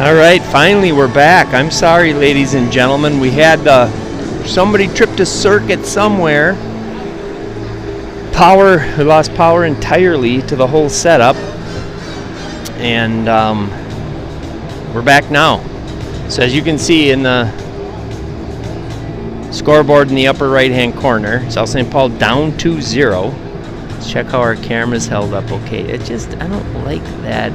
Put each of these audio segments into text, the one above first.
All right, finally we're back. I'm sorry, ladies and gentlemen. We had somebody tripped a circuit somewhere. We lost power entirely to the whole setup. And we're back now. So as you can see in the scoreboard in the upper right-hand corner, South St. Paul down 2-0. Let's check how our camera's held up okay. I don't like that.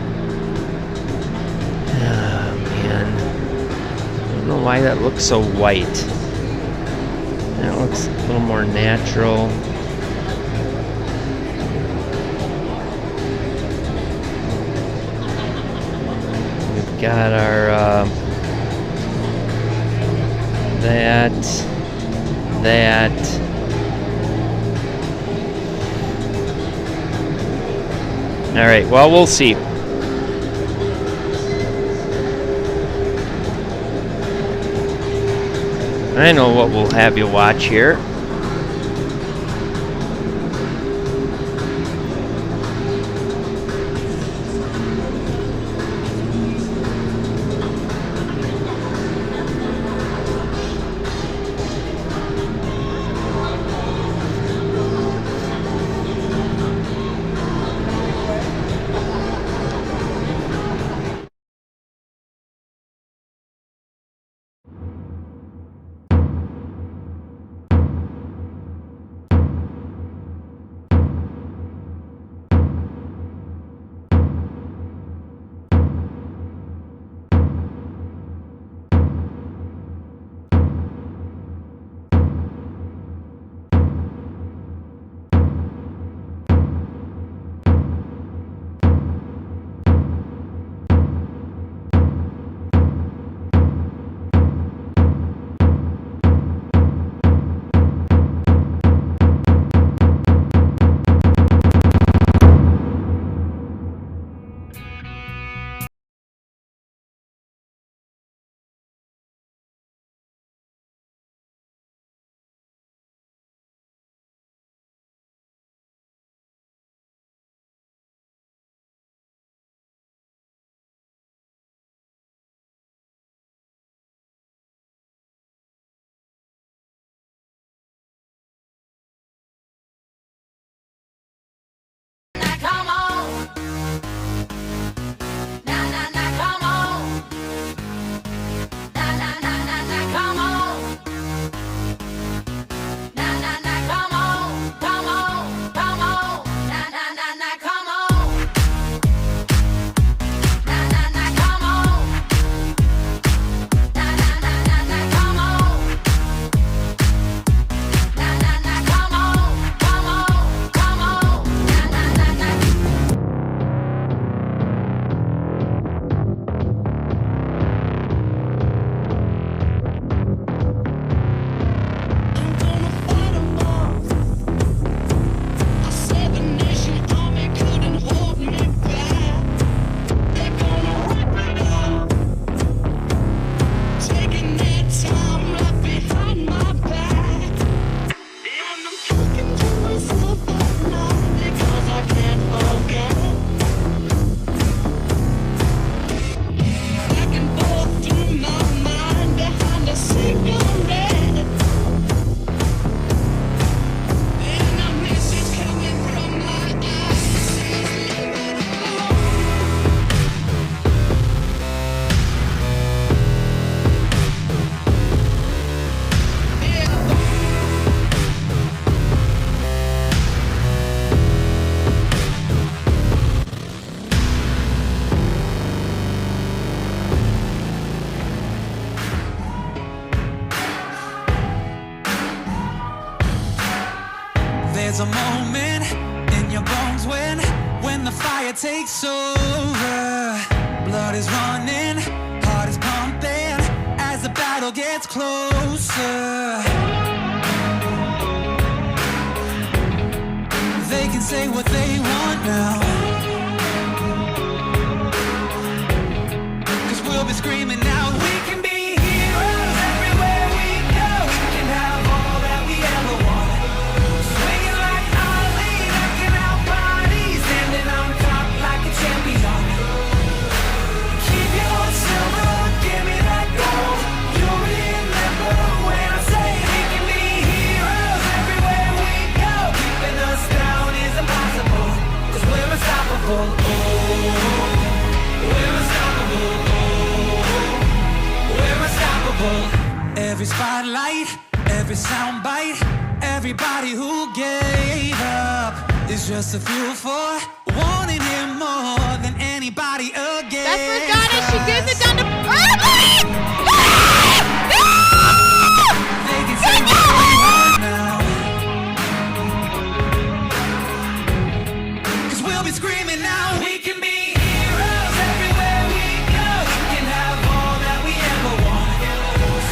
I don't know why that looks so white. That looks a little more natural. We've got our that. All right, well, we'll see. I know what we'll have you watch here. There's a moment in your bones when the fire takes over. Blood is running, heart is pumping as the battle gets closer. They can say what they want now, 'cause we'll be screaming out, we can be heroes everywhere we go. We can have all that we ever want. Swinging like Ali, knocking out bodies, standing on top like a champion. Keep your silver Every spotlight, every soundbite, everybody who gave up is just a fuel for wanting him more than anybody again. That's for Donna. She gives it down to. They can say what they want now, 'cause we'll be screaming now. We can be heroes everywhere we go. We can have all that we ever want.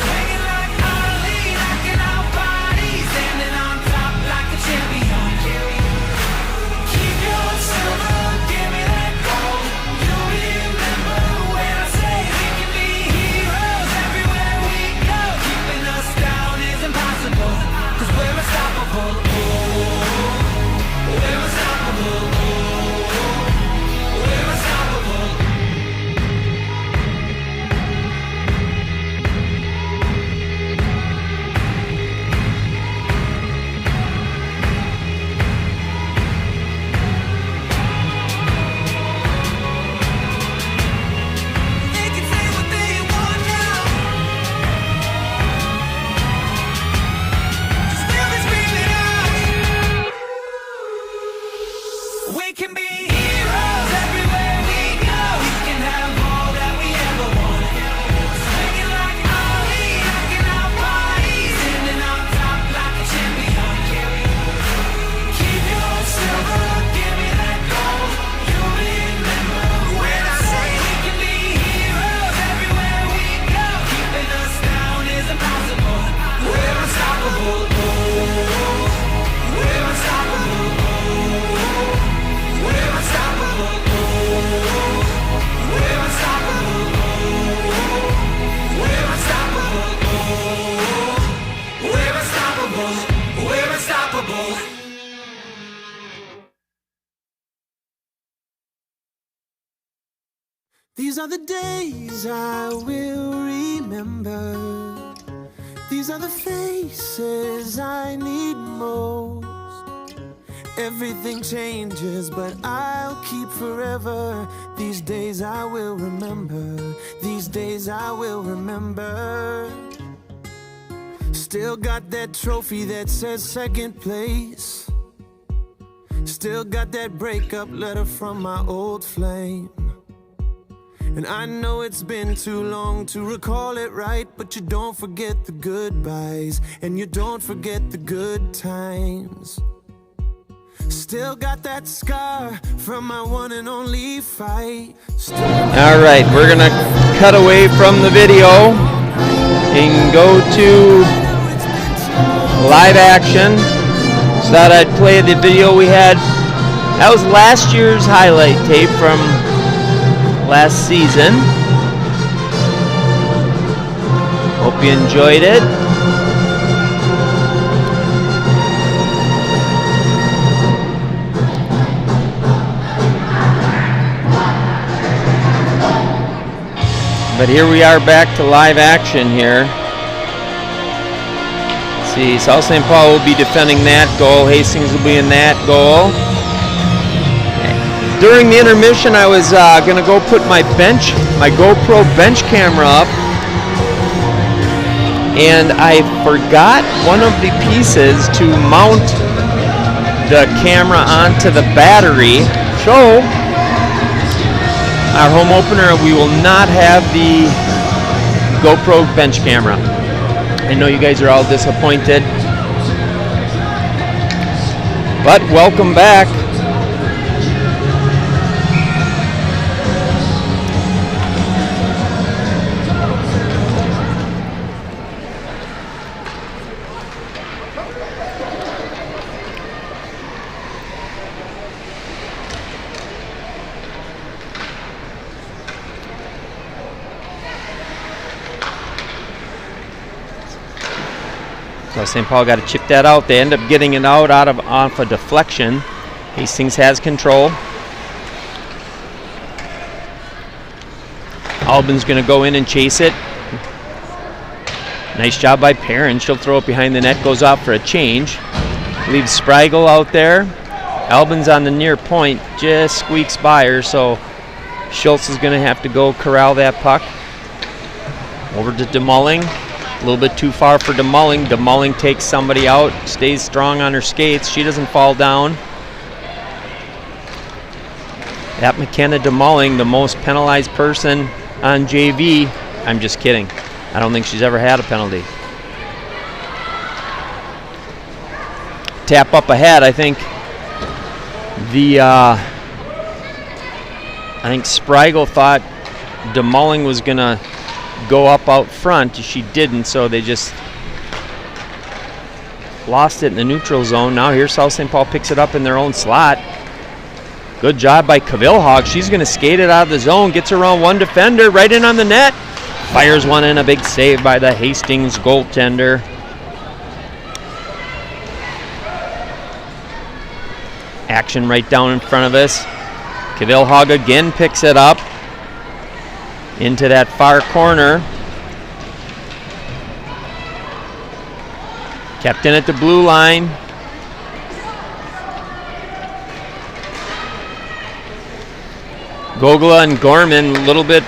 Swinging like Ali, knocking out bodies, standing on top like a champion. Keep your silver, give me that gold. You remember when I say we can be heroes everywhere we go. Keeping us down is impossible, 'cause we're unstoppable. Oh, we're unstoppable. Oh, we're unstoppable. They can say what they want now, 'cause we'll be screaming out. We can be heroes everywhere we go. We can have all that we ever want. Swinging like Ali, knocking out bodies, standing on top like a champion. Keep your silver, give me that gold. You remember when I say we can be heroes everywhere we go. Keeping us down is impossible. We're unstoppable. Oh, we're unstoppable. Oh, we're unstoppable. Oh, we're unstoppable. Oh, we're unstoppable. Oh, we're unstoppable. We're unstoppable. These are the days I will remember. These are the faces I need most. Everything changes, but I'll keep forever. These days I will remember. These days I will remember. Still got that trophy that says second place. Still got that breakup letter from my old flame. And I know it's been too long to recall it right, but you don't forget the goodbyes, and you don't forget the good times. Still got that scar from my one and only fight. All right, we're gonna cut away from the video and go to live action. So that I'd play the video we had. That was last year's highlight tape from last season. Hope you enjoyed it. But here we are back to live action here. Let's see, South St. Paul will be defending that goal. Hastings will be in that goal. During the intermission, I was going to go put my GoPro bench camera up, and I forgot one of the pieces to mount the camera onto the battery. So, our home opener, we will not have the GoPro bench camera. I know you guys are all disappointed, but welcome back. So St. Paul got to chip that out. They end up getting it out off a deflection. Hastings has control. Albin's going to go in and chase it. Nice job by Perrin. She'll throw it behind the net. Goes out for a change. Leaves Spragle out there. Albin's on the near point. Just squeaks by her. So Schultz is going to have to go corral that puck. Over to DeMulling. A little bit too far for DeMulling. DeMulling takes somebody out, stays strong on her skates. She doesn't fall down. That McKenna DeMulling, the most penalized person on JV. I'm just kidding. I don't think she's ever had a penalty. Tap up ahead. I think Spriegel thought DeMulling was gonna go up out front. She didn't, so they just lost it in the neutral zone. Now here South St. Paul picks it up in their own slot. Good job by Cavilhog. She's gonna skate it out of the zone, gets around one defender, right in on the net. Fires one in, a big save by the Hastings goaltender. Action right down in front of us. Cavilhog again picks it up into that far corner. Kept in at the blue line. Gogla and Gorman, a little bit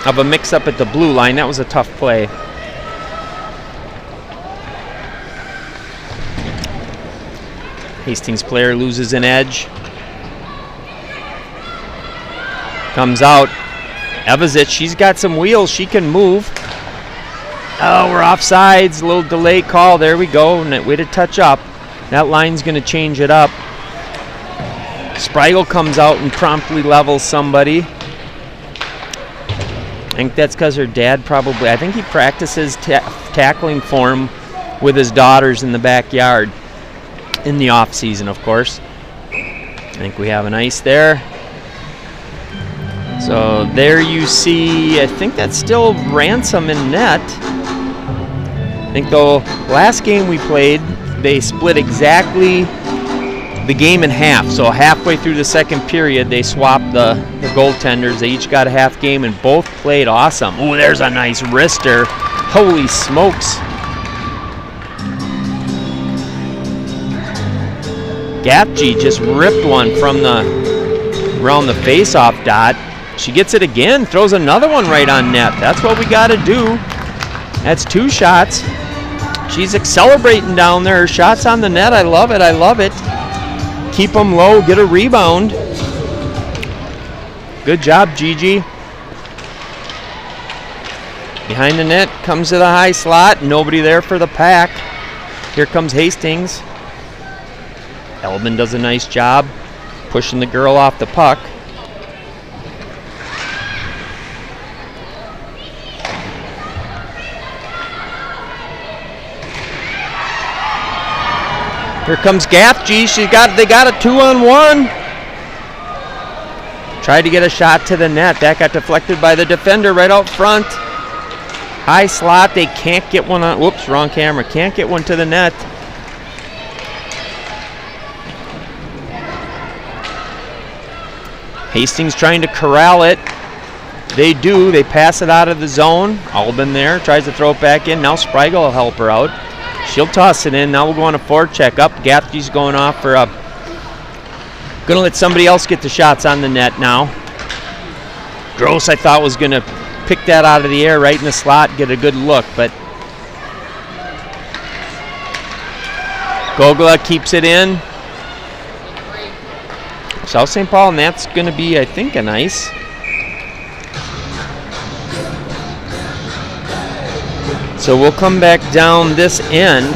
of a mix-up at the blue line. That was a tough play. Hastings player loses an edge. Comes out. Evazic, she's got some wheels. She can move. Oh, we're offsides. A little delay call. There we go. Way to touch up. That line's going to change it up. Spriegel comes out and promptly levels somebody. I think that's because her dad probably, I think he practices tackling for him with his daughters in the backyard in the off season, of course. I think we have an ice there. So there you see, I think that's still Ransom in net. I think the last game we played, they split exactly the game in half. So halfway through the second period, they swapped the goaltenders. They each got a half game and both played awesome. Ooh, there's a nice wrister. Holy smokes. Gapji just ripped one from around the face-off dot. She gets it again, throws another one right on net. That's what we got to do. That's 2 shots. She's accelerating down there. Her shot's on the net. I love it. I love it. Keep them low. Get a rebound. Good job, Gigi. Behind the net, comes to the high slot. Nobody there for the pack. Here comes Hastings. Elbin does a nice job pushing the girl off the puck. Here comes Gapji. They got a 2-on-1. Tried to get a shot to the net. That got deflected by the defender right out front. High slot. They can't get one on. Whoops, wrong camera. Can't get one to the net. Hastings trying to corral it. They do. They pass it out of the zone. Albin there. Tries to throw it back in. Now Spriegel will help her out. She'll toss it in. Now we'll go on a forecheck up. Gapji's going off for a. Going to let somebody else get the shots on the net now. Gross, I thought, was going to pick that out of the air right in the slot, get a good look, but Gogla keeps it in. South St. Paul, and that's going to be, I think, an ice. So we'll come back down this end.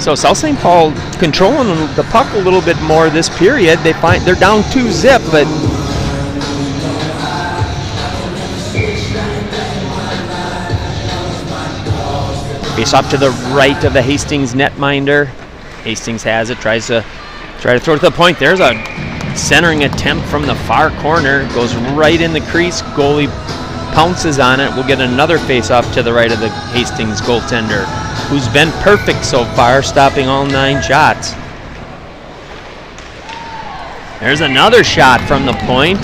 So South St. Paul controlling the puck a little bit more this period. They're down 2-0, but face off to the right of the Hastings netminder. Hastings has it, tries to throw it to the point. There's a centering attempt from the far corner. Goes right in the crease. Goalie pounces on it. We'll get another face-off to the right of the Hastings goaltender, who's been perfect so far, stopping all 9 shots. There's another shot from the point.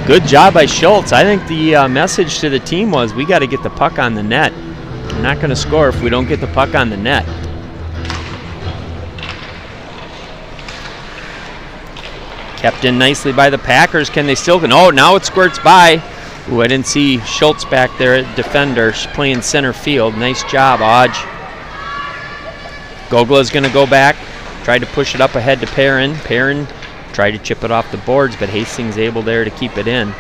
Good job by Schultz. I think the message to the team was, we got to get the puck on the net. We're not going to score if we don't get the puck on the net. Kept in nicely by the Packers. Can they still? Oh, now it squirts by. Ooh, I didn't see Schultz back there at defender playing center field. Nice job, Odge. Gogla's going to go back. Tried to push it up ahead to Perrin. Perrin tried to chip it off the boards, but Hastings able there to keep it in.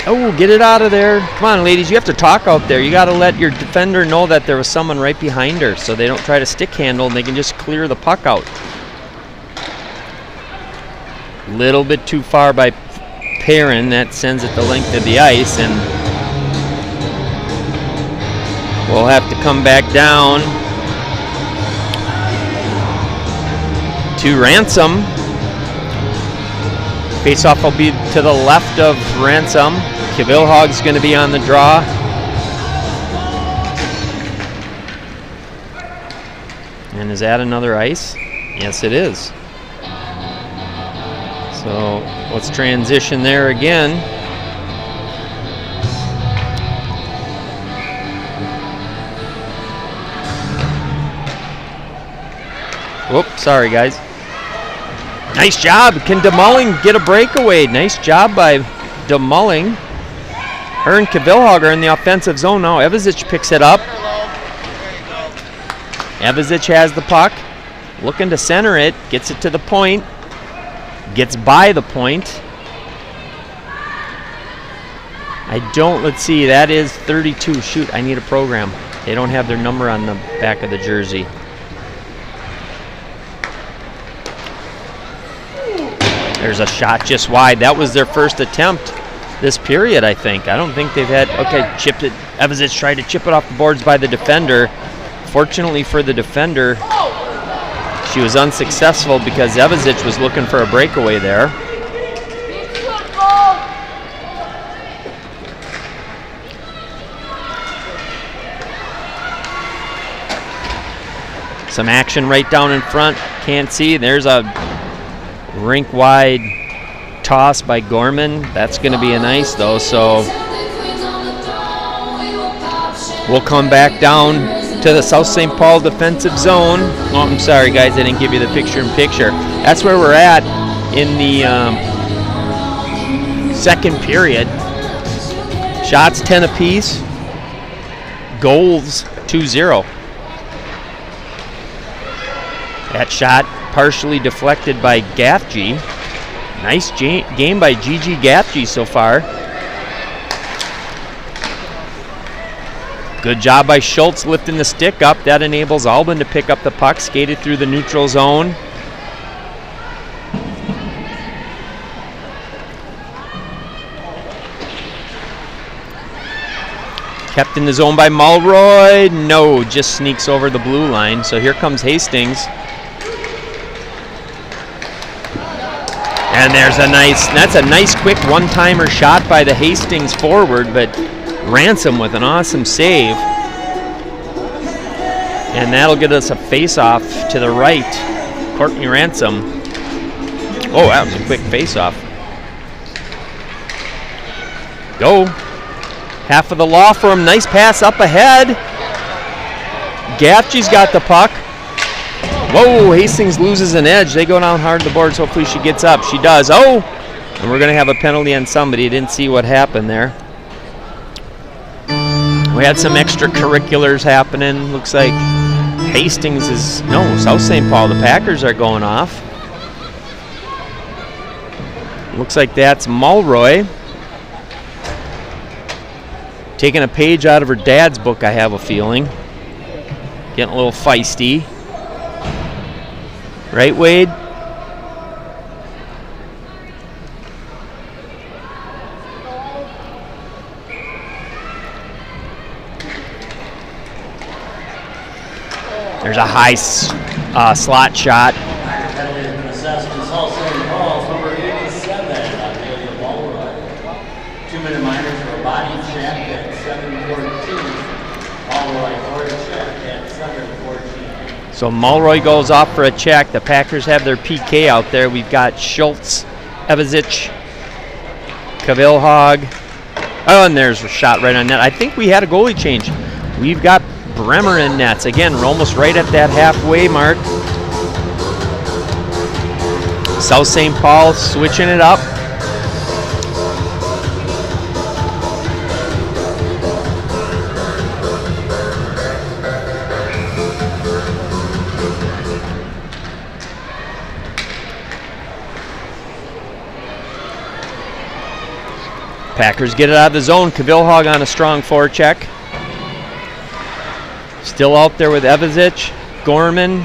Oh, get it out of there. Come on, ladies, you have to talk out there. You got to let your defender know that there was someone right behind her so they don't try to stick handle and they can just clear the puck out. Little bit too far by Perrin. That sends it the length of the ice, and we'll have to come back down to Ransom. Face-off will be to the left of Ransom. Kvilhag's going to be on the draw. And is that another ice? Yes, it is. So let's transition there again. Whoop, sorry guys. Nice job. Can DeMulling get a breakaway? Nice job by DeMulling. Her and Kvilhag are in the offensive zone now. Evazic picks it up. Evazic has the puck. Looking to center it. Gets it to the point. Gets by the point. Let's see, that is 32. Shoot, I need a program. They don't have their number on the back of the jersey. There's a shot just wide. That was their first attempt this period, I think. I don't think they've had, okay, chipped it. Evazic tried to chip it off the boards by the defender. Fortunately for the defender, she was unsuccessful because Evazic was looking for a breakaway there. Some action right down in front. Can't see. There's a rink-wide toss by Gorman. That's going to be a nice, though, so we'll come back down to the South St. Paul defensive zone. Oh, I'm sorry, guys, I didn't give you the picture-in-picture. That's where we're at in the second period. Shots 10 apiece. Goals 2-0. That shot partially deflected by Gaffney. Nice game by Gigi Gaffney so far. Good job by Schultz lifting the stick up. That enables Albin to pick up the puck, skated through the neutral zone. Kept in the zone by Mulroy. No, just sneaks over the blue line. So here comes Hastings. And that's a nice quick one-timer shot by the Hastings forward, but Ransom with an awesome save. And that'll get us a face-off to the right. Courtney Ransom. Oh, that was a quick face-off. Go. Half of the law for him. Nice pass up ahead. Gaffney's got the puck. Whoa, Hastings loses an edge. They go down hard the boards. Hopefully she gets up. She does. Oh, and we're going to have a penalty on somebody. Didn't see what happened there. We had some extracurriculars happening. Looks like Hastings is, no, South St. Paul. The Packers are going off. Looks like that's Mulroy. Taking a page out of her dad's book, I have a feeling. Getting a little feisty. Right, Wade? There's a high slot shot. Number 87, Amelia Mulroy. 2-minute minors for a body check at 7:14. Mulroy for a check at 7:14. So Mulroy goes off for a check. The Packers have their PK out there. We've got Schultz, Evazic, Kvilhag, Oh, and there's a shot right on net. I think we had a goalie change. We've got Bremer in nets. Again, we're almost right at that halfway mark. South St. Paul switching it up. Packers get it out of the zone. Kavilhog on a strong forecheck. Still out there with Evasic, Gorman,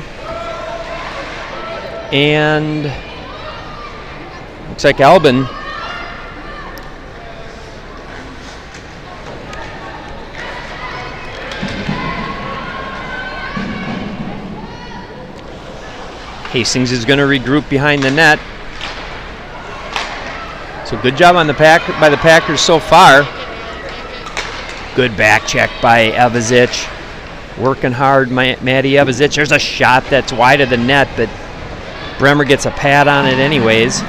and looks like Albin. Hastings is going to regroup behind the net. So good job on by the Packers so far. Good back check by Evasic. Working hard, Matty Evasic. There's a shot that's wide of the net, but Bremer gets a pad on it anyways.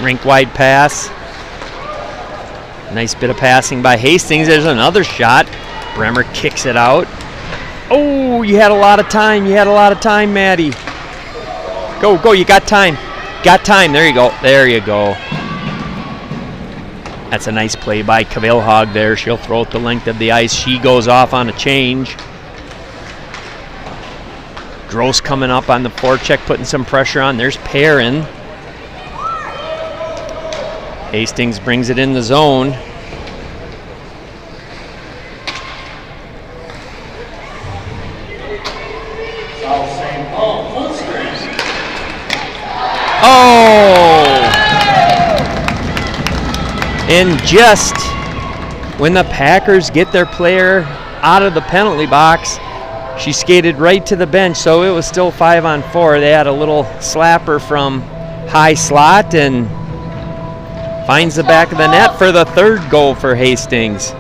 Rink-wide pass. Nice bit of passing by Hastings. There's another shot. Bremer kicks it out. Oh, you had a lot of time. You had a lot of time, Matty. Go, go, you got time. Got time. There you go. There you go. That's a nice play by Kavilhog there. She'll throw it the length of the ice. She goes off on a change. Gross coming up on the forecheck, putting some pressure on. There's Perrin. Hastings brings it in the zone. South St. Paul, full strength. Oh! And just when the Packers get their player out of the penalty box, she skated right to the bench, so it was still 5-on-4. They had a little slapper from high slot and finds the back of the net for the third goal for Hastings.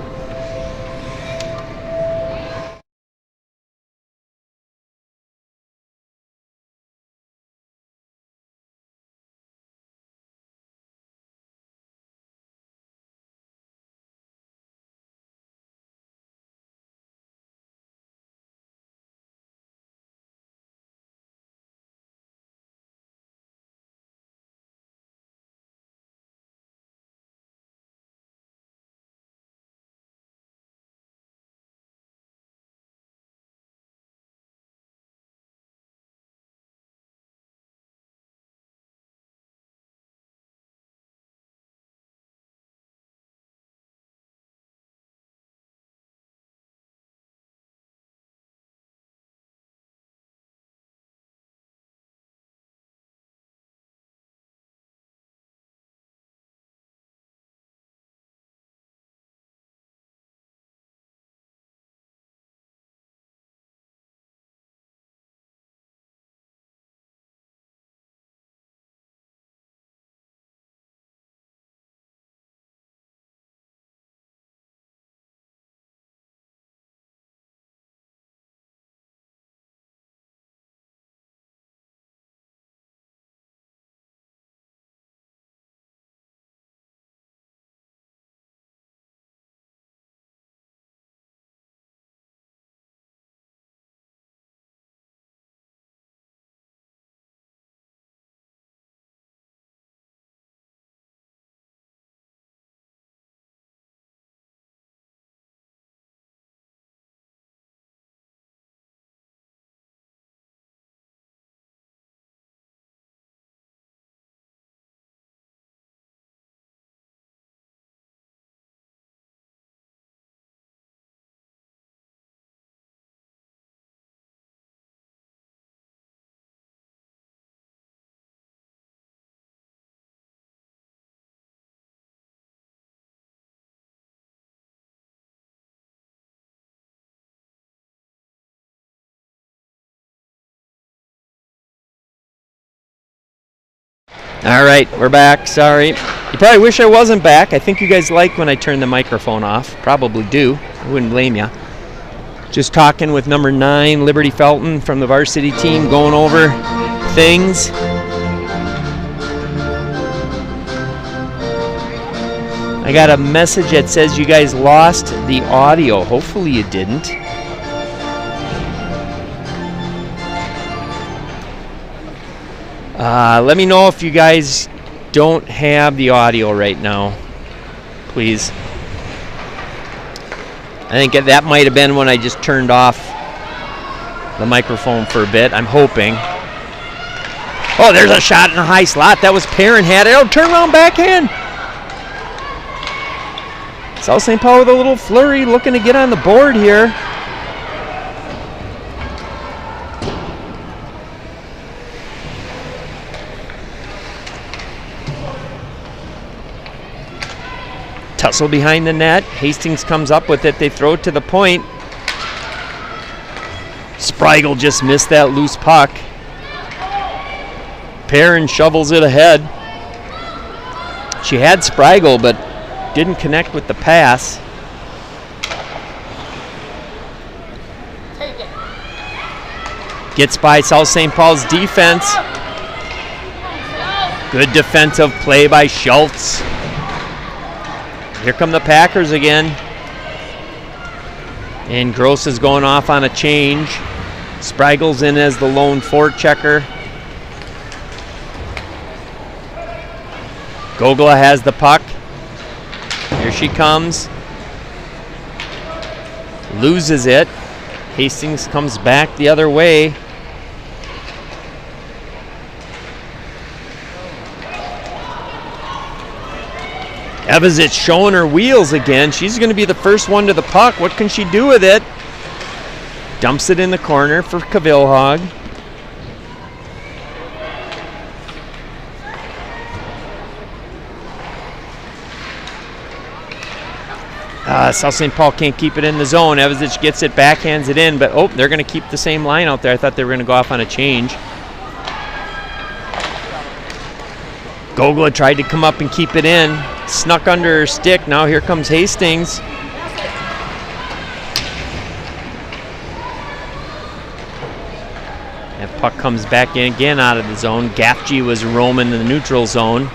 All right, we're back. Sorry. You probably wish I wasn't back. I think you guys like when I turn the microphone off. Probably do. I wouldn't blame you. Just talking with number 9, Liberty Felton from the varsity team, going over things. I got a message that says you guys lost the audio. Hopefully you didn't. Let me know if you guys don't have the audio right now, please. I think that might have been when I just turned off the microphone for a bit. I'm hoping. Oh, there's a shot in a high slot. That was Perrin had it. Oh, turn around backhand. South St. Paul with a little flurry, looking to get on the board here. Tussle behind the net. Hastings comes up with it. They throw it to the point. Spriegel just missed that loose puck. Perrin shovels it ahead. She had Spriegel, but didn't connect with the pass. Gets by South St. Paul's defense. Good defensive play by Schultz. Here come the Packers again. And Gross is going off on a change. Spriegel's in as the lone forechecker. Gogla has the puck. Here she comes. Loses it. Hastings comes back the other way. Evazich showing her wheels again. She's going to be the first one to the puck. What can she do with it? Dumps it in the corner for Kavilhog. South St. Paul can't keep it in the zone. Evazich gets it, backhands it in, but they're going to keep the same line out there. I thought they were going to go off on a change. Gogla tried to come up and keep it in. Snuck under her stick. Now here comes Hastings. That puck comes back in again out of the zone. Gafji was roaming in the neutral zone.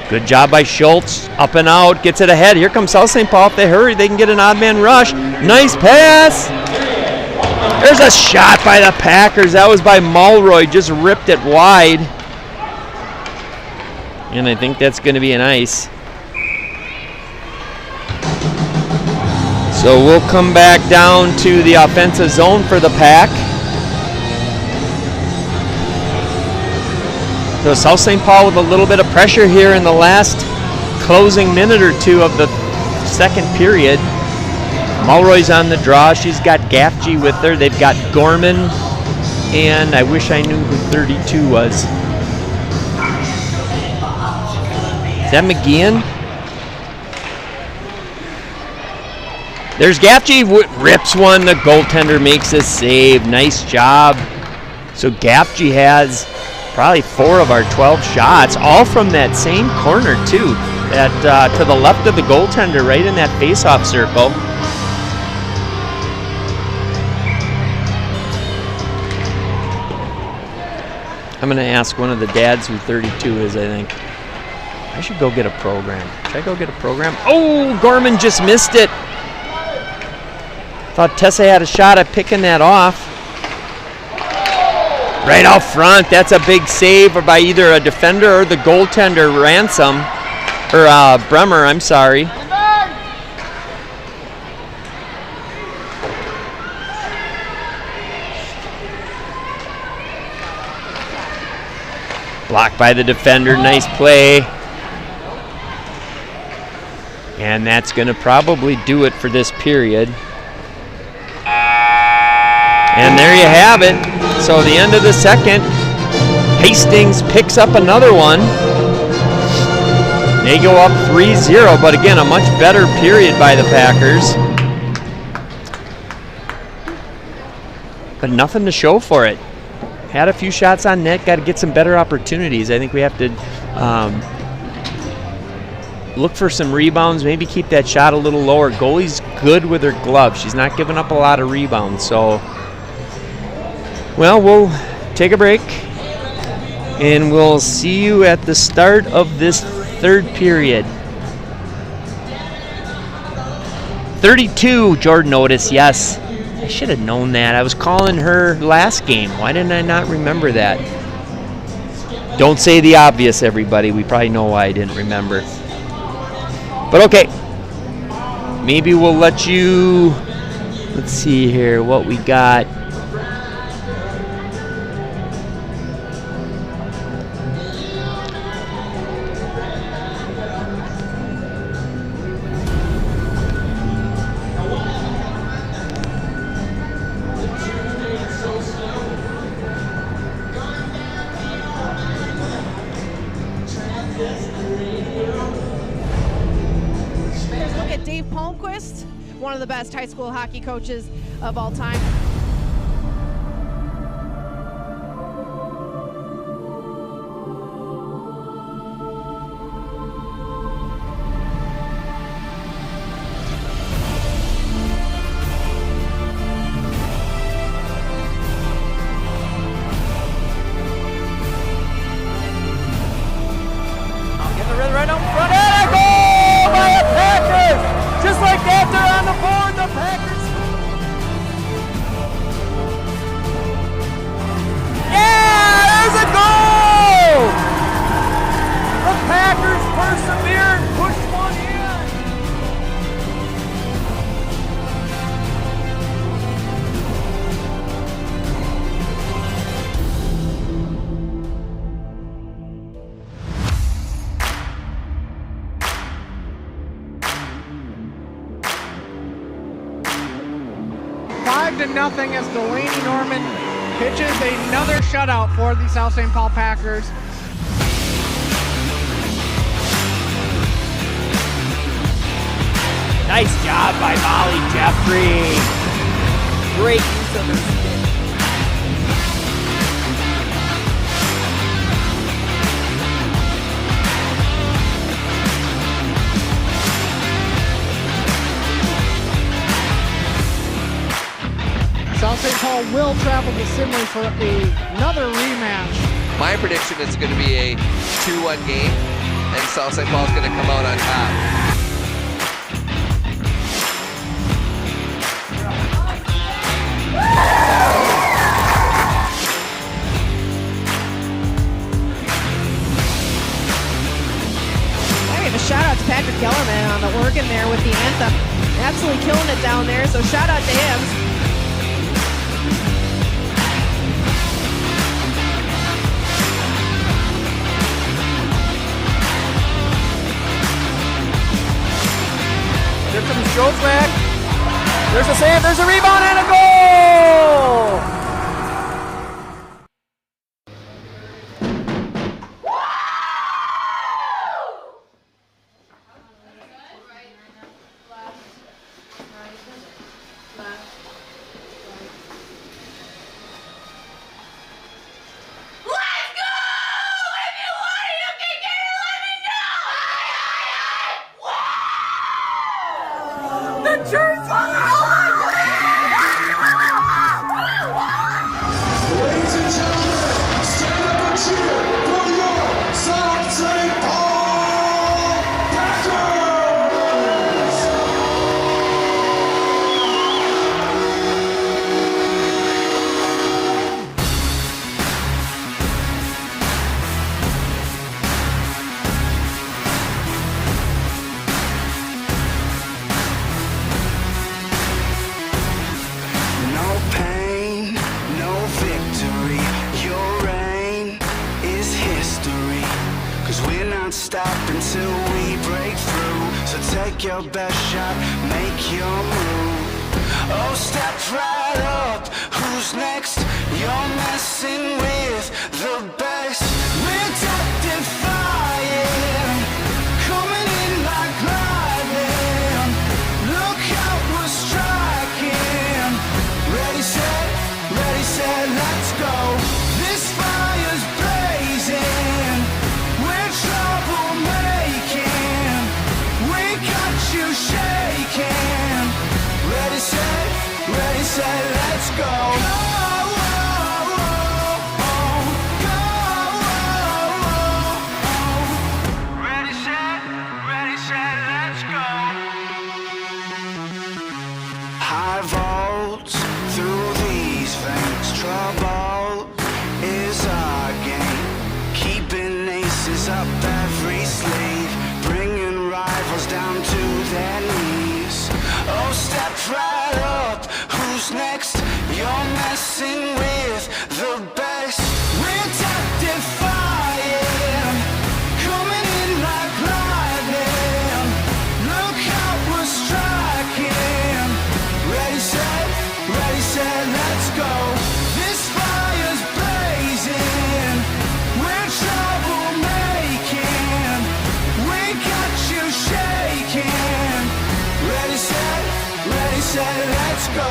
Good job by Schultz. Up and out. Gets it ahead. Here comes South St. Paul. If they hurry, they can get an odd man rush. Nice pass. There's a shot by the Packers. That was by Mulroy. Just ripped it wide. And I think that's going to be an ice. So we'll come back down to the offensive zone for the Pack. So South St. Paul with a little bit of pressure here in the last closing minute or two of the second period. Mulroy's on the draw. She's got Gafji with her. They've got Gorman, and I wish I knew who 32 was. Is that McGeehan? There's Gafji, rips one. The goaltender makes a save. Nice job. So Gafji has probably 4 of our 12 shots, all from that same corner too. That to the left of the goaltender, right in that face-off circle. I'm going to ask one of the dads who 32 is, I think. I should go get a program. Should I go get a program? Oh, Gorman just missed it. Thought Tessa had a shot at picking that off. Right out front. That's a big save by either a defender or the goaltender, Ransom. Or Bremer, I'm sorry. Blocked by the defender. Nice play. And that's going to probably do it for this period. And there you have it. So the end of the second, Hastings picks up another one. They go up 3-0, but again, a much better period by the Packers. But nothing to show for it. Had a few shots on net, got to get some better opportunities. I think we have to look for some rebounds, maybe keep that shot a little lower. Goalie's good with her glove. She's not giving up a lot of rebounds, so... Well, we'll take a break, and we'll see you at the start of this third period. 32, Jordan Otis, yes. I should have known that. I was calling her last game. Why didn't I not remember that? Don't say the obvious, everybody. We probably know why I didn't remember. But okay. Maybe we'll let you... Let's see here what we got. Look at Dave Palmquist, one of the best high school hockey coaches of all time. Right on front, and a goal by the Packers! Just like that, they're on the board, the Packers. Yeah, there's a goal! The Packers persevere and push one in. To nothing as Delaney Norman pitches another shutout for the South St. Paul Packers. Nice job by Molly Jeffrey. Great use of her stick. South St. Paul will travel to Sydney for another rematch. My prediction is going to be a 2-1 game, and South St. Paul is going to come out on top. I give a shout out to Patrick Kellerman on the organ there with the anthem. Absolutely killing it down there, so shout out to him. Here comes Jones back. There's a save, there's a rebound, and a goal! Ladies and gentlemen, stand up and cheer for your South St. Paul Packers! No pain, no victory. Your reign is history. 'Cause we're not stopping till we break through. So take your best shot, make your move. Oh, step right up. Who's next? You're messing with the best. We're death-defying, coming in like lightning. Look out, we're striking. Ready, set, let's go. This fire's blazing. We're troublemaking. We got you shaking. Ready, set, let's go. Go, go, my vaults through these veins. Trouble is our game, keeping aces up every sleeve, bringing rivals down to their knees. Oh, step right up, who's next? You're messing with the best. We're death-defying, coming in like lightning. Look how we're striking. Ready, set, let's go. This fire's blazing. We're troublemaking. We got you shaking. Ready, set, let's go.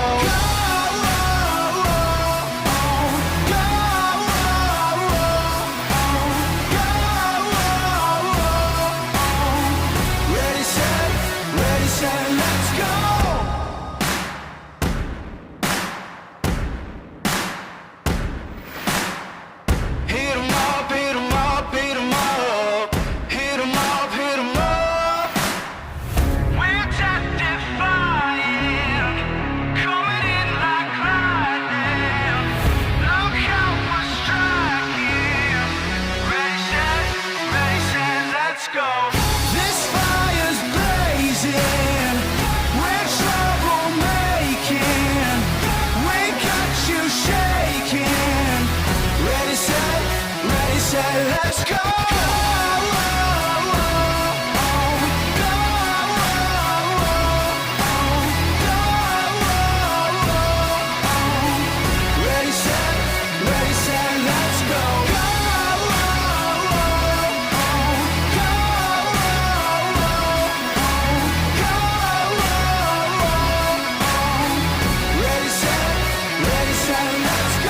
Let's go! Ready, set, let's go! Ready, set, let's go!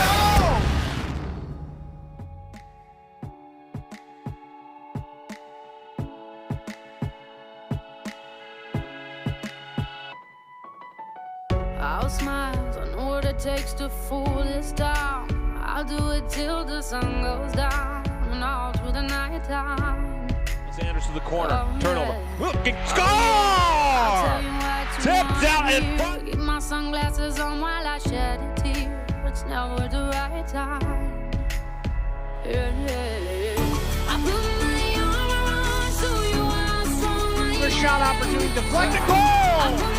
I'll smile, I know what it takes to fool this town. I'll do it till the sun goes down and all through the night time. Sanders to the corner, turnover. Looking, score! Tipped out in front. Keep my sunglasses on while I shed a tear. It's never the right time. I put my arm around so you are strong. The shot opportunity deflected. Goal!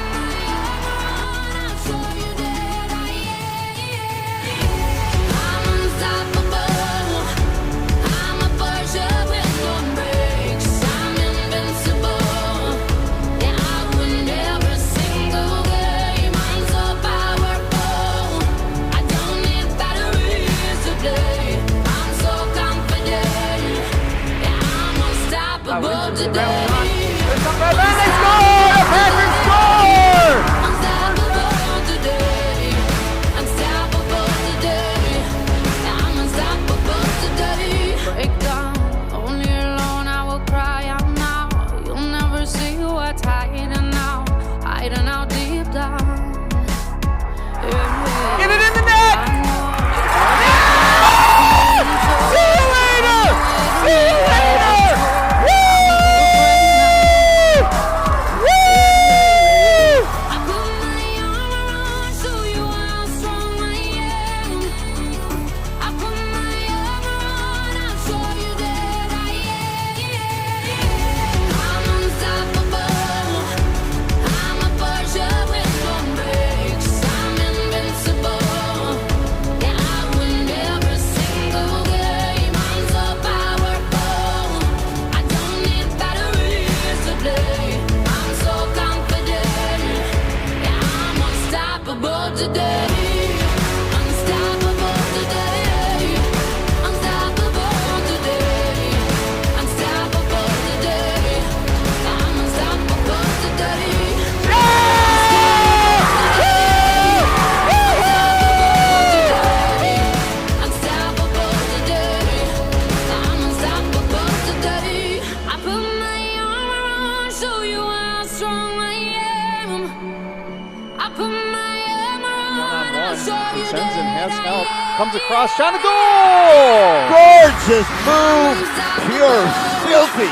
Sends in, has help, comes across, shot, a goal! Gorgeous move, pure filthy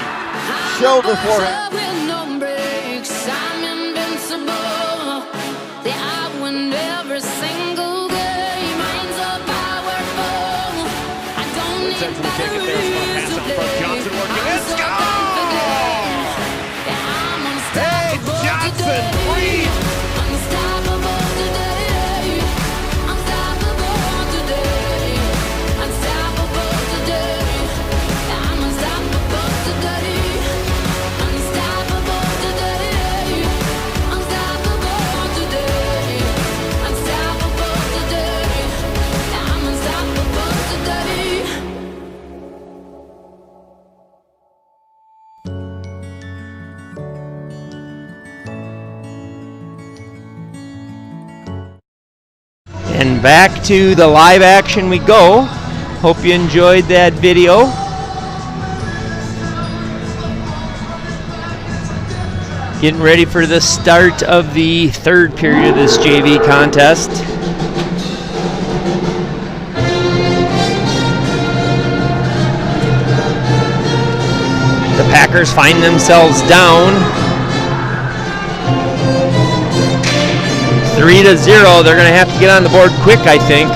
shoulder forehand. sends in the kick. If there's going to pass out front. Johnson working it. Score! Hey, Johnson, breathe! And back to the live action we go. Hope you enjoyed that video. Getting ready for the start of the third period of this JV contest. The Packers find themselves down 3-0. They're going to have to get on the board quick, I think.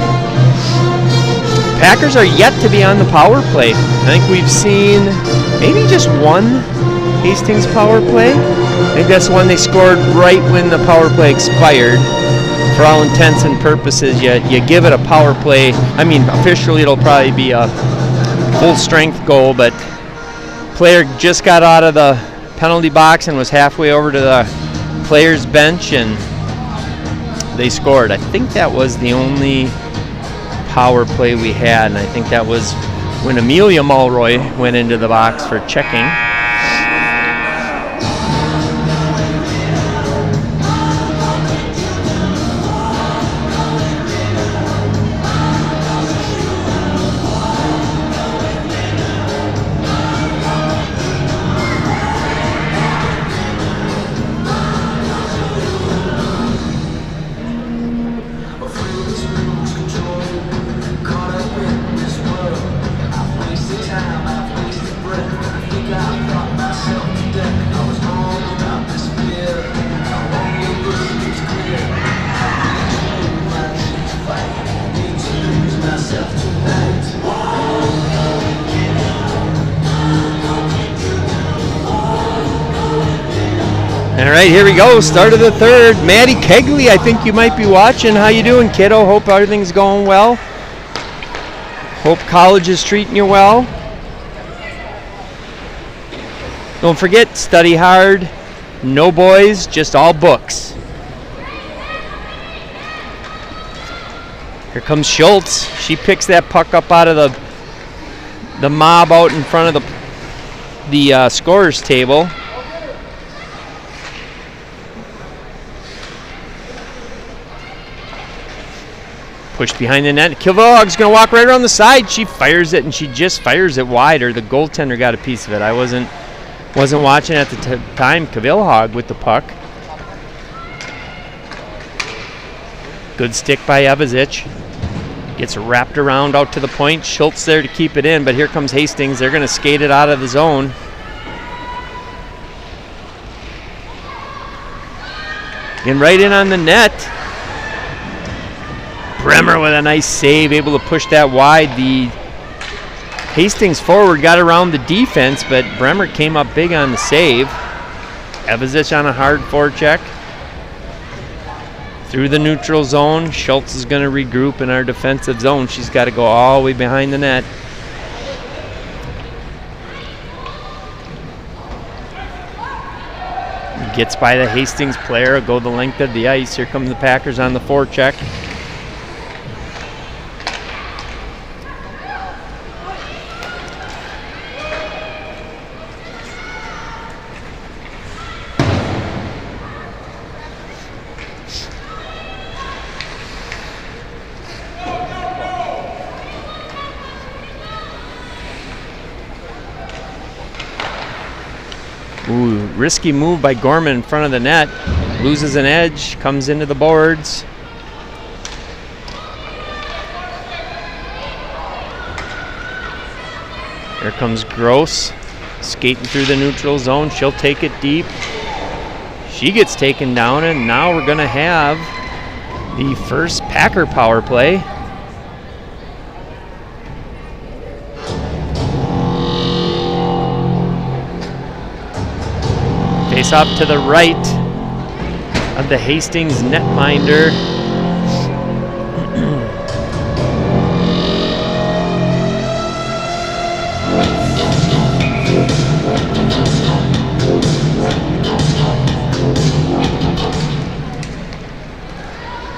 Packers are yet to be on the power play. I think we've seen maybe just one Hastings power play. I think that's the one they scored right when the power play expired. For all intents and purposes, you give it a power play. I mean, officially it'll probably be a full strength goal, but player just got out of the penalty box and was halfway over to the player's bench, and they scored. I think that was the only power play we had, and I think that was when Amelia Mulroy went into the box for checking. All right, here we go. Start of the third. Maddie Kegley, I think you might be watching. How you doing, kiddo? Hope everything's going well. Hope college is treating you well. Don't forget, study hard. No boys, just all books. Here comes Schultz. She picks that puck up out of the mob out in front of the scorer's table. Pushed behind the net. Kivillhog's going to walk right around the side. She fires it, and she just fires it wide, or the goaltender got a piece of it. I wasn't watching at the time. Kivillhog with the puck. Good stick by Evazic. Gets wrapped around out to the point. Schultz there to keep it in, but here comes Hastings. They're going to skate it out of the zone. And right in on the net. Bremer with a nice save, able to push that wide. The Hastings forward got around the defense, but Bremer came up big on the save. Evazic on a hard forecheck. Through the neutral zone. Schultz is going to regroup in our defensive zone. She's got to go all the way behind the net. Gets by the Hastings player, go the length of the ice. Here comes the Packers on the forecheck. Ooh, risky move by Gorman in front of the net. Loses an edge, comes into the boards. Here comes Gross, skating through the neutral zone. She'll take it deep. She gets taken down, and now we're going to have the first Packer power play. Face off to the right of the Hastings netminder.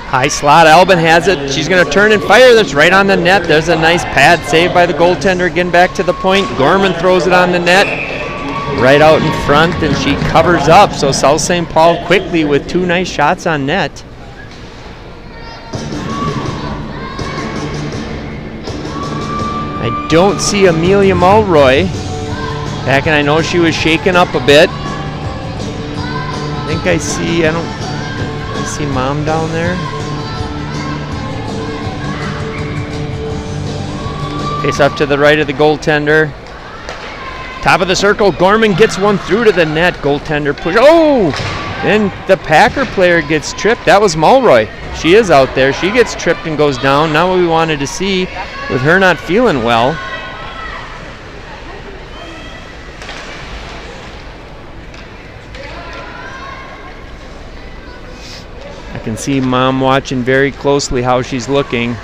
High slot, Albin has it. She's going to turn and fire. That's right on the net. There's a nice pad save by the goaltender. Again, back to the point. Gorman throws it on the net. Right out in front, and she covers up. So South St. Paul quickly with 2 nice shots on net. I don't see Amelia Mulroy back, and I know she was shaken up a bit. I think I see, I see Mom down there. Face up to the right of the goaltender. Top of the circle, Gorman gets one through to the net. Goaltender push. Oh! Then the Packer player gets tripped. That was Mulroy. She is out there. She gets tripped and goes down. Not what we wanted to see with her not feeling well. I can see Mom watching very closely how she's looking.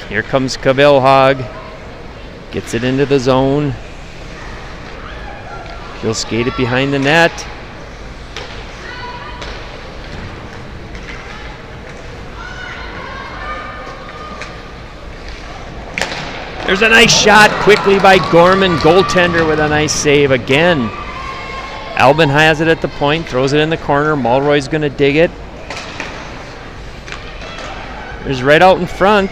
Here comes Kavilhag. Gets it into the zone. She'll skate it behind the net. There's a nice shot quickly by Gorman. Goaltender with a nice save again. Albin has it at the point, throws it in the corner. Mulroy's going to dig it. There's right out in front.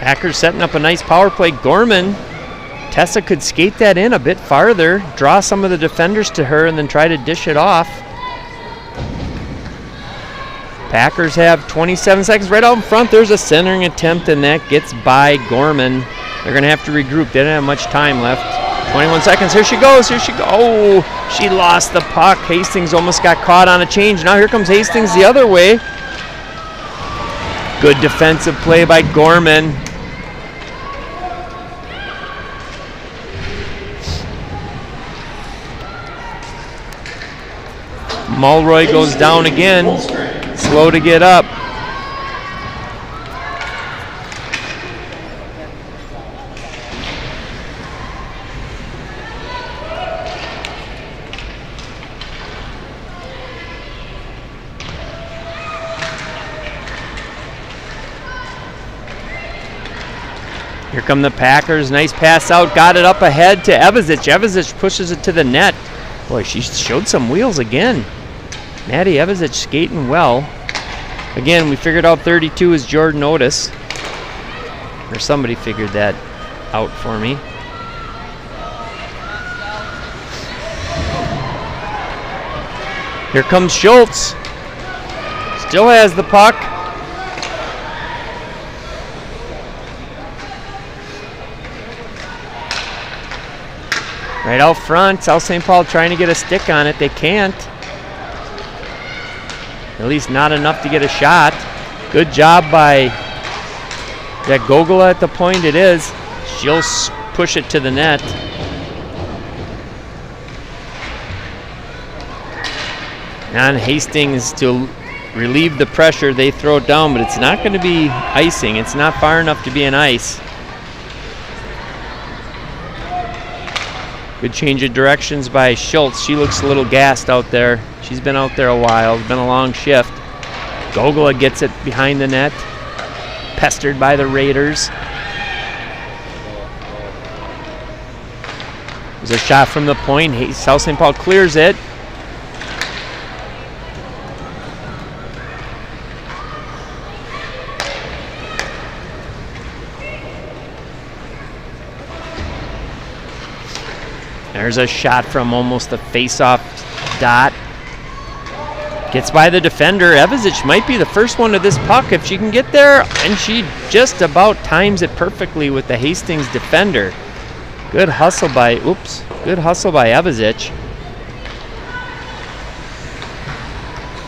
Packers setting up a nice power play. Gorman, Tessa could skate that in a bit farther, draw some of the defenders to her, and then try to dish it off. Packers have 27 seconds right out in front. There's a centering attempt, and that gets by Gorman. They're going to have to regroup. They don't have much time left. 21 seconds. Here she goes. Here she goes. Oh, she lost the puck. Hastings almost got caught on a change. Now here comes Hastings the other way. Good defensive play by Gorman. Mulroy goes down again. Slow to get up. Here come the Packers. Nice pass out. Got it up ahead to Evazich. Evazich pushes it to the net. Boy, she showed some wheels again. Maddie Evazich skating well. Again, we figured out 32 is Jordan Otis. Or somebody figured that out for me. Here comes Schultz. Still has the puck. Right out front, South St. Paul trying to get a stick on it. They can't. At least not enough to get a shot. Good job by that Gogola at the point. It is. She'll push it to the net. On Hastings to relieve the pressure, they throw it down, but it's not going to be icing. It's not far enough to be an ice. Good change of directions by Schultz. She looks a little gassed out there. She's been out there a while. It's been a long shift. Gogola gets it behind the net. Pestered by the Raiders. There's a shot from the point. South St. Paul clears it. There's a shot from almost the face-off dot. Gets by the defender. Evazich might be the first one to this puck if she can get there, and she just about times it perfectly with the Hastings defender. Good hustle by, good hustle by Evazich.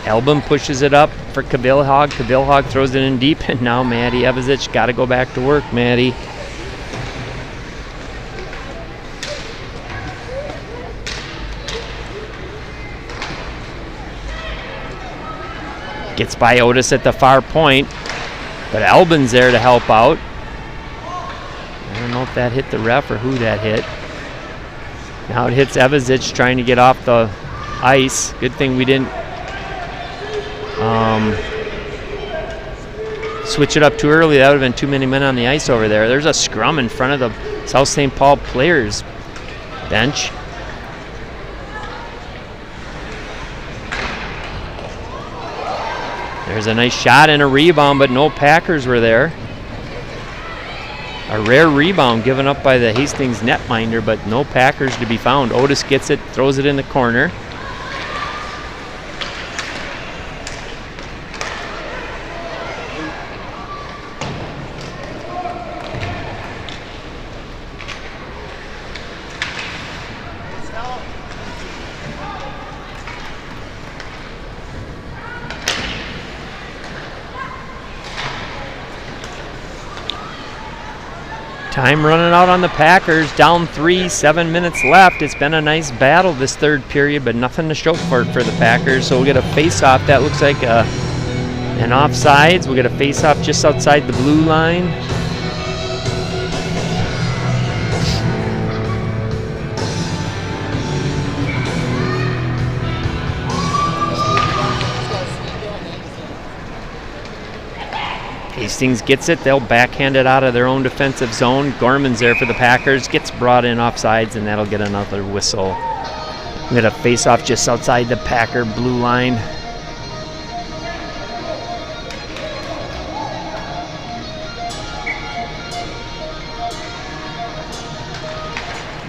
Elbin pushes it up for Kavilhog. Kavilhog throws it in deep, and now Maddie Evazic got to go back to work, Maddie. Gets by Otis at the far point, but Elbin's there to help out. I don't know if that hit the ref or who that hit. Now it hits Evazic trying to get off the ice. Good thing we didn't switch it up too early. That would have been too many men on the ice over there. There's a scrum in front of the South St. Paul players bench. There's a nice shot and a rebound, but no Packers were there. A rare rebound given up by the Hastings netminder, but no Packers to be found. Otis gets it, throws it in the corner. Time running out on the Packers, down 3, 7 minutes left. It's been a nice battle this third period, but nothing to show for it for the Packers. So we'll get a face-off. That looks like an offsides. We'll get a face-off just outside the blue line. Hastings gets it. They'll backhand it out of their own defensive zone. Gorman's there for the Packers. Gets brought in offsides, and that'll get another whistle. We got a face-off just outside the Packer blue line.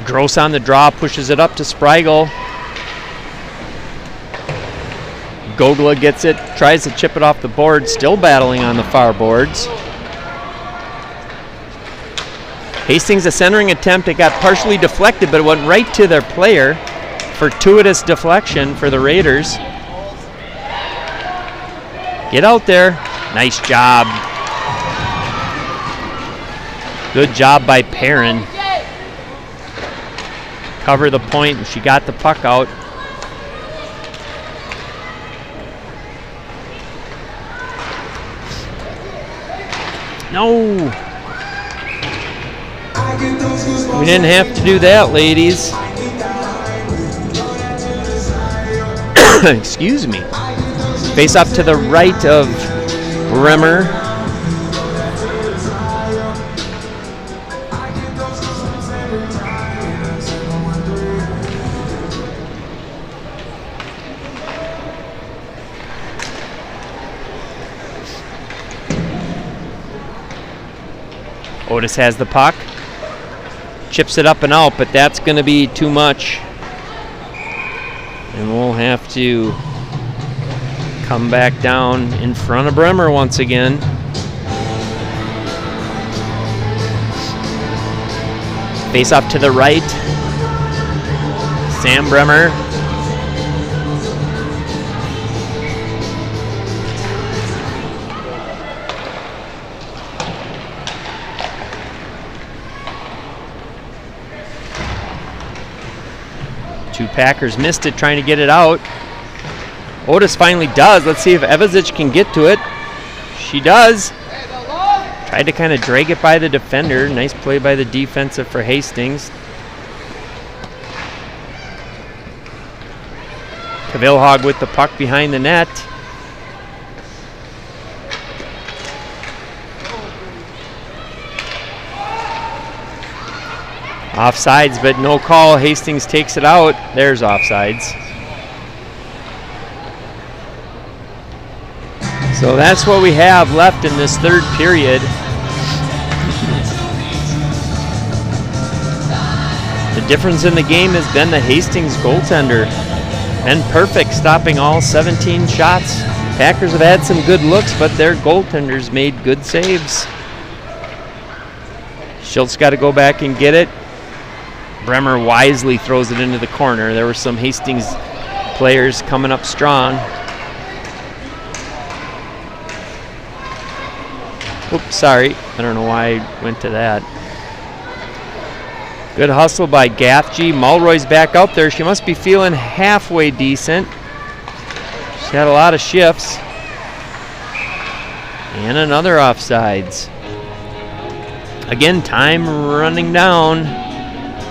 Gross on the draw, pushes it up to Spreigel. Gogla gets it, tries to chip it off the board, still battling on the far boards. Hastings, a centering attempt, it got partially deflected, but it went right to their player. Fortuitous deflection for the Raiders. Get out there. Nice job. Good job by Perrin. Cover the point, and she got the puck out. No. We didn't have to do that, ladies. Excuse me. Face up to the right of Bremer. Otis has the puck, chips it up and out, but that's going to be too much. And we'll have to come back down in front of Bremer once again. Face up to the right. Sam Bremer. Two Packers missed it trying to get it out. Otis finally does. Let's see if Evazic can get to it. She does. Tried to kind of drag it by the defender. Nice play by the defensive for Hastings. Kavilhog with the puck behind the net. Offsides, but no call. Hastings takes it out. There's offsides. So that's what we have left in this third period. The difference in the game has been the Hastings goaltender. Been perfect, stopping all 17 shots. Packers have had some good looks, but their goaltenders made good saves. Schultz got to go back and get it. Bremer wisely throws it into the corner. There were some Hastings players coming up strong. Oops, sorry. I don't know why I went to that. Good hustle by Gathje. Mulroy's back out there. She must be feeling halfway decent. She's had a lot of shifts. And another offsides. Again, time running down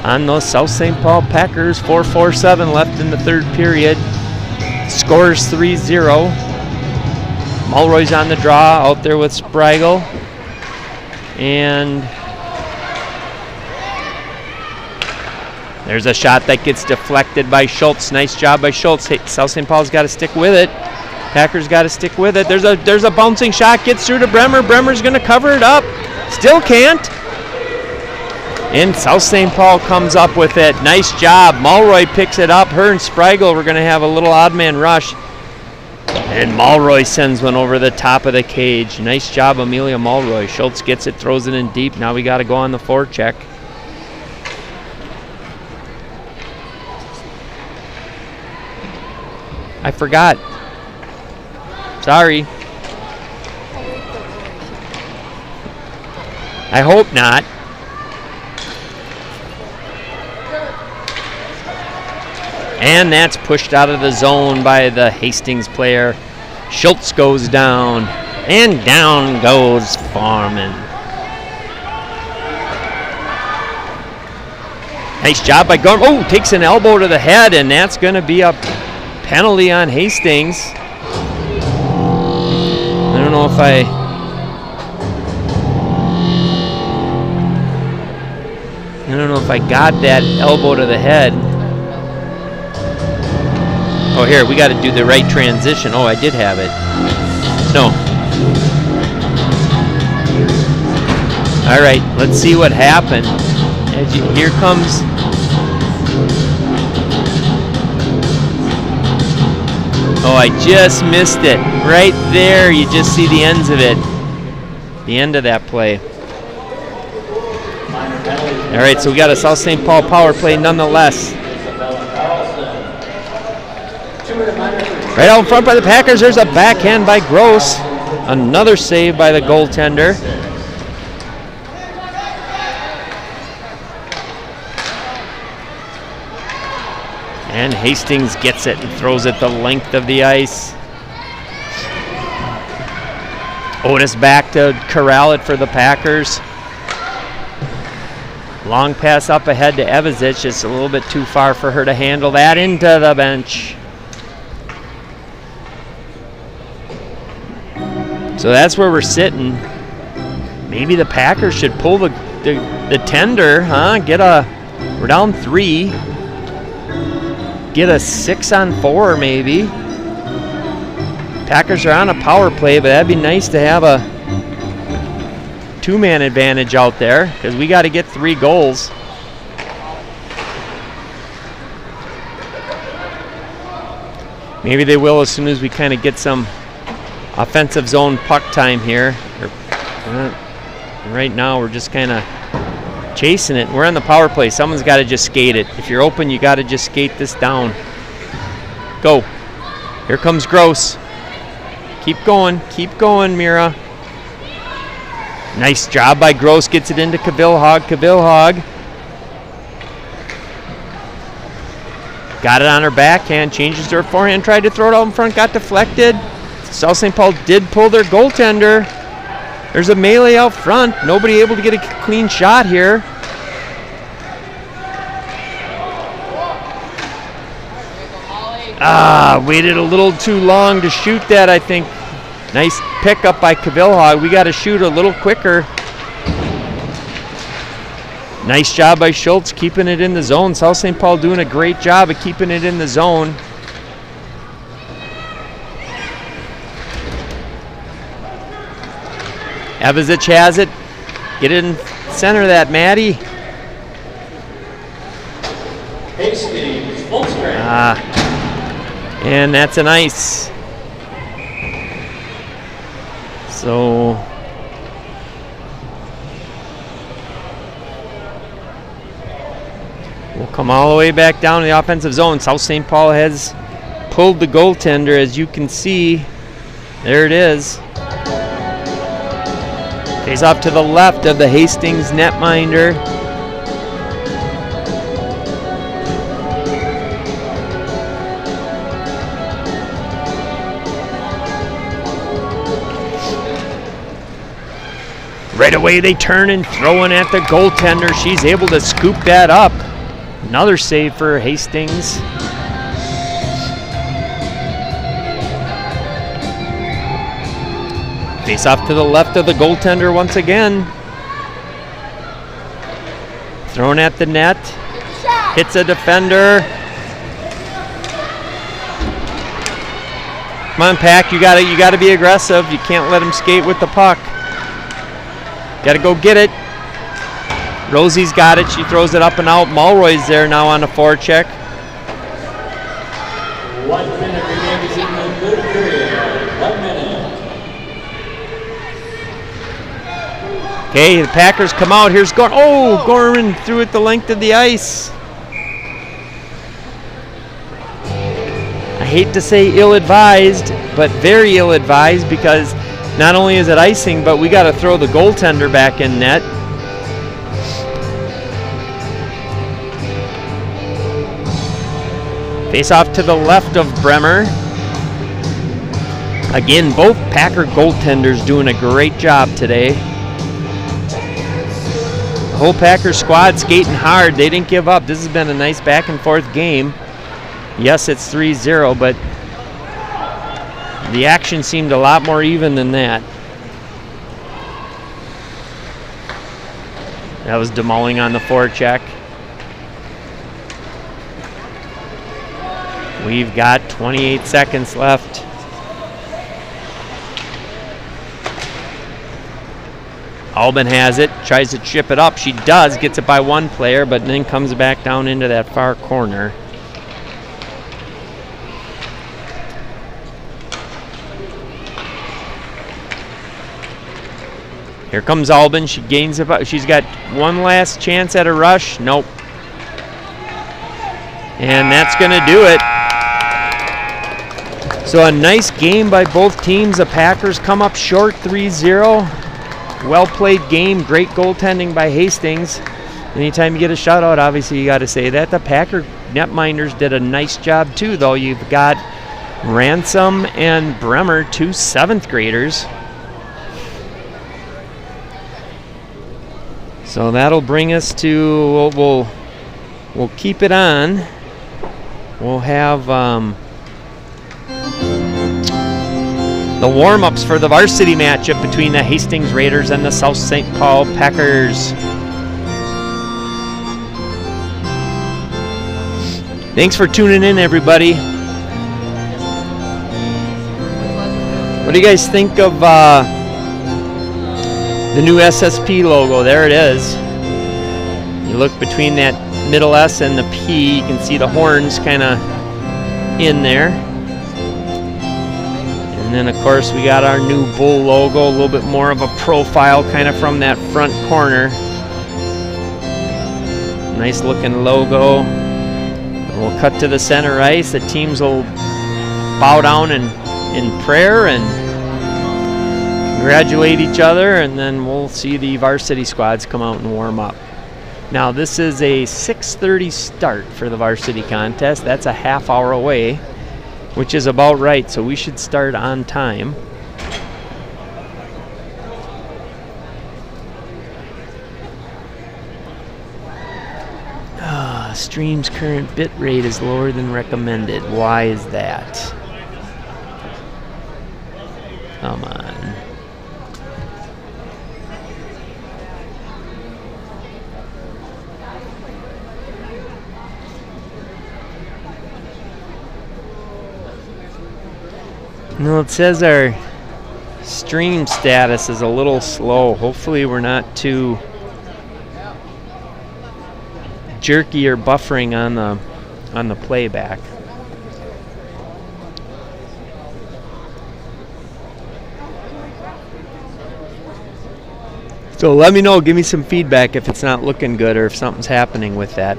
on those South St. Paul Packers. 4:47 left in the third period. Scores 3-0. Mulroy's on the draw out there with Spriegel. And there's a shot that gets deflected by Schultz. Nice job by Schultz. Hey, South St. Paul's got to stick with it. Packers got to stick with it. There's a bouncing shot. Gets through to Bremer. Bremer's going to cover it up. Still can't. And South St. Paul comes up with it. Nice job. Mulroy picks it up. Her and Spriegel were going to have a little odd man rush. And Mulroy sends one over the top of the cage. Nice job, Amelia Mulroy. Schultz gets it, throws it in deep. Now we got to go on the forecheck. I forgot. Sorry. I hope not. And that's pushed out of the zone by the Hastings player. Schultz goes down, and down goes Foreman. Nice job by Gorm. Oh, takes an elbow to the head, and that's going to be a penalty on Hastings. I don't know if I got that elbow to the head. Oh, here, we got to do the right transition. Oh, I did have it. No. All right, let's see what happened. Here comes... Oh, I just missed it. Right there, you just see the ends of it. The end of that play. All right, so we got a South St. Paul power play nonetheless. Right out in front by the Packers, there's a backhand by Gross. Another save by the goaltender. And Hastings gets it and throws it the length of the ice. Otis back to corral it for the Packers. Long pass up ahead to Evasic. Just a little bit too far for her to handle that. Into the bench. So that's where we're sitting. Maybe the Packers should pull the tender, huh? We're down 3. Get a 6-on-4 maybe. Packers are on a power play, but that'd be nice to have a 2-man advantage out there because we got to get 3 goals. Maybe they will as soon as we kind of get some offensive zone puck time here. Right now we're just kind of chasing it. We're on the power play. Someone's got to just skate it. If you're open, you got to just skate this down. Go. Here comes Gross. Keep going, Mira. Nice job by Gross. Gets it into Cavilhog. Cavilhog got it on her backhand. Changes to her forehand. Tried to throw it out in front. Got deflected. South St. Paul did pull their goaltender. There's a melee out front. Nobody able to get a clean shot here. Waited a little too long to shoot that, I think. Nice pickup by Cavilhog. We got to shoot a little quicker. Nice job by Schultz keeping it in the zone. South St. Paul doing a great job of keeping it in the zone. Evasic has it. Get it in center of that, Maddie. Hastings, full strength. And that's an ice. So we'll come all the way back down to the offensive zone. South St. Paul has pulled the goaltender, as you can see. There it is. Face off to the left of the Hastings netminder. Right away they turn and throw in at the goaltender. She's able to scoop that up. Another save for Hastings. Face off to the left of the goaltender once again. Thrown at the net. Hits a defender. Come on, Pack, you gotta be aggressive. You can't let him skate with the puck. Got to go get it. Rosie's got it. She throws it up and out. Mulroy's there now on a forecheck. 1 minute remaining in the third period. 1 minute. Okay, the Packers come out. Here's Gorman. Oh, Gorman threw it the length of the ice. I hate to say ill-advised, but very ill-advised, because not only is it icing, but we got to throw the goaltender back in net. Face off to the left of Bremer. Again, both Packer goaltenders doing a great job today. The whole Packer squad skating hard. They didn't give up. This has been a nice back and forth game. Yes, it's 3-0, but the action seemed a lot more even than that. That was Demolling on the forecheck. We've got 28 seconds left. Albin has it, tries to chip it up. She does, gets it by one player, but then comes back down into that far corner. Here comes Albin. She gains about. She's got one last chance at a rush. Nope. And that's going to do it. So a nice game by both teams. The Packers come up short 3-0. Well played game. Great goaltending by Hastings. Anytime you get a shutout, obviously you got to say that. The Packer netminders did a nice job too, though. You've got Ransom and Bremer, two 7th graders. So that'll bring us to, we'll keep it on. We'll have the warm-ups for the varsity matchup between the Hastings Raiders and the South St. Paul Packers. Thanks for tuning in, everybody. What do you guys think of the new SSP logo? There it is. You look between that middle S and the P, you can see the horns kind of in there. And then of course we got our new bull logo, a little bit more of a profile kind of from that front corner. Nice looking logo. And we'll cut to the center ice. The teams will bow down in prayer and congratulate each other, and then we'll see the varsity squads come out and warm up. Now this is a 6:30 start for the varsity contest. That's a half hour away, which is about right, so we should start on time. Stream's current bit rate is lower than recommended. Why is that? Come on. No, it says our stream status is a little slow. Hopefully we're not too jerky or buffering on the playback. So let me know, give me some feedback if it's not looking good or if something's happening with that.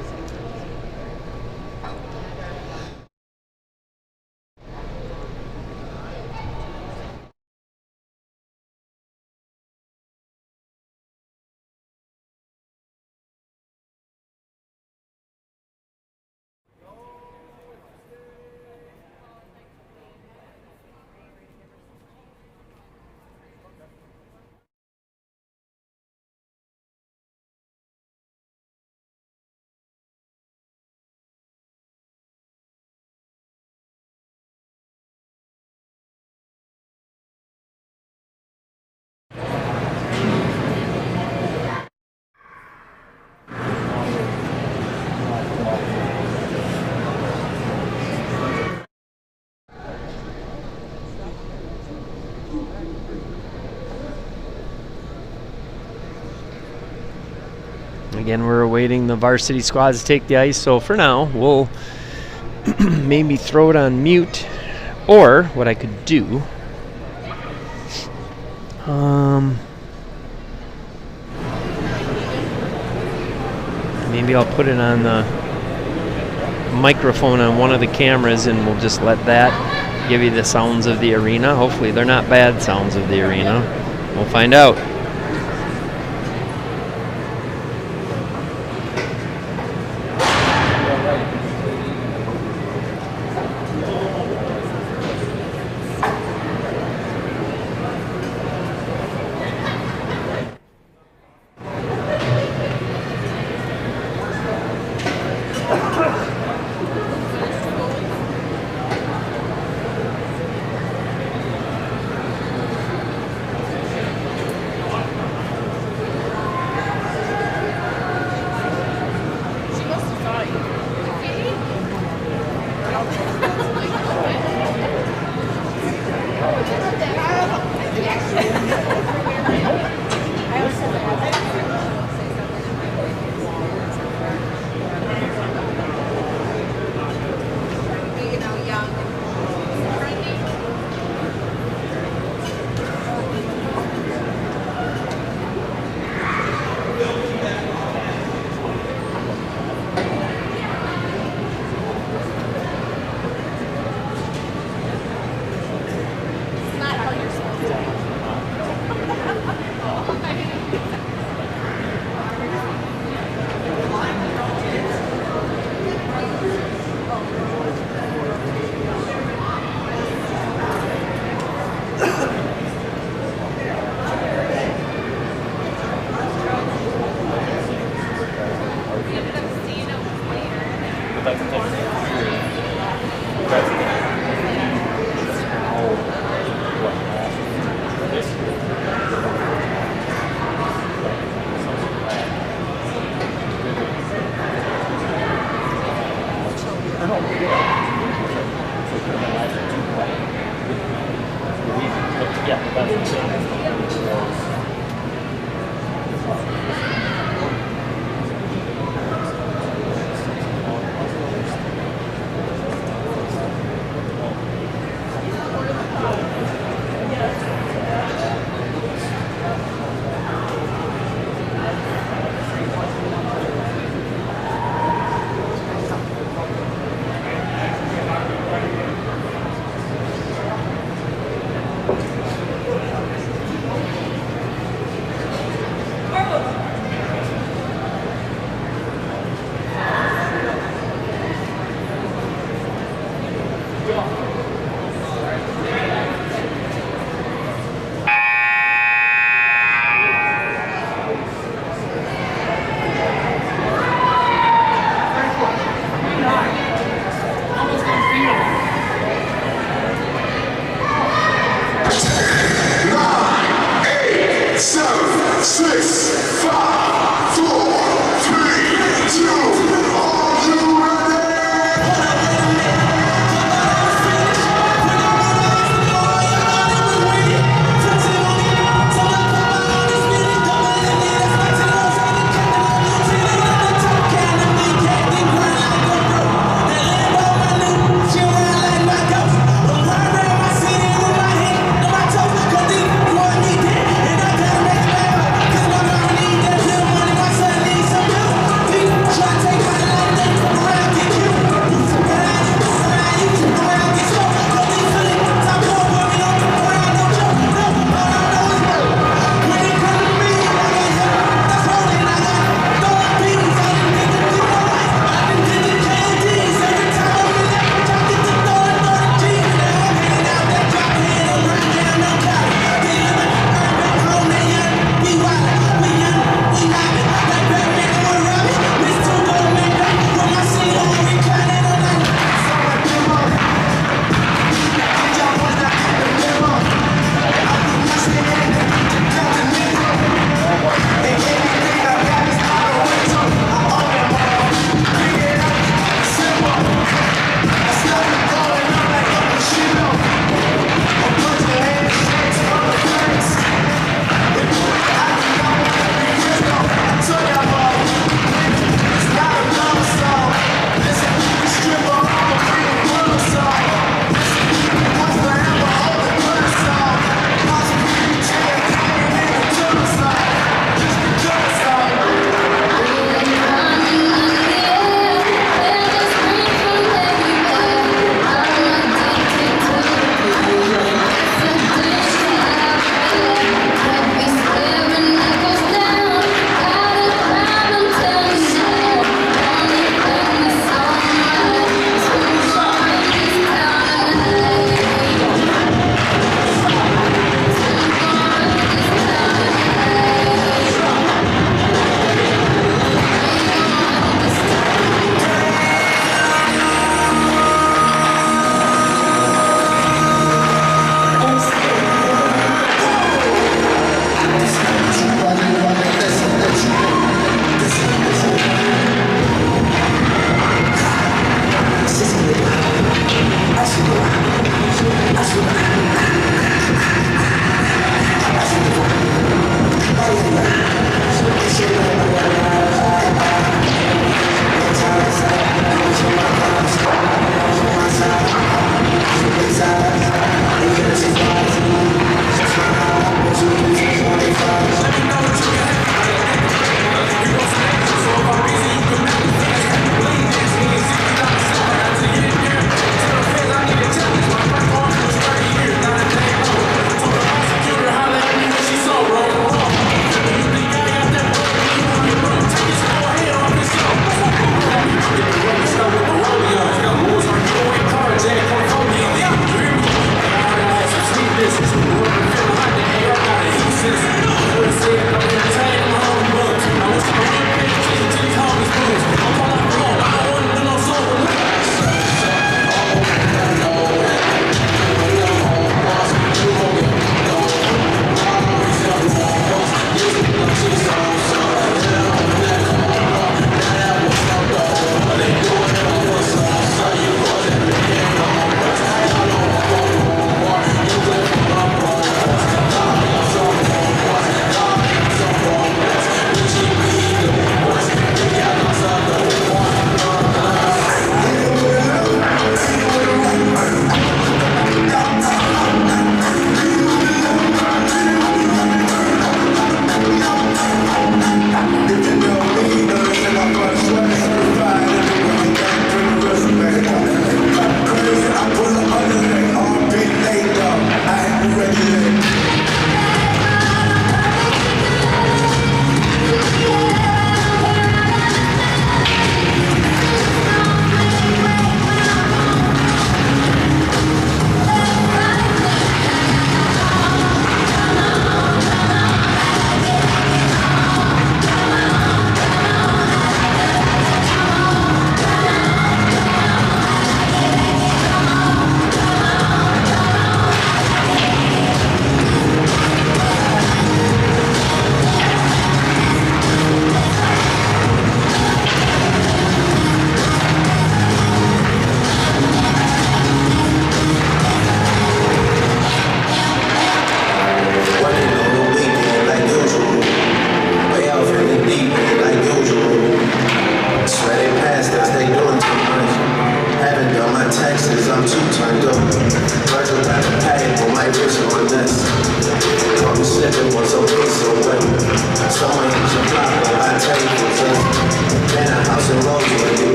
Again, we're awaiting the varsity squads to take the ice, so for now, we'll maybe throw it on mute, or what I could do, maybe I'll put it on the microphone on one of the cameras, and we'll just let that give you the sounds of the arena. Hopefully they're not bad sounds of the arena. We'll find out.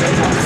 I'm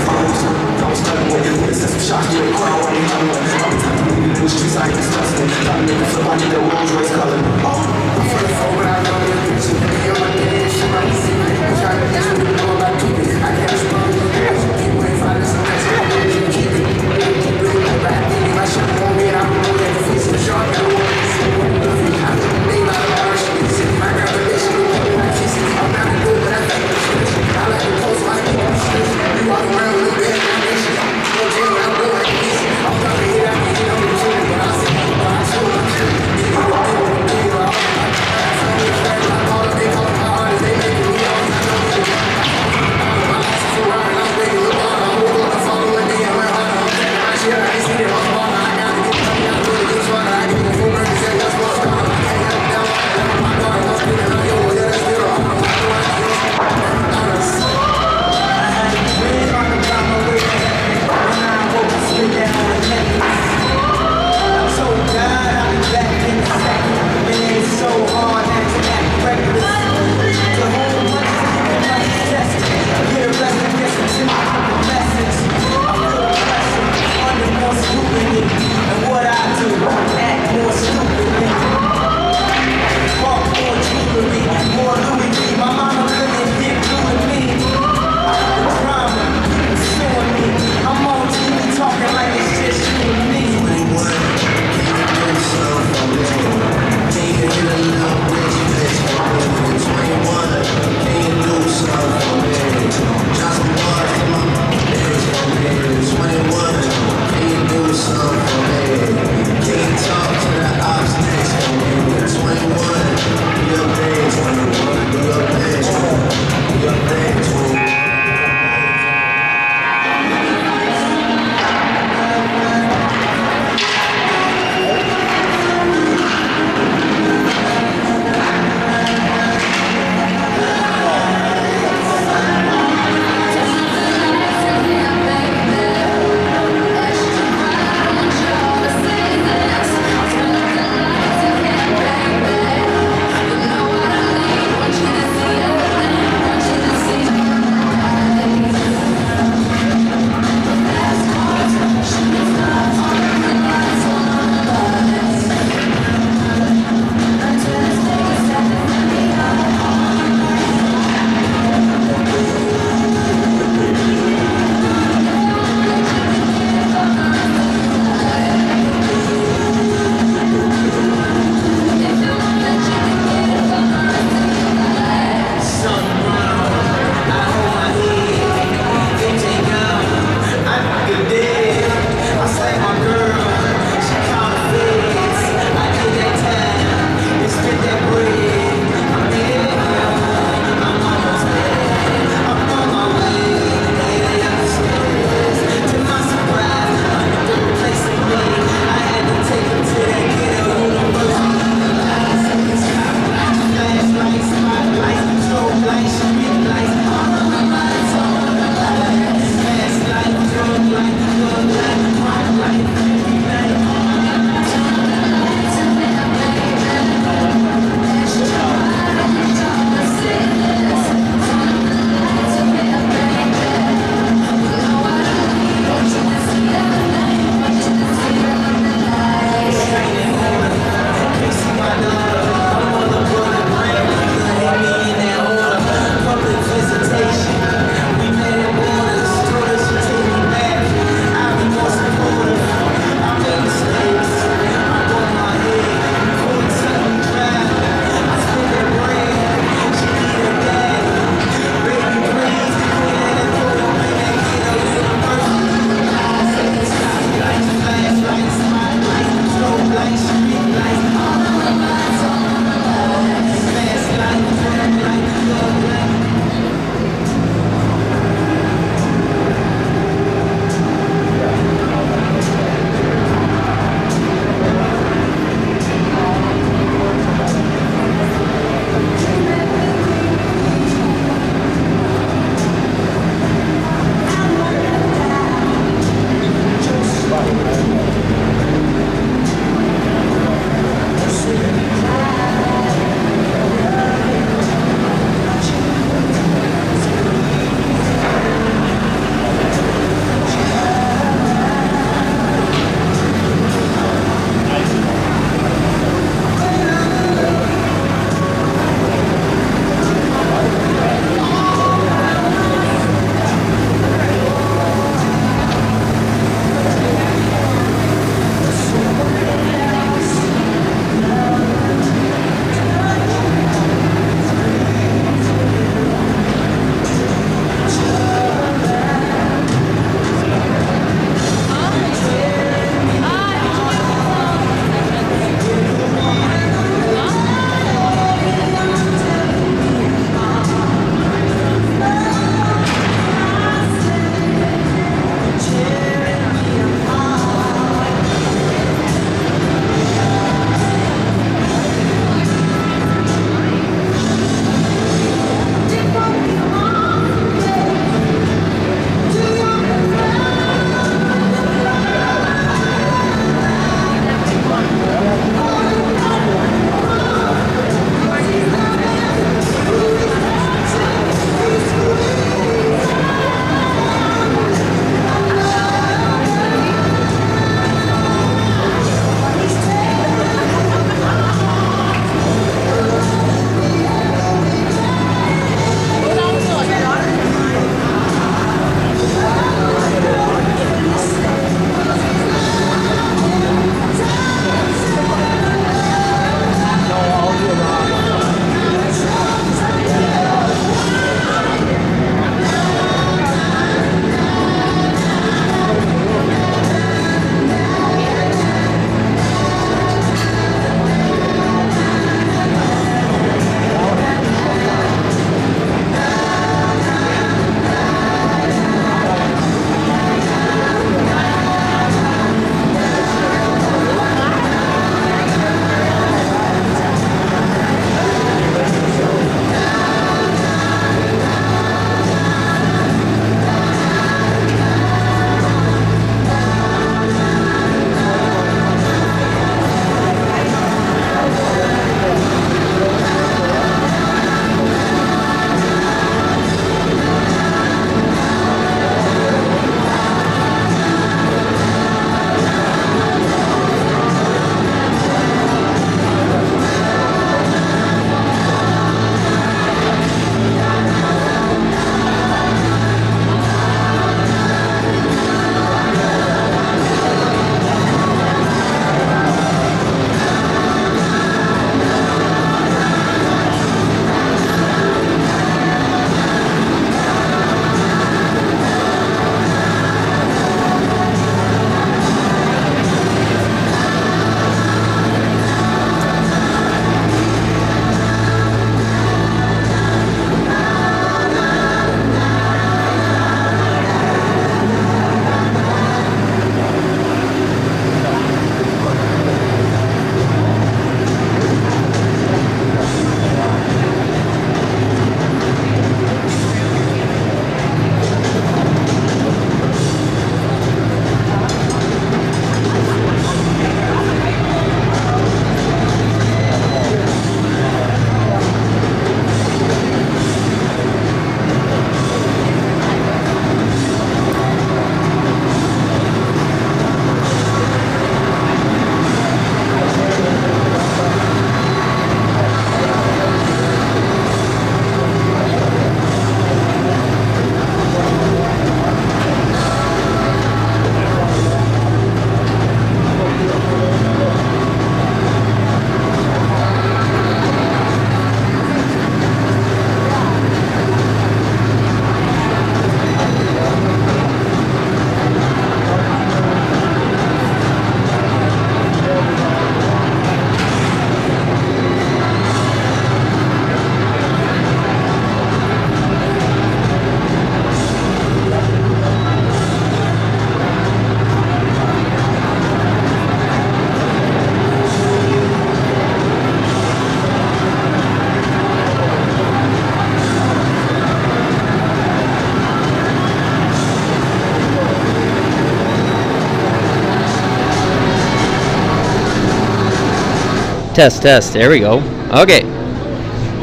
Test, test. There we go. Okay.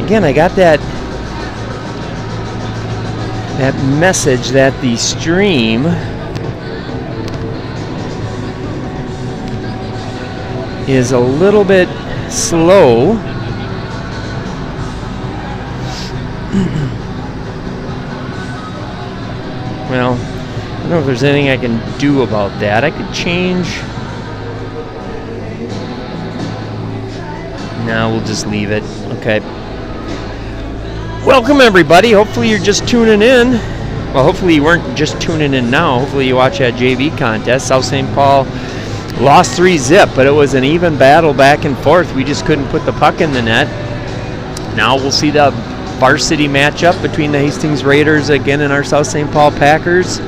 Again, I got that message that the stream is a little bit slow. Well, I don't know if there's anything I can do about that. I could change. No, we'll just leave it. Okay. Welcome, everybody. Hopefully you're just tuning in. Well, hopefully you weren't just tuning in now. Hopefully you watch that JV contest. South St. Paul lost 3-zip, but it was an even battle back and forth. We just couldn't put the puck in the net. Now we'll see the varsity matchup between the Hastings Raiders again and our South St. Paul Packers.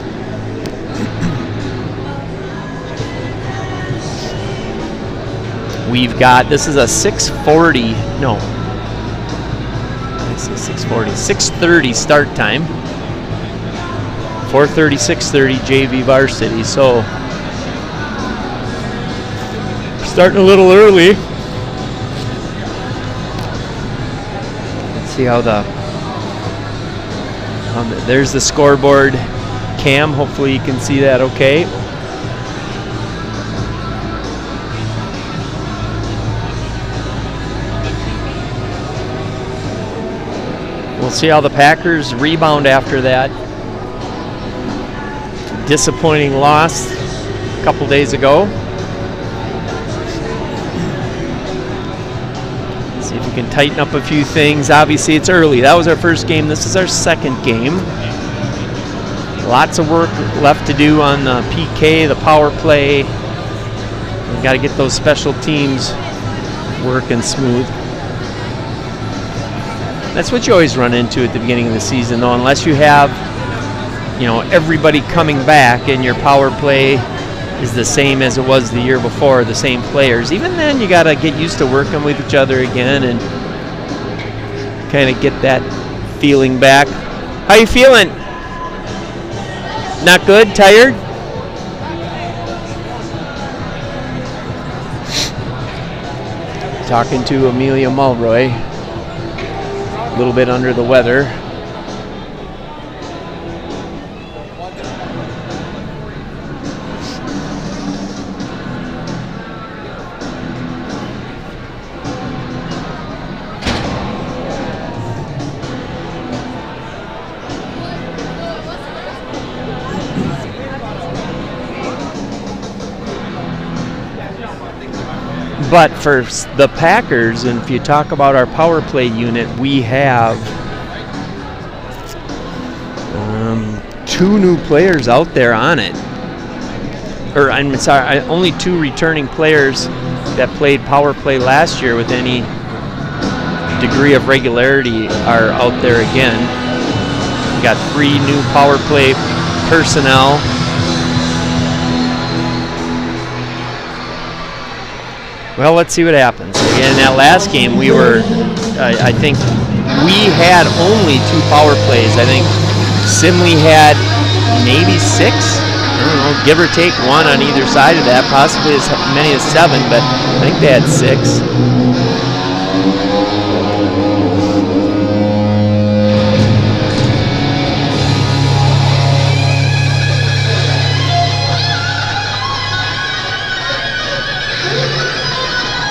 We've got, this is a 6:40, no, I say 6:40, 6:30 start time. 4:30, 6:30 JV varsity, so starting a little early. Let's see how there's the scoreboard cam. Hopefully you can see that okay. We'll see how the Packers rebound after that disappointing loss a couple days ago. See if we can tighten up a few things. Obviously, it's early. That was our first game. This is our second game. Lots of work left to do on the PK, the power play. We've got to get those special teams working smooth. That's what you always run into at the beginning of the season, though, unless you have, everybody coming back and your power play is the same as it was the year before, the same players. Even then, you got to get used to working with each other again and kind of get that feeling back. How you feeling? Not good? Tired? Talking to Amelia Mulroy. A little bit under the weather. But for the Packers, and if you talk about our power play unit, we have 2 new players out there on it. Or I'm sorry, only 2 returning players that played power play last year with any degree of regularity are out there again. We got 3 new power play personnel. Well, let's see what happens. In that last game, we were, I think, we had only 2 power plays. I think Simley had maybe 6. I don't know, give or take 1 on either side of that, possibly as many as 7, but I think they had 6.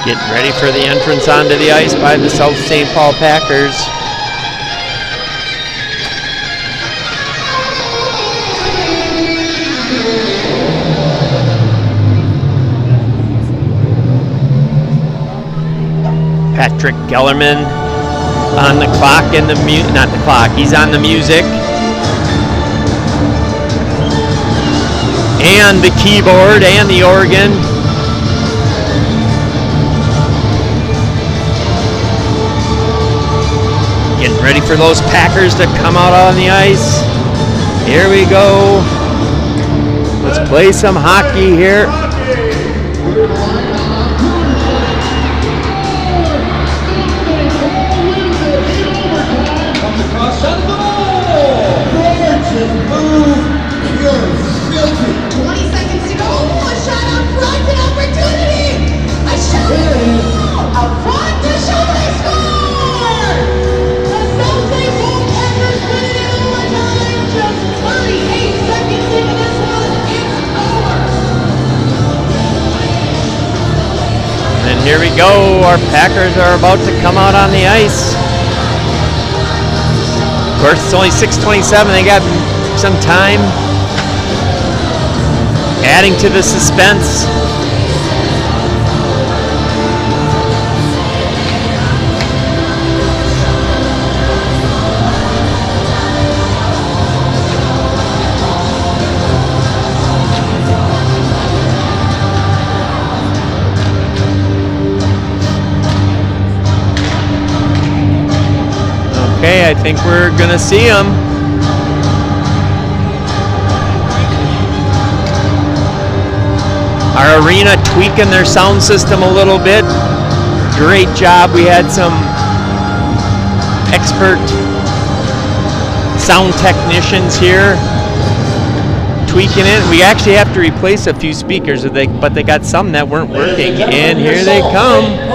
Getting ready for the entrance onto the ice by the South St. Paul Packers. Patrick Gellerman on the clock and not the clock, he's on the music. And the keyboard and the organ. Getting ready for those Packers to come out on the ice. Here we go. Let's play some hockey here. Comes across on the goal. Robertson move. You're filthy. 20 seconds to go. A shot out front, an opportunity. A shot out front. go. Our Packers are about to come out on the ice. Of course, it's only 6:27. They got some time. Adding to the suspense. Okay, I think we're gonna see them. Our arena tweaking their sound system a little bit. Great job. We had some expert sound technicians here tweaking it. We actually have to replace a few speakers, but they got some that weren't working. And here they come. Here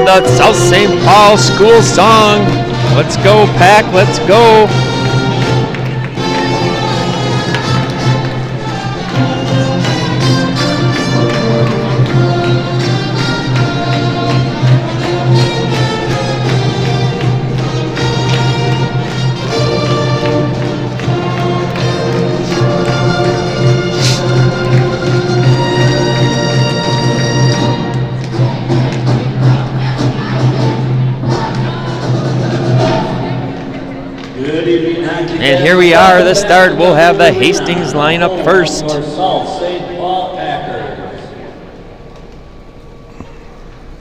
come the the South St. Paul school song. Let's go, Pack, let's go. And here we are, the start. We'll have the Hastings lineup first.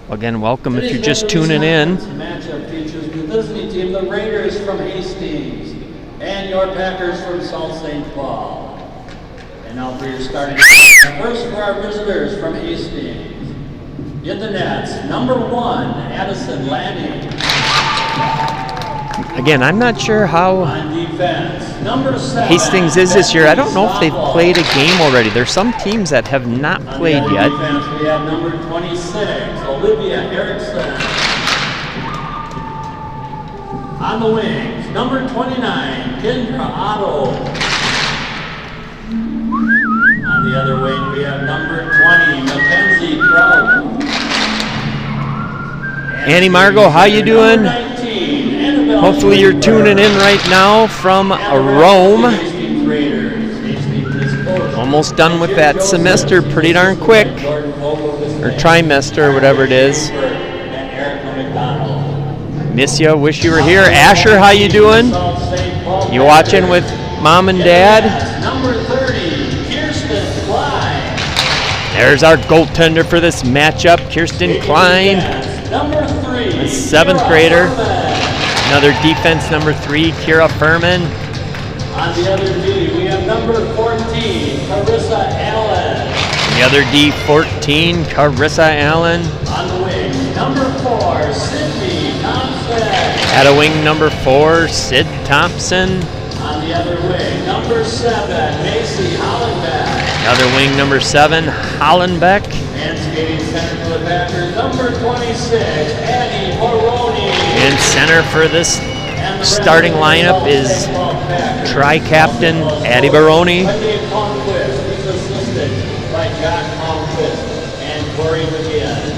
Again, welcome if you're just tuning in. Matchup features the visiting team, the Raiders from Hastings, and your Packers from South St. Paul. And now for your starting first for our visitors from Hastings. In the nets, number 1, Addison Lanning. Again, I'm not sure how Hastings is this year. I don't know if they've played a game already. There's some teams that have not played yet. Defense, we have number 26, Olivia Erickson. On the wings, number 29, Kendra Otto. On the other wing, we have number 20, Mackenzie Kraut. Annie Margot, how you doing? Hopefully you're tuning in right now from Rome. Almost done with that semester pretty darn quick. Or trimester, or whatever it is. Miss you, wish you were here. Asher, how you doing? You watching with Mom and Dad? There's our goaltender for this matchup, Kirsten Klein, a 7th grader. Another defense, number 3, Kira Furman. On the other D, we have number 14, Carissa Allen. The other D, 14, Carissa Allen. On the wing, number 4, Sydney Thompson. At a wing, number 4, Sid Thompson. On the other wing, number 7, Macy Hollenbeck. Other wing, number 7, Hollenbeck. And skating center for the Packers, number 26, Addie Maroney. And center for this starting lineup is tri-captain Addie Baroni. He's assisted by Josh Palmquist and Corey McGinn.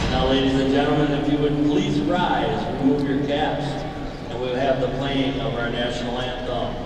Now, ladies and gentlemen, if you would please rise, remove your caps, and we'll have the playing of our national anthem.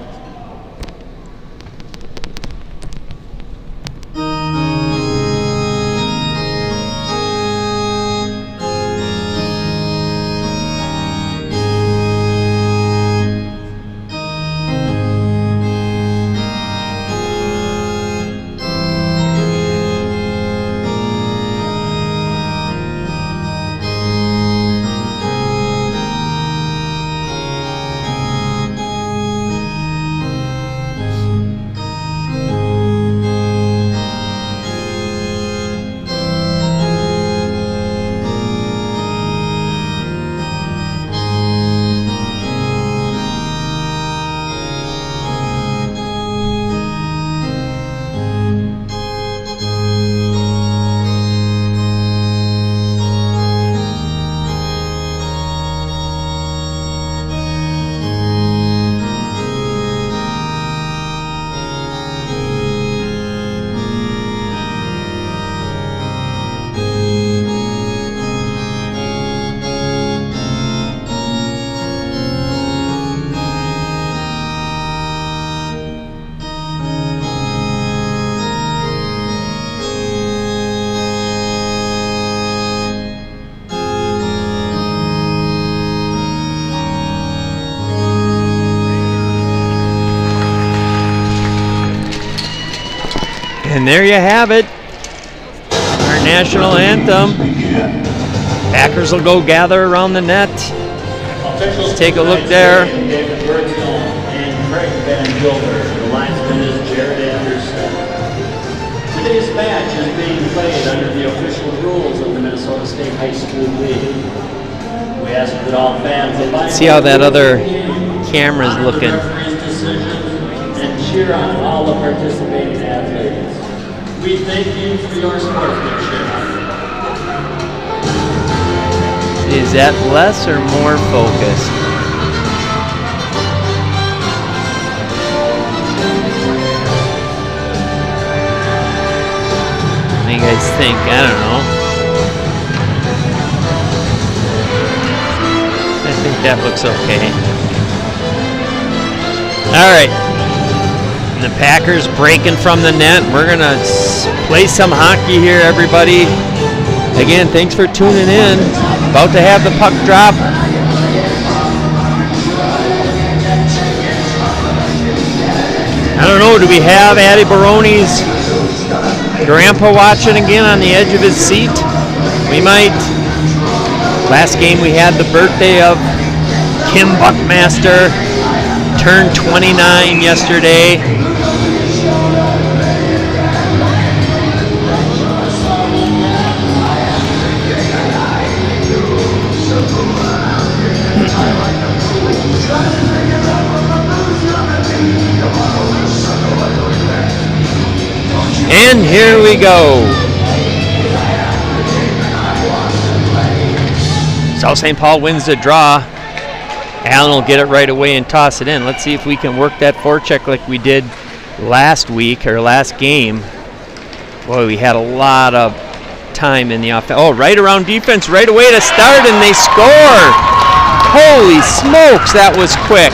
And there you have it. Our national anthem. Packers will go gather around the net. Let's take a look there. David Birdsall and Craig Van Gilder. The linesman is Jared Anderson. Today's match is being played under the official rules of the Minnesota State High School League. We ask that all fans abide. See how that other camera's looking. And cheer on all the participating athletes. We thank you for your sportsmanship. Is that less or more focused? What do you guys think? I don't know. I think that looks okay. All right. And the Packers breaking from the net. We're going to play some hockey here, everybody. Again, thanks for tuning in. About to have the puck drop. I don't know, do we have Addie Baroni's grandpa watching again on the edge of his seat? We might. Last game we had the birthday of Kim Buckmaster. Turned 29 yesterday. And here we go. South St. Paul wins the draw. Allen will get it right away and toss it in. Let's see if we can work that forecheck like we did last week or last game. Boy, we had a lot of time in the offense. Oh, right around defense right away to start, and they score. Holy smokes, that was quick.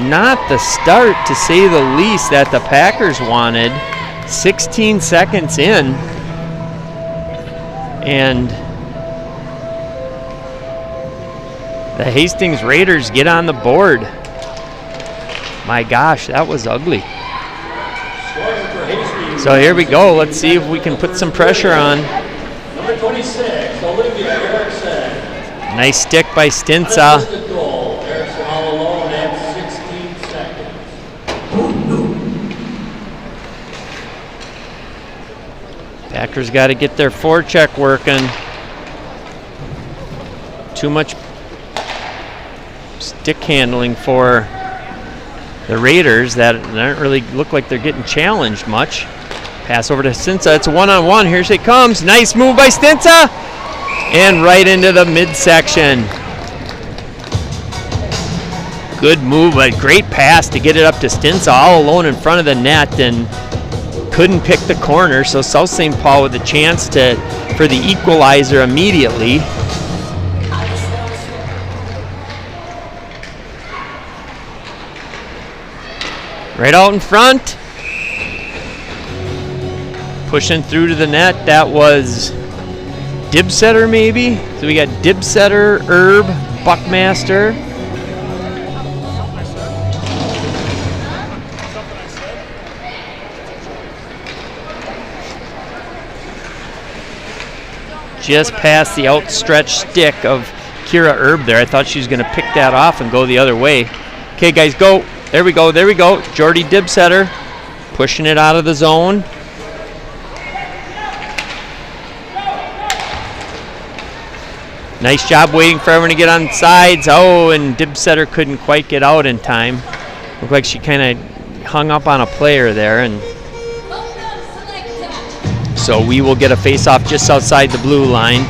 Not the start, to say the least, that the Packers wanted. 16 seconds in. And the Hastings Raiders get on the board. My gosh, that was ugly. So here we go. Let's see if we can put some pressure on. Number 26, Olivia Erickson. Nice stick by Stinsa. Goal. Erickson all alone at 16 seconds. Packers got to get their forecheck working. Too much stick handling for the Raiders that don't really look like they're getting challenged much. Pass over to Stinsa. It's a one-on-one. Here she comes. Nice move by Stinsa. And right into the midsection. Good move, but great pass to get it up to Stinsa all alone in front of the net, and couldn't pick the corner. So South St. Paul with a chance for the equalizer immediately. Right out in front. Pushing through to the net. That was Dibsetter maybe. So we got Dibsetter, Herb, Buckmaster. Just past the outstretched stick of Kira Herb there. I thought she was going to pick that off and go the other way. Okay, guys, go. There we go. There we go. Jordy Dibsetter pushing it out of the zone. Nice job waiting for everyone to get on sides. Oh, and Dibsetter couldn't quite get out in time. Looked like she kind of hung up on a player there, and so we will get a face-off just outside the blue line.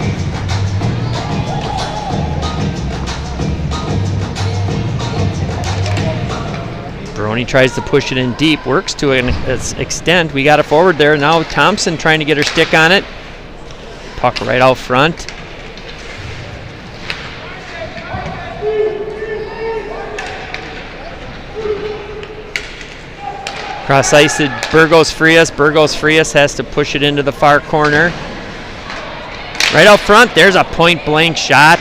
Baroni tries to push it in deep, works to an extent. We got it forward there. Now Thompson trying to get her stick on it. Puck right out front. Cross ice to Burgos Frias. Burgos Frias has to push it into the far corner. Right out front, there's a point blank shot.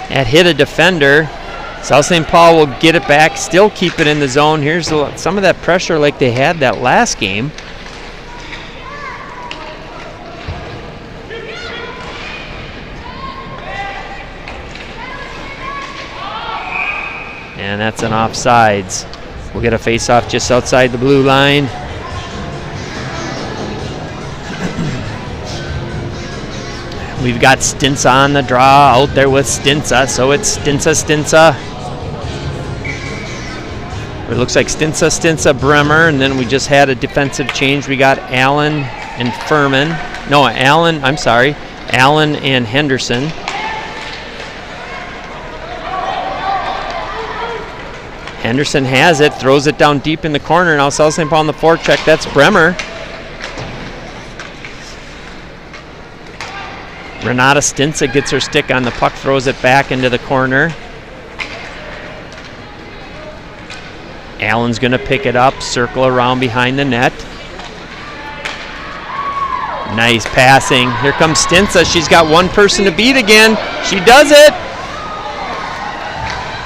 That hit a defender. South St. Paul will get it back, still keep it in the zone. Here's some of that pressure like they had that last game. And that's an offsides. We'll get a face-off just outside the blue line. We've got Stinsa on the draw out there with Stinsa, so it's Stinsa. It looks like Stinsa, Bremer, and then we just had a defensive change. We got Allen and Furman. No, Allen and Henderson. Henderson has it, throws it down deep in the corner. Now South St. Paul on the forecheck. That's Bremer. Renata Stinsa gets her stick on the puck, throws it back into the corner. Allen's going to pick it up, circle around behind the net. Nice passing. Here comes Stinsa. She's got one person to beat again. She does it.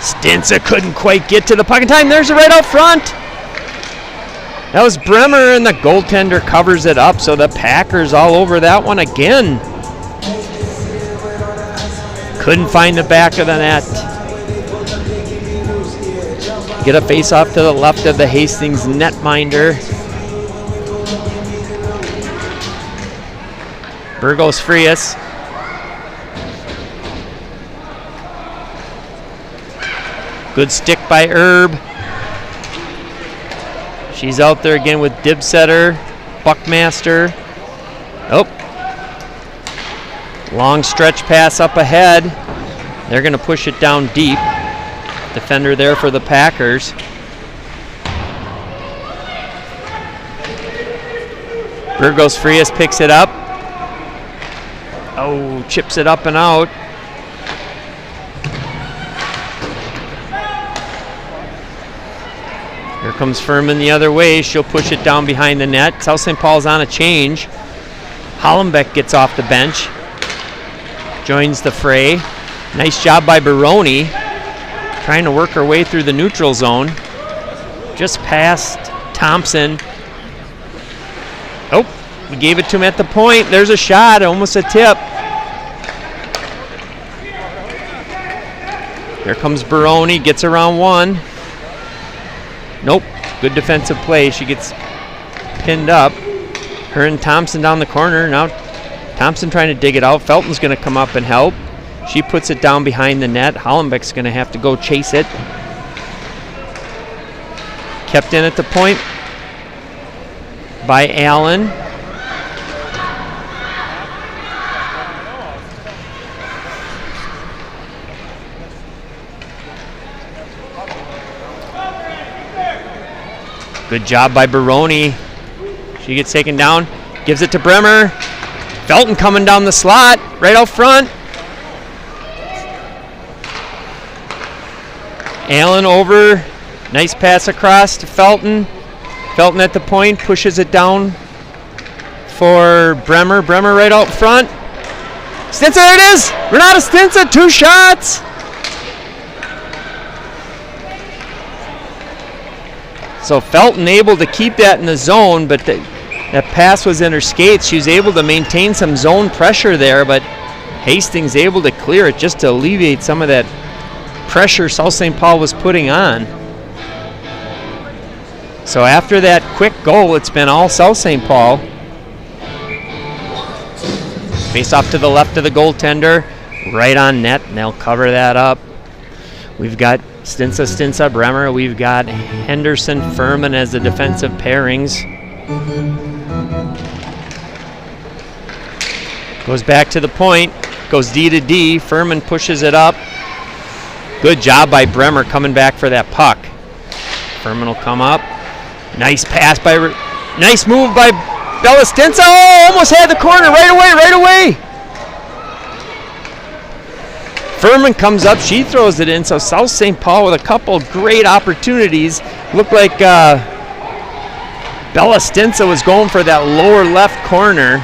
Stinsa couldn't quite get to the puck in time. There's it right out front. That was Bremer, and the goaltender covers it up, so the Packers all over that one again. Couldn't find the back of the net. Get a face-off to the left of the Hastings netminder. Burgos Frias. Good stick by Herb. She's out there again with Dibsetter, Buckmaster. Oh. Long stretch pass up ahead. They're going to push it down deep. Defender there for the Packers. Burgos Frias picks it up. Oh, chips it up and out. Here comes Furman the other way. She'll push it down behind the net. South St. Paul's on a change. Hollenbeck gets off the bench. Joins the fray. Nice job by Baroni. Trying to work her way through the neutral zone. Just past Thompson. Oh, we gave it to him at the point. There's a shot, almost a tip. Here comes Baroni, gets around one. Nope, good defensive play. She gets pinned up. Her and Thompson down the corner. Now Thompson trying to dig it out. Felton's going to come up and help. She puts it down behind the net. Hollenbeck's going to have to go chase it. Kept in at the point by Allen. Good job by Baroni. She gets taken down. Gives it to Bremer. Felton coming down the slot. Right out front. Allen over. Nice pass across to Felton. Felton at the point. Pushes it down for Bremer. Bremer right out front. Stinsa, there it is! Renata Stinsa, 2 shots! So Felton able to keep that in the zone, but that pass was in her skates. She was able to maintain some zone pressure there, but Hastings able to clear it just to alleviate some of that pressure South St. Paul was putting on. So after that quick goal, it's been all South St. Paul. Face off to the left of the goaltender, right on net, and they'll cover that up. We've got Stinsa, Bremer. We've got Henderson, Furman as the defensive pairings. Goes back to the point, goes D to D. Furman pushes it up. Good job by Bremer coming back for that puck. Furman will come up. Nice pass by, nice move by Bella Stinsa. Oh, almost had the corner right away. Furman comes up, she throws it in, so South St. Paul with a couple great opportunities. Looked like Bella Stinsa was going for that lower left corner.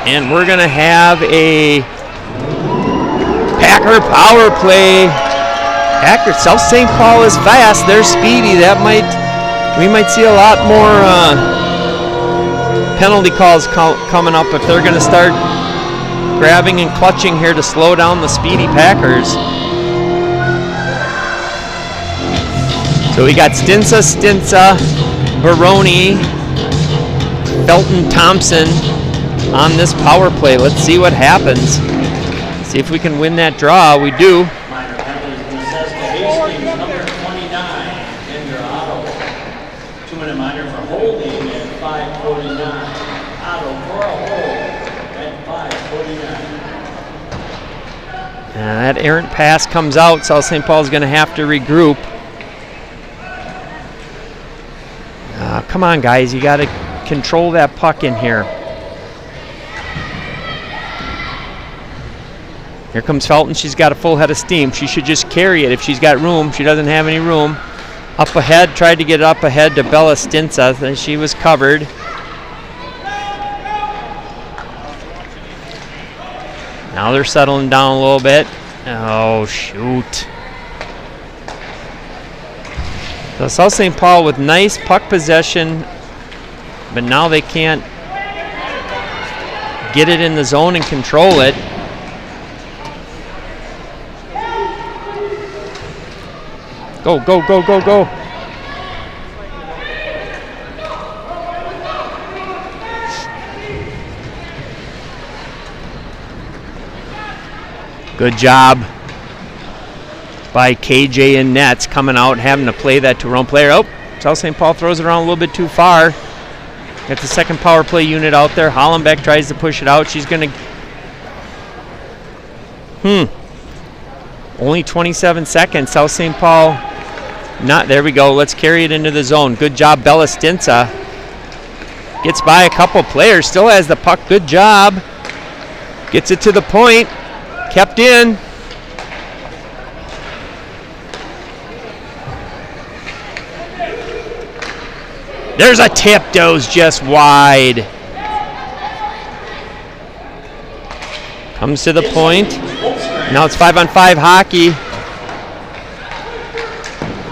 And we're going to have a Packer power play Packers, South St. Paul is fast. They're speedy. We might see a lot more penalty calls coming up if they're going to start grabbing and clutching here to slow down the speedy Packers. So we got Stinsa, Baroni, Felton, Thompson on this power play. Let's see what happens. See if we can win that draw. We do. Minor penalties in the assessed to Hastings, number 29, Andrew Otto. 2-minute minor for holding at 5:49. Otto for a hold at 5:49. That errant pass comes out. South St. Paul's going to have to regroup. Come on, guys. You got to control that puck in here. Here comes Felton. She's got a full head of steam. She should just carry it if she's got room. She doesn't have any room. Up ahead, tried to get up ahead to Bella Stinsa. Then she was covered. Now they're settling down a little bit. Oh, shoot. So South St. Paul with nice puck possession, but now they can't get it in the zone and control it. Go, go, go, go, go. Good job by KJ and Nets coming out and having to play that to her own player. Oh, South St. Paul throws it around a little bit too far. Got the second power play unit out there. Hollenbeck tries to push it out. She's going to... Only 27 seconds. South St. Paul... There we go. Let's carry it into the zone. Good job, Bella Stinsa. Gets by a couple players. Still has the puck. Good job. Gets it to the point. Kept in. There's a tip. Goes just wide. Comes to the point. Now it's 5-on-5 hockey.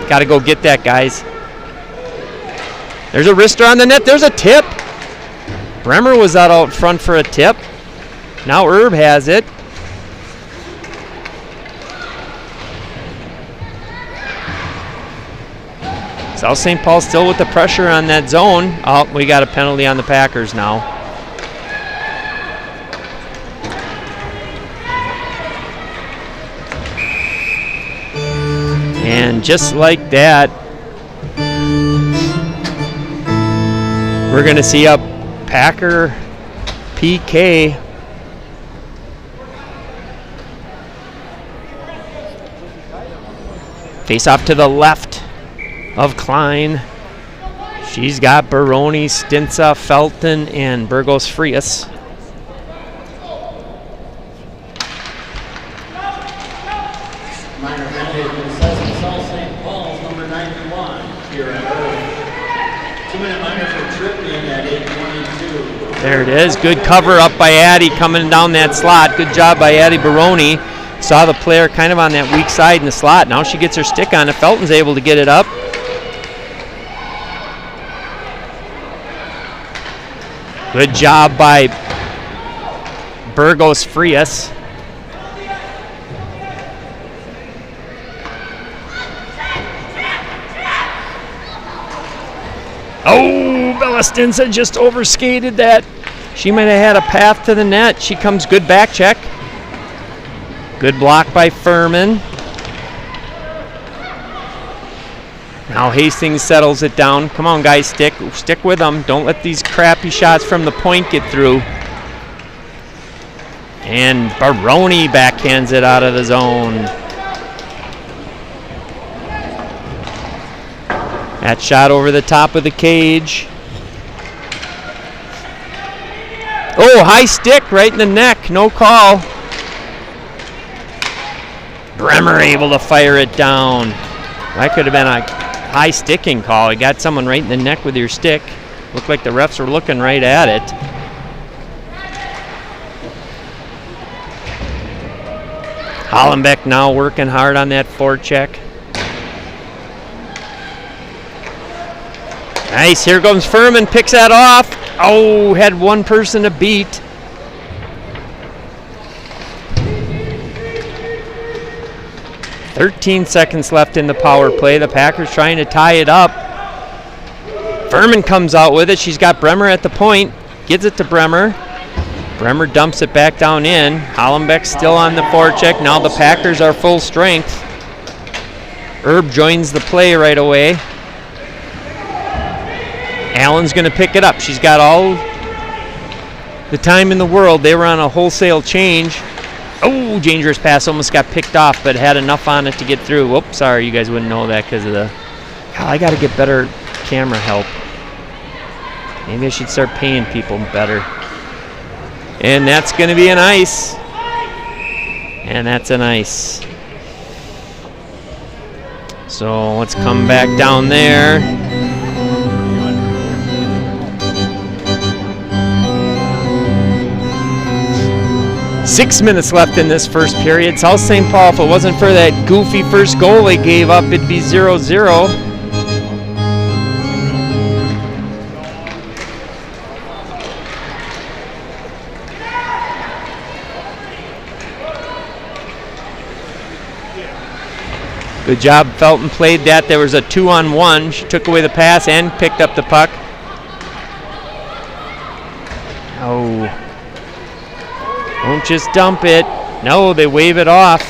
Got to go get that, guys. There's a wrister on the net. There's a tip. Bremer was out front for a tip. Now Herb has it. South St. Paul still with the pressure on that zone. Oh, we got a penalty on the Packers now. And just like that, we're going to see a Packer PK. Face off to the left of Klein. She's got Baroni, Stinsa, Felton, and Burgos Frias. Minor penalty has been assessed to South St. Paul's, number 91, here at Earth. 2-minute minor for tripping at 8:22. There it is. Good cover up by Addie coming down that slot. Good job by Addie Baroni. Saw the player kind of on that weak side in the slot. Now she gets her stick on it. Felton's able to get it up. Good job by Burgos Frias. Oh, Bella Stinsa just overskated that. She might have had a path to the net. She comes good back check. Good block by Furman. Now Hastings settles it down. Come on, guys, stick with them. Don't let these crappy shots from the point get through. And Baroni backhands it out of the zone. That shot over the top of the cage. Oh, high stick right in the neck. No call. Bremer able to fire it down. That could have been a high sticking call. You got someone right in the neck with your stick. Looked like the refs were looking right at it. Hollenbeck now working hard on that forecheck. Nice, here comes Furman, picks that off. Oh, had one person to beat. "13 seconds left in the power play. The Packers trying to tie it up. Furman comes out with it. She's got Bremer at the point. Gives it to Bremer. Bremer dumps it back down in. Hollenbeck still on the forecheck. Now the Packers are full strength. Herb joins the play right away. Allen's going to pick it up. She's got all the time in the world. They were on a wholesale change. Oh, dangerous pass. Almost got picked off, but had enough on it to get through. Whoops, sorry. You guys wouldn't know that because of the... God, I got to get better camera help. Maybe I should start paying people better. And that's going to be an ice. And that's an ice. So let's come back down there. Six minutes left in this first period. South St. Paul, if it wasn't for that goofy first goal they gave up, it'd be 0-0. Good job, Felton played that. There was a 2-on-1. She took away the pass and picked up the puck. Oh. Don't just dump it. No, they wave it off.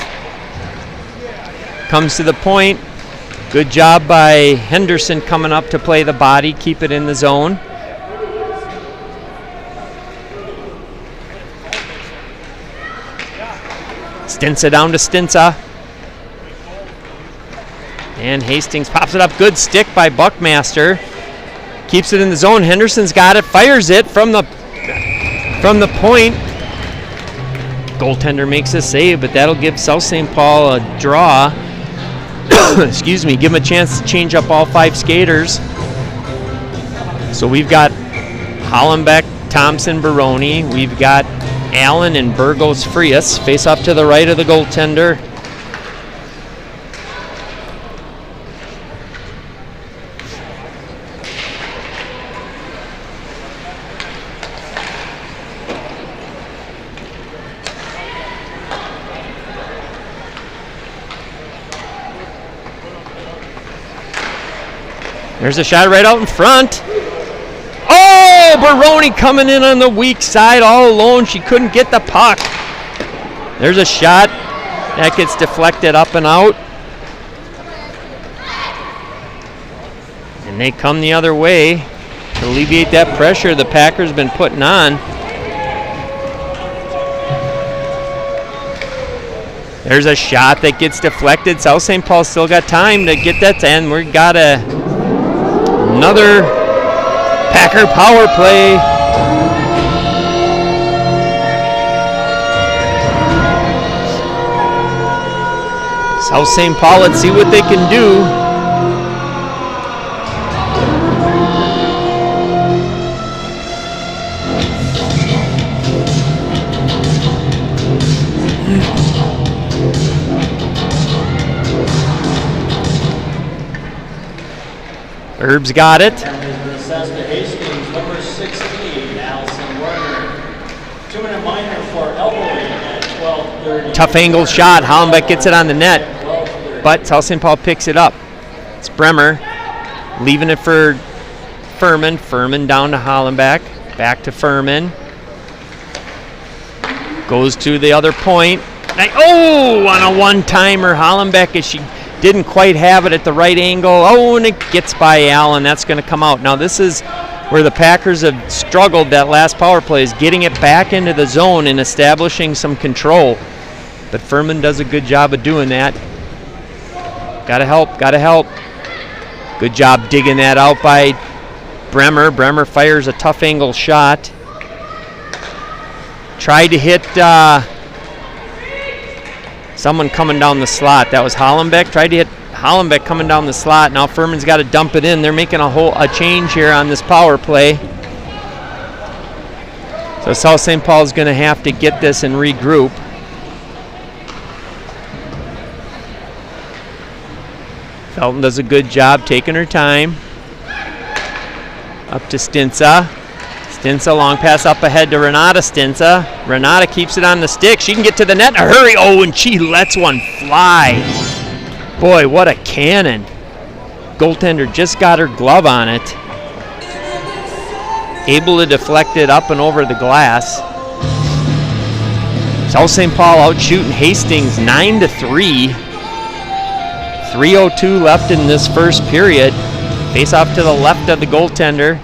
Comes to the point. Good job by Henderson coming up to play the body, keep it in the zone. Stinsa down to Stinsa. And Hastings pops it up. Good stick by Buckmaster. Keeps it in the zone. Henderson's got it. Fires it from the point. Goaltender makes a save, but that'll give South St. Paul a draw. Excuse me. Give them a chance to change up all 5 skaters. So we've got Hollenbeck, Thompson, Baroni. We've got Allen and Burgos Frias. Face off to the right of the goaltender. There's a shot right out in front. Oh, Baroni coming in on the weak side all alone. She couldn't get the puck. There's a shot. That gets deflected up and out. And they come the other way to alleviate that pressure the Packers been putting on. There's a shot that gets deflected. South St. Paul still got time to get that to end. We got another Packer power play. South St. Paul, let's see what they can do. Herb's got it. Assessed to Hastings, number 16, Allison Werner. 2-minute minor for elbowing at 12:30. Tough angle shot. Hollenbeck gets it on the net, but South St. Paul picks it up. It's Bremer leaving it for Furman. Furman down to Hollenbeck. Back to Furman. Goes to the other point. Oh, on a one-timer. Hollenbeck, as she didn't quite have it at the right angle. Oh, and it gets by Allen. That's going to come out. Now, this is where the Packers have struggled that last power play, is getting it back into the zone and establishing some control. But Furman does a good job of doing that. Gotta help. Good job digging that out by Bremer. Bremer fires a tough angle shot. Tried to hit someone coming down the slot. That was Hollenbeck. Tried to hit Hollenbeck coming down the slot. Now Furman's got to dump it in. They're making a change here on this power play. So South St. Paul is going to have to get this and regroup. Felton does a good job taking her time. Up to Stinsa. Stinsa, long pass up ahead to Renata Stinsa. Renata keeps it on the stick. She can get to the net in a hurry. Oh, and she lets one fly. Boy, what a cannon. Goaltender just got her glove on it. Able to deflect it up and over the glass. South St. Paul out shooting Hastings 9-3. 3:02 left in this first period. Face off to the left of the goaltender.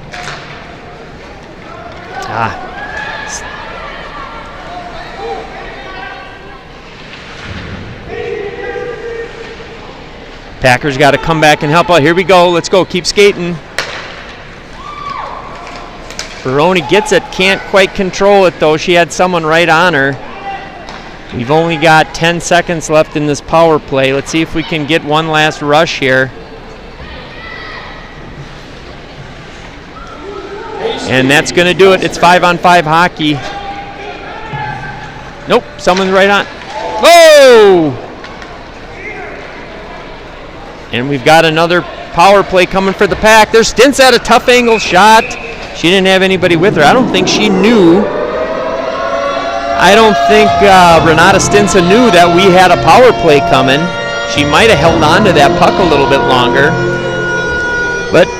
Packers got to come back and help out. Here we go. Let's go. Keep skating. Baroni gets it. Can't quite control it, though. She had someone right on her. We've only got 10 seconds left in this power play. Let's see if we can get one last rush here. And that's going to do it. It's 5-on-5 hockey. Nope, someone's right on. Whoa! And we've got another power play coming for the Pack. There's Stintz at a tough angle shot. She didn't have anybody with her. I don't think she knew. I don't think Renata Stinsa knew that we had a power play coming. She might have held on to that puck a little bit longer. But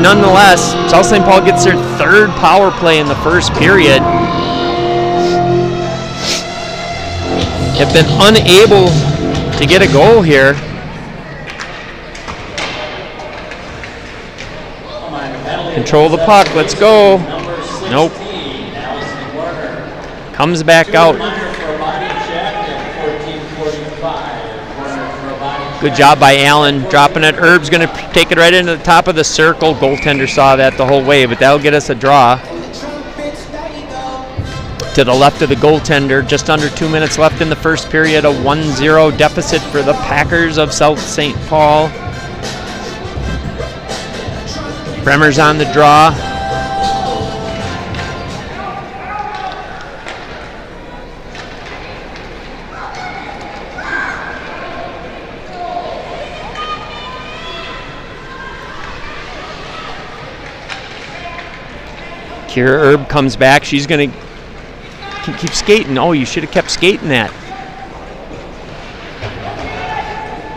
nonetheless, South St. Paul gets their third power play in the first period. Have been unable to get a goal here. Control the puck, let's go. Nope. Comes back out. Good job by Allen dropping it. Herb's going to take it right into the top of the circle. Goaltender saw that the whole way, but that'll get us a draw. To the left of the goaltender, just under 2 minutes left in the first period. A 1-0 deficit for the Packers of South St. Paul. Bremer's on the draw. Kira Herb comes back. She's going to keep skating. Oh, you should have kept skating that.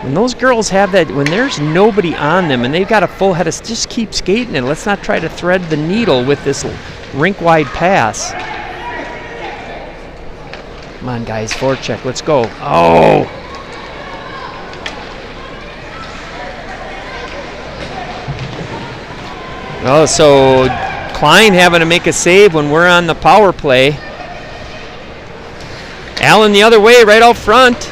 When those girls have that, when there's nobody on them and they've got a full head of, just keep skating it. Let's not try to thread the needle with this rink-wide pass. Come on, guys, forecheck. Let's go. Oh! Oh, so Klein having to make a save when we're on the power play. Allen the other way, right out front.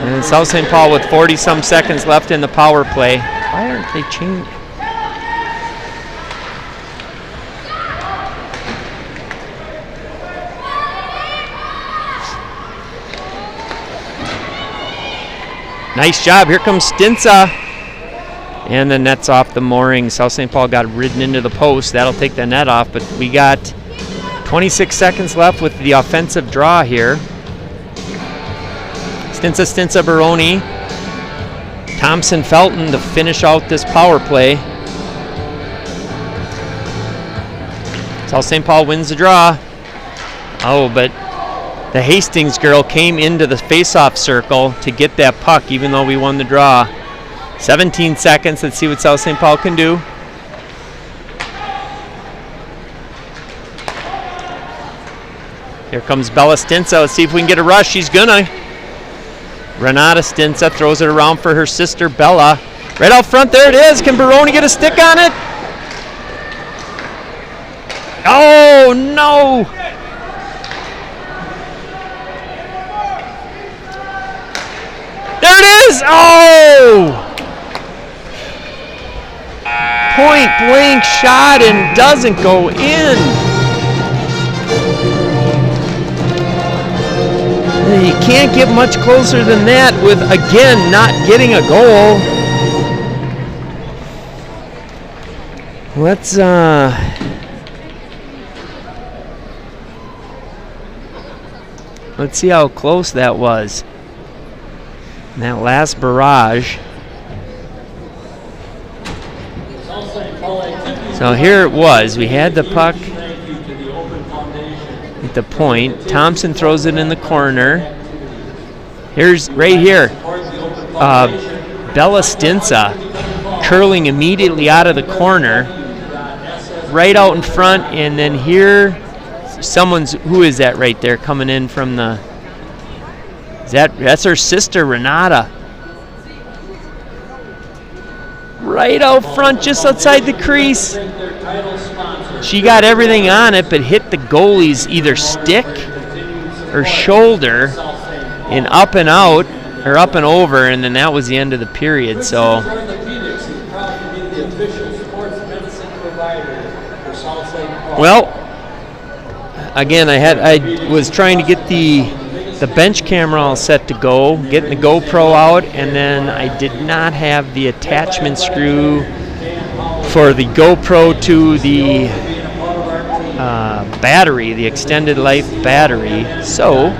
And South St. Paul with 40-some seconds left in the power play. Why aren't they changing? Nice job. Here comes Stinsa. And the net's off the mooring. South St. Paul got ridden into the post. That'll take the net off, but we got 26 seconds left with the offensive draw here. Stinsa, Baroni. Thompson, Felton to finish out this power play. South St. Paul wins the draw. Oh, but the Hastings girl came into the face-off circle to get that puck, even though we won the draw. 17 seconds. Let's see what South St. Paul can do. Here comes Bella Stinsa. Let's see if we can get a rush. She's gonna. Renata Stinsa throws it around for her sister Bella. Right out front, there it is. Can Baroni get a stick on it? Oh, no! There it is! Oh! Point blank shot and doesn't go in. You can't get much closer than that with, again, not getting a goal. Let's, Let's see how close that was. And that last barrage. So here it was. We had the puck at the point. Thompson throws it in the corner. Here's right here. Bella Stinsa curling immediately out of the corner, right out in front, and then here, who is that right there coming in from the? That's her sister Renata. Right out front, just outside the crease. She got everything on it, but hit the goalie's either stick or shoulder, and up and out, or up and over, and then that was the end of the period. So, well, again, I was trying to get the bench camera all set to go, getting the GoPro out, and then I did not have the attachment screw for the GoPro to the battery, the extended life battery, so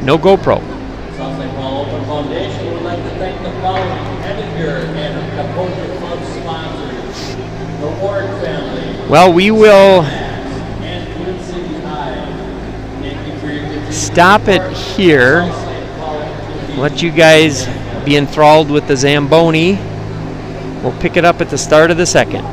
no GoPro. Foundation would like to thank the following Edgar and Capote Club sponsors, the Ward family. Well, we will stop it here. Let you guys be enthralled with the Zamboni. We'll pick it up at the start of the second.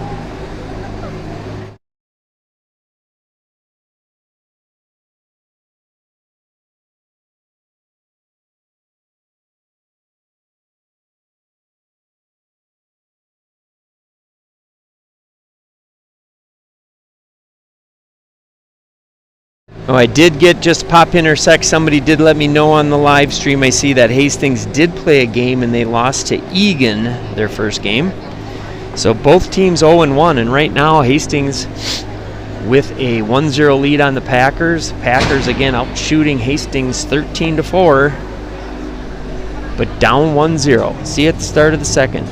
Oh, I did just pop intersect. Somebody did let me know on the live stream. I see that Hastings did play a game and they lost to Egan their first game. So both teams 0-1, and right now Hastings with a 1-0 lead on the Packers. Packers again out shooting Hastings 13-4, but down 1-0. See you at the start of the second.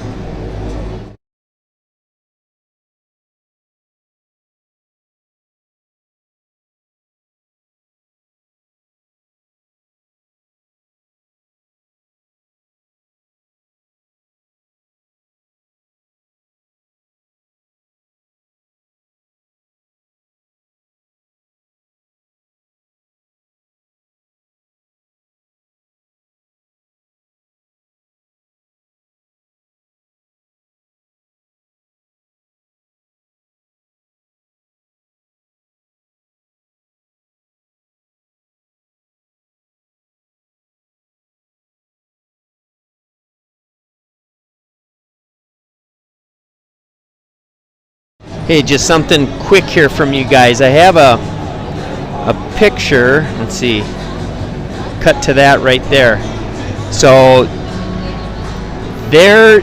Hey, just something quick here from you guys. I have a picture. Let's see. Cut to that right there. So there.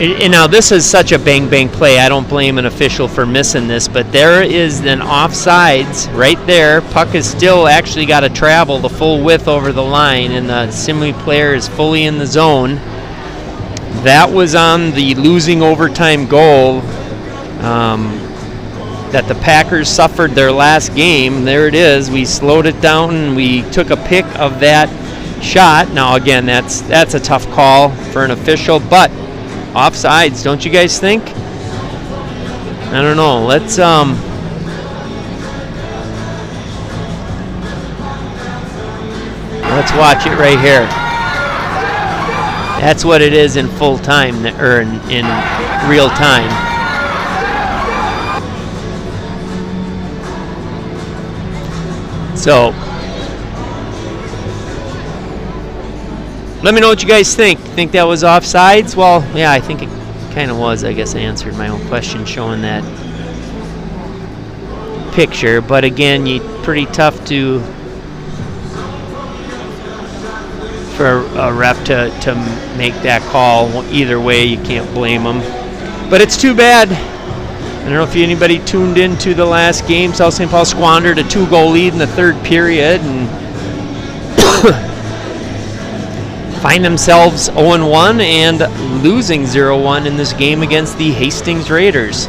And now this is such a bang play. I don't blame an official for missing this, but there is an offsides right there. Puck has still actually got to travel the full width over the line, and the Simley player is fully in the zone. That was on the losing overtime goal that the Packers suffered their last game. There it is. We slowed it down and we took a pic of that shot. Now again, that's a tough call for an official, but offsides, don't you guys think? I don't know. Let's watch it right here. That's what it is in full time, or in real time. So, let me know what you guys think. Think that was offsides? Well, yeah, I think it kind of was. I guess I answered my own question showing that picture. But again, pretty tough for a ref to make that call. Either way, you can't blame them. But it's too bad. I don't know if anybody tuned into the last game. South St. Paul squandered a 2-goal lead in the third period and find themselves 0-1 and losing 0-1 in this game against the Hastings Raiders.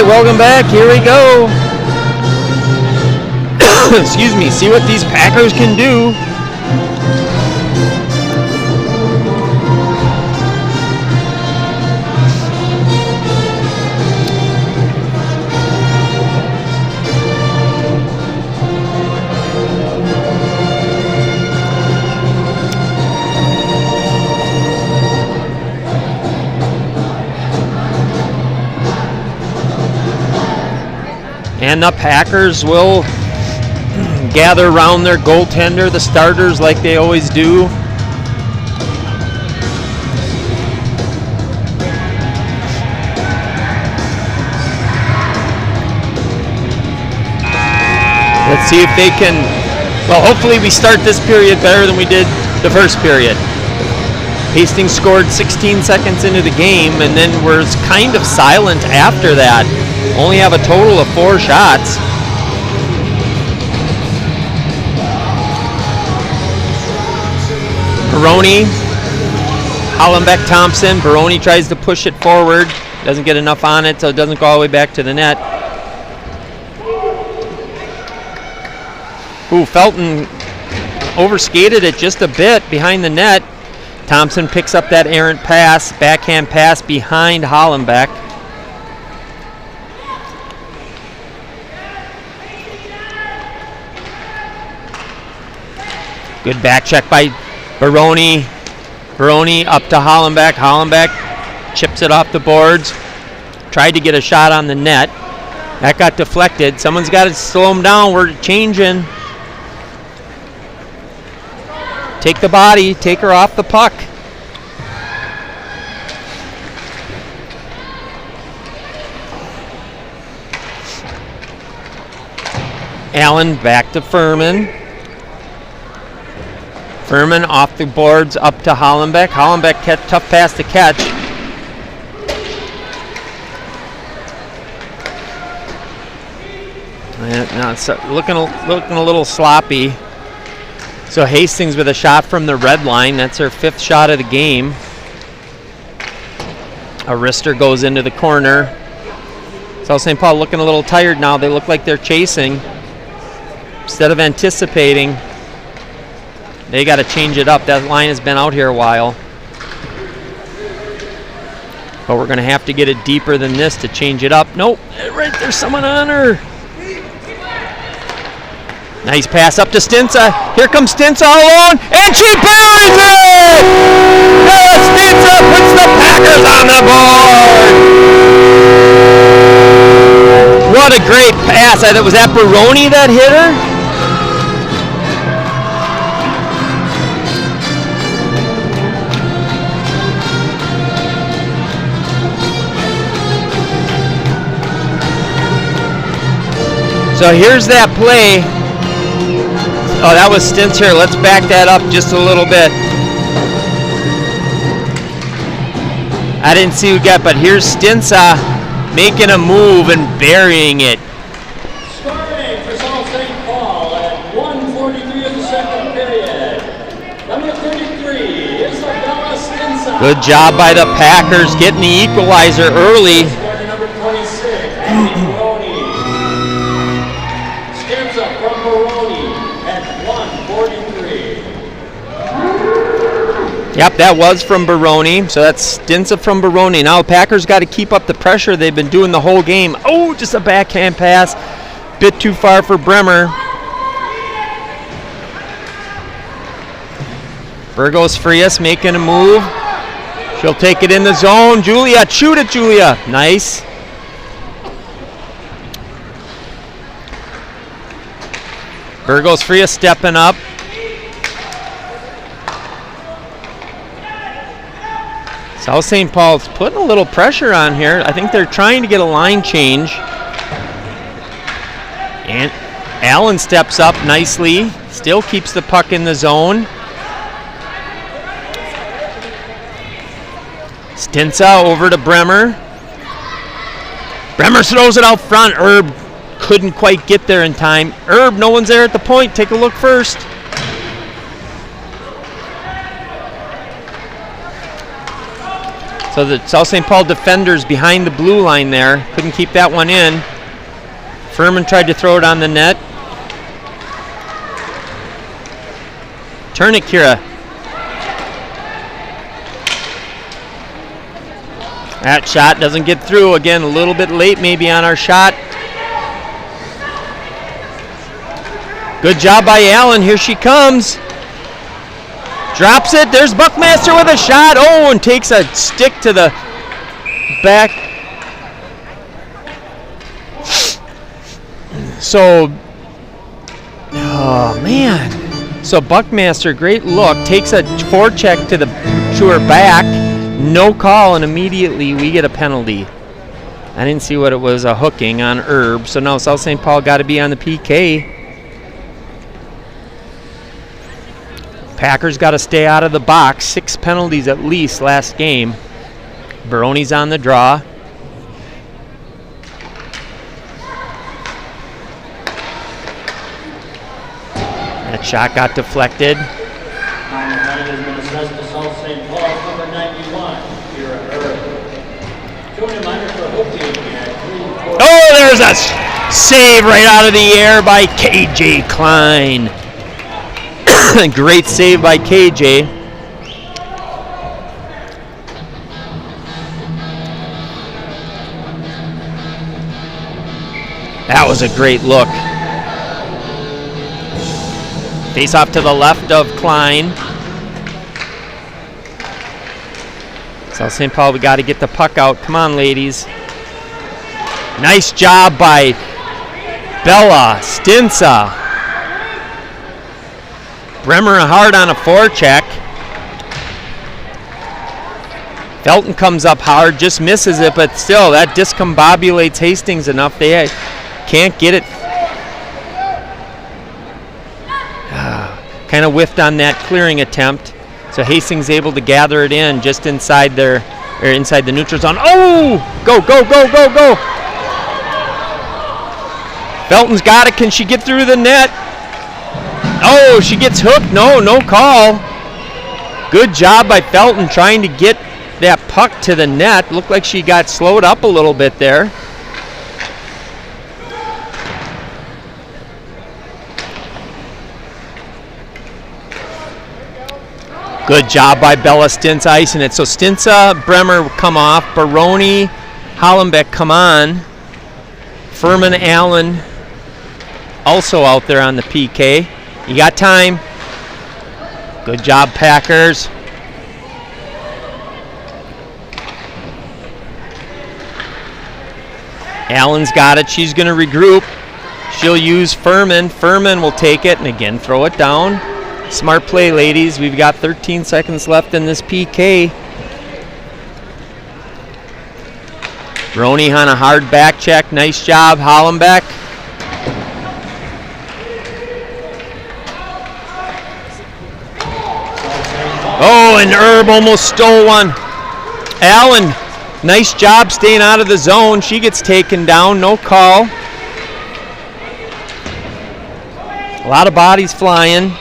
welcome back. Here we go. Excuse me. See what these Packers can do. And the Packers will gather around their goaltender, the starters, like they always do. Let's see if they can, well, hopefully we start this period better than we did the first period. Hastings scored 16 seconds into the game, and then we're kind of silent after that. Only have a total of 4 shots. Baroni, Hollenbeck, Thompson. Baroni tries to push it forward. Doesn't get enough on it, so it doesn't go all the way back to the net. Ooh, Felton overskated it just a bit behind the net. Thompson picks up that errant pass, backhand pass behind Hollenbeck. Good back check by Baroni. Baroni up to Hollenbeck. Hollenbeck chips it off the boards. Tried to get a shot on the net. That got deflected. Someone's got to slow him down. We're changing. Take the body. Take her off the puck. Allen back to Furman. Furman off the boards up to Hollenbeck. Hollenbeck, tough pass to catch. And now it's looking a little sloppy. So Hastings with a shot from the red line. That's her 5th shot of the game. A wrister goes into the corner. South St. Paul looking a little tired now. They look like they're chasing instead of anticipating. They got to change it up. That line has been out here a while. But we're going to have to get it deeper than this to change it up. Nope, right there's someone on her. Nice pass up to Stinsa. Here comes Stinsa alone, and she buries it! Stinsa puts the Packers on the board! What a great pass. Was that Baroni that hit her? So here's that play. Oh, that was Stintz here. Let's back that up just a little bit. I didn't see who got, but here's Stinsa making a move and burying it. Scoring for South St. Paul at 1:43 of the second period. Number 33 is Isabella Stinsa. Good job by the Packers getting the equalizer early. Scoring number 26, Andy Baroni. Stinsa from Baroni at 1:43. Yep, that was from Baroni. So that's Stinsa from Baroni. Now the Packers got to keep up the pressure they've been doing the whole game. Oh, just a backhand pass. Bit too far for Bremer. Burgos Frias making a move. She'll take it in the zone. Julia, shoot it, Julia. Nice. Burgos Frias stepping up. South St. Paul's putting a little pressure on here. I think they're trying to get a line change. And Allen steps up nicely. Still keeps the puck in the zone. Stinsa over to Bremer. Bremer throws it out front. Herb couldn't quite get there in time. Herb, no one's there at the point. Take a look first. So the South St. Paul defenders behind the blue line there. Couldn't keep that one in. Furman tried to throw it on the net. Turn it, Kira. That shot doesn't get through. Again, a little bit late maybe on our shot. Good job by Allen. Here she comes. Drops it. There's Buckmaster with a shot. Oh, and takes a stick to the back. So, oh man. So Buckmaster, great look, takes a forecheck to her back. No call, and immediately we get a penalty. I didn't see what it was, a hooking on Herb. So now South St. Paul got to be on the PK. Packers got to stay out of the box. 6 penalties at least last game. Baroni's on the draw. That shot got deflected. Oh, there's a save right out of the air by KJ Klein. Great save by KJ. That was a great look. Face off to the left of Klein. South St. Paul, we got to get the puck out. Come on, ladies. Nice job by Bella Stinsa. Bremer hard on a forecheck. Felton comes up hard, just misses it, but still, that discombobulates Hastings enough. They can't get it. Kind of whiffed on that clearing attempt. So Hastings able to gather it in just inside inside the neutral zone. Oh! Go, go, go, go, go! Felton's got it. Can she get through the net? Oh, she gets hooked. No call. Good job by Felton trying to get that puck to the net. Looked like she got slowed up a little bit there. Good job by Bella Stintz icing it. So Stinsa, Bremer come off. Baroni, Hollenbeck come on. Furman, Allen also out there on the PK. You got time. Good job, Packers. Allen's got it. She's going to regroup. She'll use Furman. Furman will take it and again throw it down. Smart play, ladies. We've got 13 seconds left in this PK. Roney on a hard back check. Nice job, Hollenbeck. Oh, and Herb almost stole one. Allen, nice job staying out of the zone. She gets taken down. No call. A lot of bodies flying.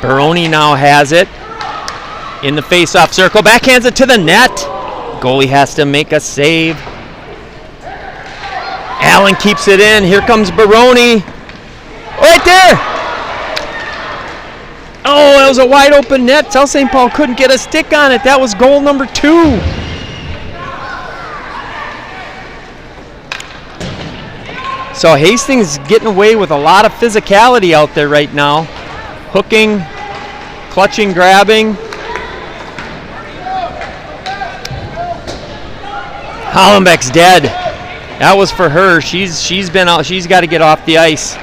Baroni now has it in the face-off circle. Backhands it to the net. Goalie has to make a save. Allen keeps it in. Here comes Baroni. Right there. Oh, that was a wide open net. South St. Paul couldn't get a stick on it. That was goal number 2. So Hastings getting away with a lot of physicality out there right now. Hooking, clutching, grabbing. Hollenbeck's dead. That was for her. She's been out. She's got to get off the ice.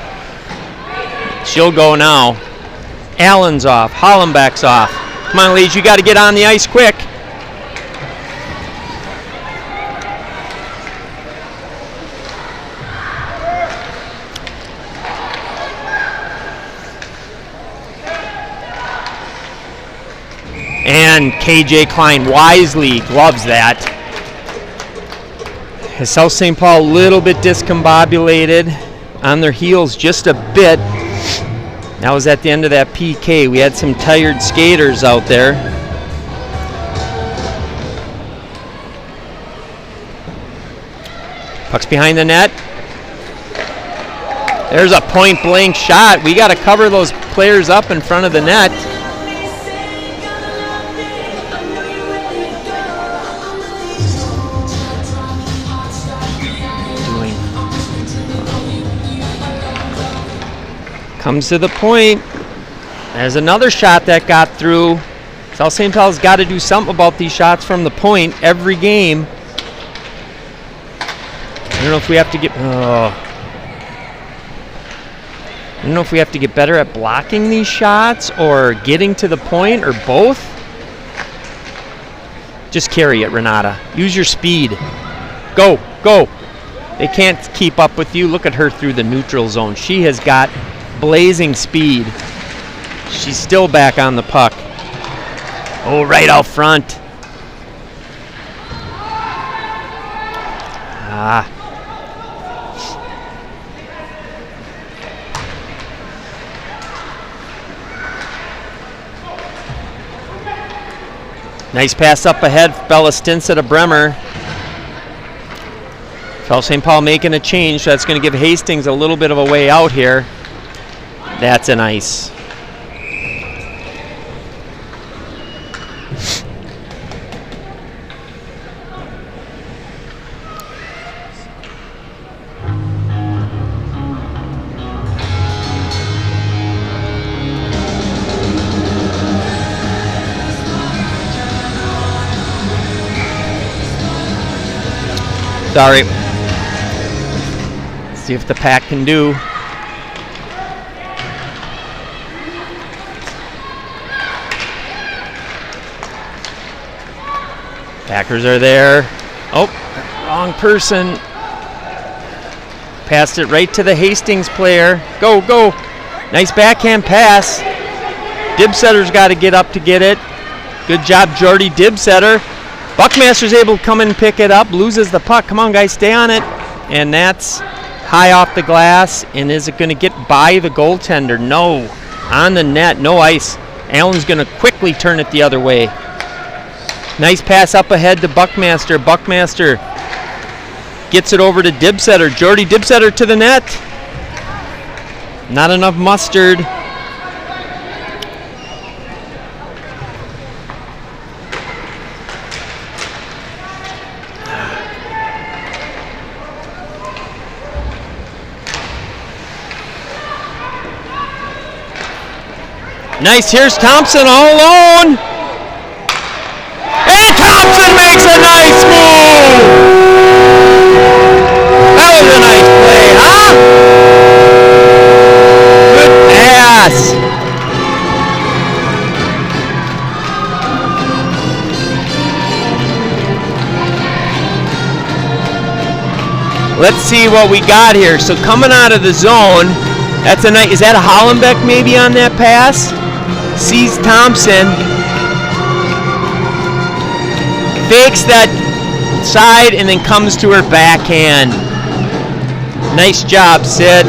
She'll go now. Allen's off. Hollenbeck's off. Come on, ladies. You got to get on the ice quick. And KJ Klein wisely gloves that. South St. Paul a little bit discombobulated, on their heels just a bit. That was at the end of that PK. We had some tired skaters out there. Puck's behind the net. There's a point blank shot. We got to cover those players up in front of the net. Comes to the point. There's another shot that got through. South St. Paul's got to do something about these shots from the point every game. I don't know if we have to get. I don't know if we have to get better at blocking these shots or getting to the point or both. Just carry it, Renata. Use your speed. Go, go. They can't keep up with you. Look at her through the neutral zone. She has got blazing speed. She's still back on the puck. Oh, right out front. Nice pass up ahead. Bella Stints at a Bremer. South St. Paul making a change. So that's going to give Hastings a little bit of a way out here. That's an ice. Sorry. See if the pack can do. Packers are there. Oh, wrong person. Passed it right to the Hastings player. Go, go. Nice backhand pass. Dibsetter's got to get up to get it. Good job, Jordy Dibsetter. Buckmaster's able to come in and pick it up. Loses the puck. Come on, guys, stay on it. And that's high off the glass. And is it going to get by the goaltender? No. On the net, no ice. Allen's going to quickly turn it the other way. Nice pass up ahead to Buckmaster. Buckmaster gets it over to Dibsetter. Jordy Dibsetter to the net. Not enough mustard. Nice, here's Thompson all alone. And Thompson makes a nice move. That was a nice play, huh? Good pass. Let's see what we got here. So coming out of the zone, that's a nice. Is that a Hollenbeck maybe on that pass? Sees Thompson. Fakes that side and then comes to her backhand. Nice job, Sid.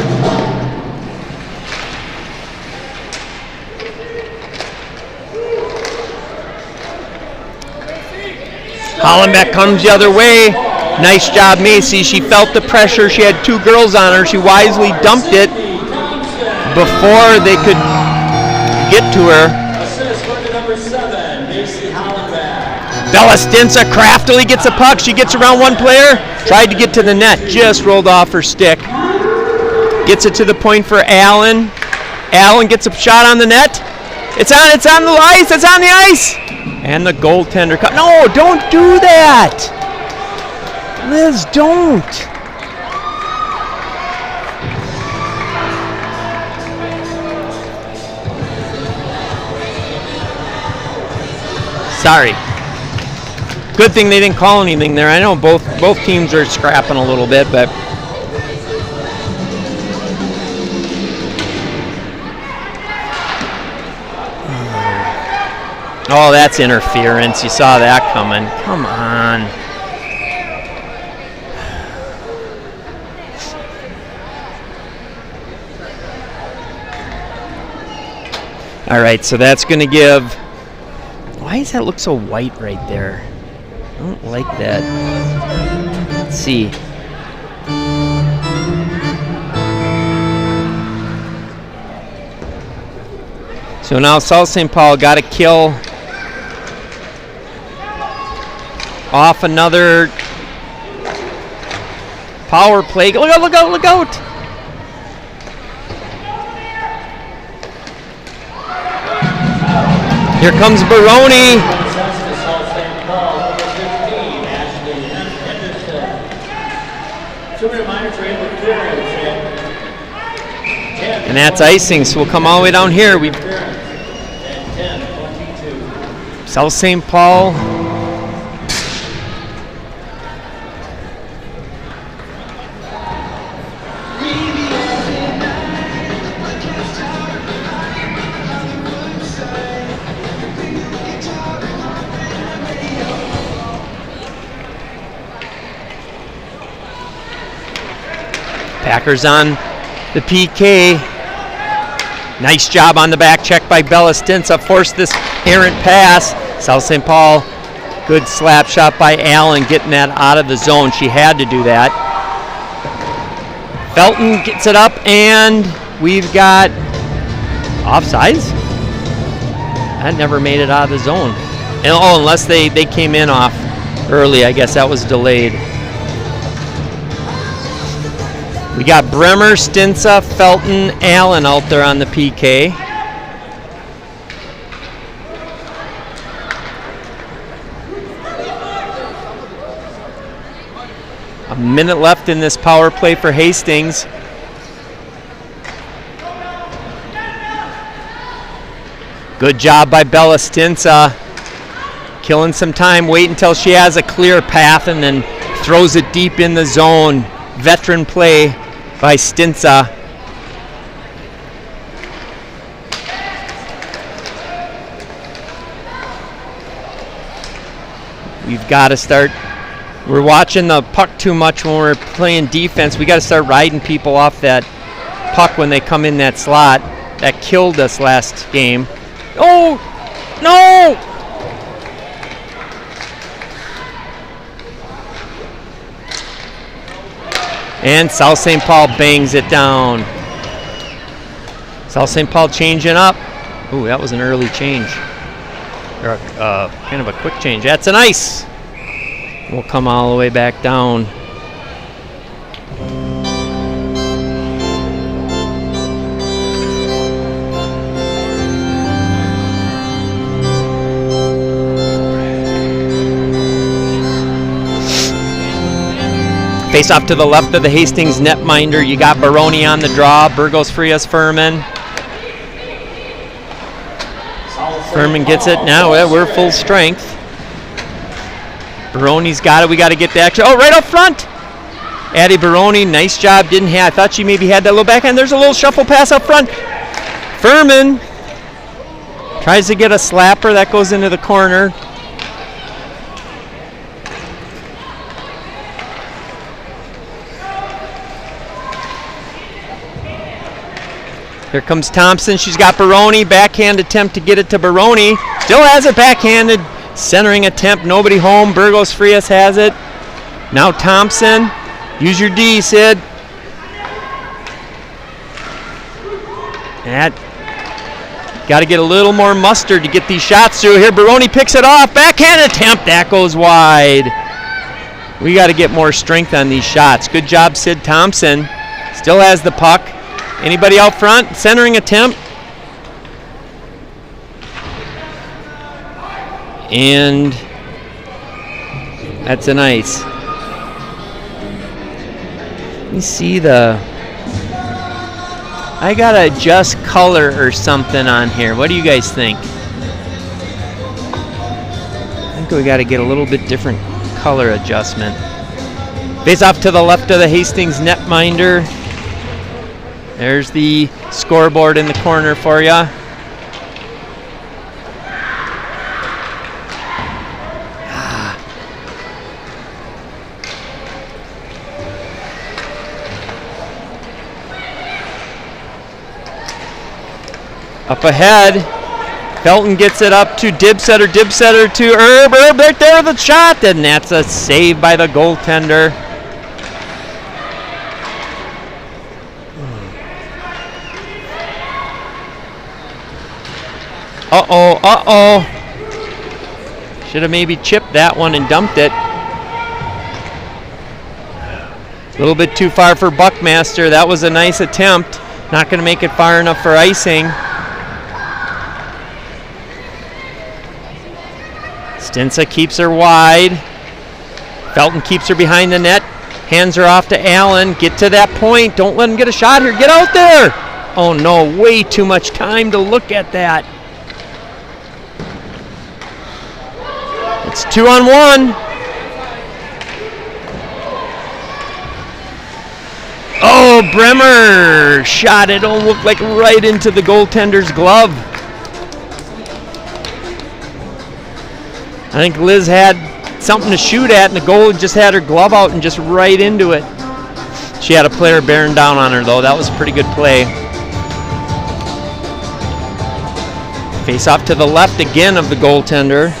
Hollenbeck comes the other way. Nice job, Macy. She felt the pressure. She had two girls on her. She wisely dumped it before they could get to her. Bella Stinsa craftily gets a puck. She gets around one player. Tried to get to the net. Just rolled off her stick. Gets it to the point for Allen. Allen gets a shot on the net. It's on the ice. It's on the ice. And the goaltender cut. No, don't do that. Liz, don't. Sorry. Good thing they didn't call anything there. I know both teams are scrapping a little bit, but oh, that's interference. You saw that coming. Come on. All right, so that's going to give. Why does that look so white right there? I don't like that. Let's see. So now South St. Paul got to kill off another power play. Look out, look out, look out! Here comes Baroni. And that's icing, so we'll come all the way down here. South St. Paul. Packers on the PK. Nice job on the back check by Bella Stinsa. Forced this errant pass. South St. Paul, good slap shot by Allen getting that out of the zone. She had to do that. Felton gets it up, and we've got offsides. That never made it out of the zone. And, unless they came in off early. I guess that was delayed. We got Bremer, Stinsa, Felton, Allen out there on the PK. A minute left in this power play for Hastings. Good job by Bella Stinsa. Killing some time, wait until she has a clear path and then throws it deep in the zone. Veteran play by Stinsa. We've got to start. We're watching the puck too much when we're playing defense. We got to start riding people off that puck when they come in that slot. That killed us last game. Oh, no! And South St. Paul bangs it down. South St. Paul changing up. Ooh, that was an early change. Or kind of a quick change. That's an ice. We'll come all the way back down. Face off to the left of the Hastings netminder. You got Baroni on the draw. Burgos Frias Furman. Furman gets it now. We're full strength. Baroni's got it. We got to get the action. Oh, right up front. Addie Baroni, nice job. Didn't have. I thought she maybe had that little backhand. There's a little shuffle pass up front. Furman tries to get a slapper. That goes into the corner. Here comes Thompson. She's got Baroni. Backhand attempt to get it to Baroni. Still has it backhanded. Centering attempt. Nobody home. Burgos Frias has it. Now Thompson. Use your D, Sid. And got to get a little more mustard to get these shots through. Here Baroni picks it off. Backhand attempt. That goes wide. We got to get more strength on these shots. Good job, Sid Thompson. Still has the puck. Anybody out front? Centering attempt. And that's an ice. Let me see the. I gotta adjust color or something on here. What do you guys think? I think we gotta get a little bit different color adjustment. Face off to the left of the Hastings netminder. There's the scoreboard in the corner for you. Up ahead, Felton gets it up to Dibsetter to Herb right there with the shot, and that's a save by the goaltender. Uh-oh. Should have maybe chipped that one and dumped it. A little bit too far for Buckmaster. That was a nice attempt. Not going to make it far enough for icing. Stinsa keeps her wide. Felton keeps her behind the net. Hands her off to Allen. Get to that point. Don't let him get a shot here. Get out there. Oh no, way too much time to look at that. It's 2-on-1. Oh, Bremer shot it. Oh, looked like right into the goaltender's glove. I think Liz had something to shoot at, and the goalie just had her glove out and just right into it. She had a player bearing down on her, though. That was a pretty good play. Face off to the left again of the goaltender.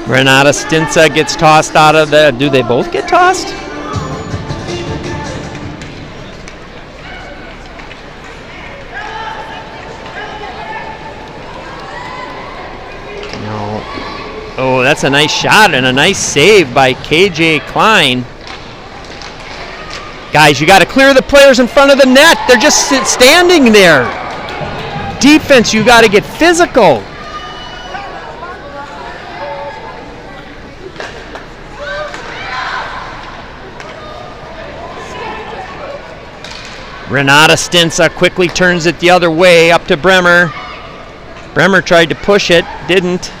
Renata Stinsa gets tossed out of the... Do they both get tossed? No. Oh, that's a nice shot and a nice save by KJ Klein. Guys, you got to clear the players in front of the net. They're just standing there. Defense, you got to get physical. Renata Stinsa quickly turns it the other way up to Bremer. Bremer tried to push it, didn't.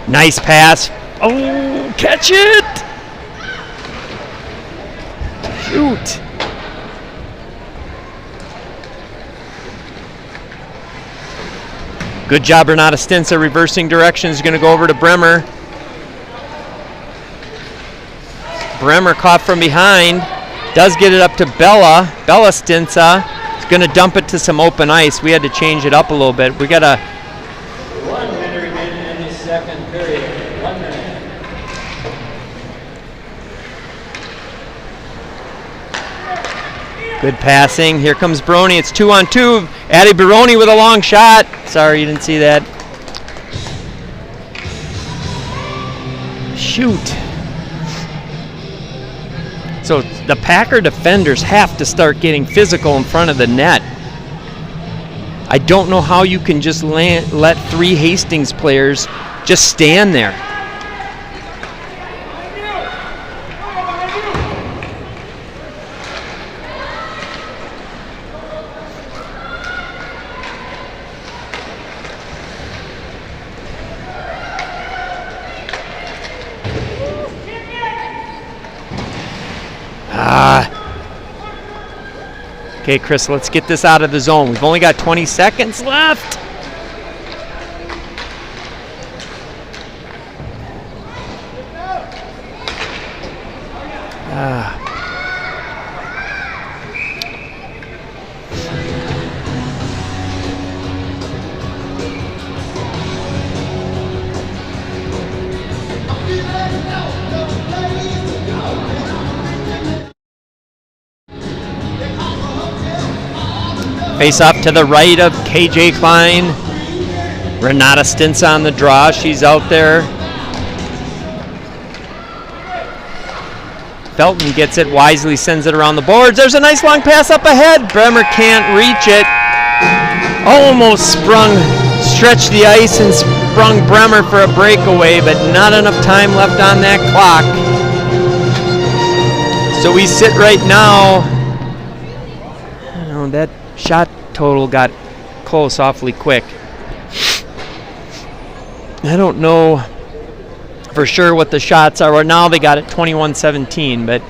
Nice pass. Oh, catch it! Shoot. Good job, Renata Stinsa, reversing directions. Going to go over to Bremer. Bremer caught from behind. Does get it up to Bella. Bella Stinsa is going to dump it to some open ice. We had to change it up a little bit. We got a... 1 minute remaining in the second period. 1 minute. Good passing. Here comes Baroni. It's 2-on-2. Addie Baroni with a long shot. Sorry, you didn't see that. Shoot. So the Packer defenders have to start getting physical in front of the net. I don't know how you can just let 3 Hastings players just stand there. Okay, Chris, let's get this out of the zone. We've only got 20 seconds left. Face off to the right of KJ Klein. Renata Stinsa on the draw. She's out there. Felton gets it wisely, sends it around the boards. There's a nice long pass up ahead. Bremer can't reach it. Almost stretched the ice and sprung Bremer for a breakaway, but not enough time left on that clock. So we sit right now. That shot total got close awfully quick. I don't know for sure what the shots are. Right now they got it 21-17, but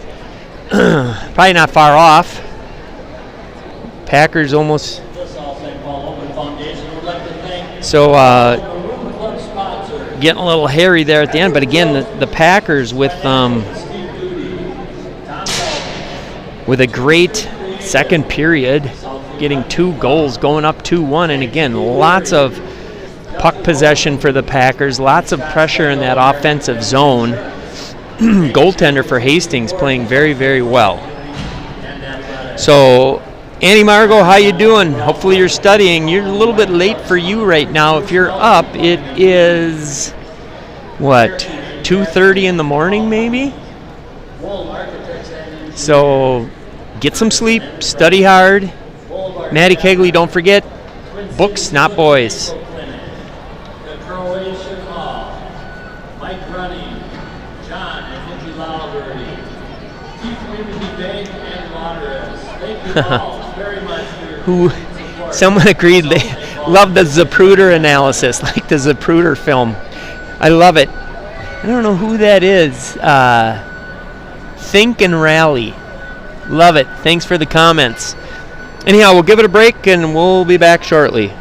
probably not far off. Packers almost. This South St. Paul Open Foundation would like to thank So the Maroon Club sponsor, getting a little hairy there at the end, but again, the Packers with a great second period, getting 2 goals, going up 2-1, and again, lots of puck possession for the Packers, lots of pressure in that offensive zone. Goaltender for Hastings playing very, very well. So, Annie Margot, how you doing? Hopefully you're studying. You're a little bit late for you right now. If you're up, it is, what, 2:30 in the morning maybe? So, get some sleep, study hard. Maddie Kegley, don't forget, books, not boys. the Croatian Hall, Mike Running, John and Nikki Lowry, Chief Community Bank and Monterey. Thank you all very much for your support. Someone agreed they love the Zapruder analysis, like the Zapruder film. I love it. I don't know who that is. Think and Rally. Love it. Thanks for the comments. Anyhow, we'll give it a break and we'll be back shortly.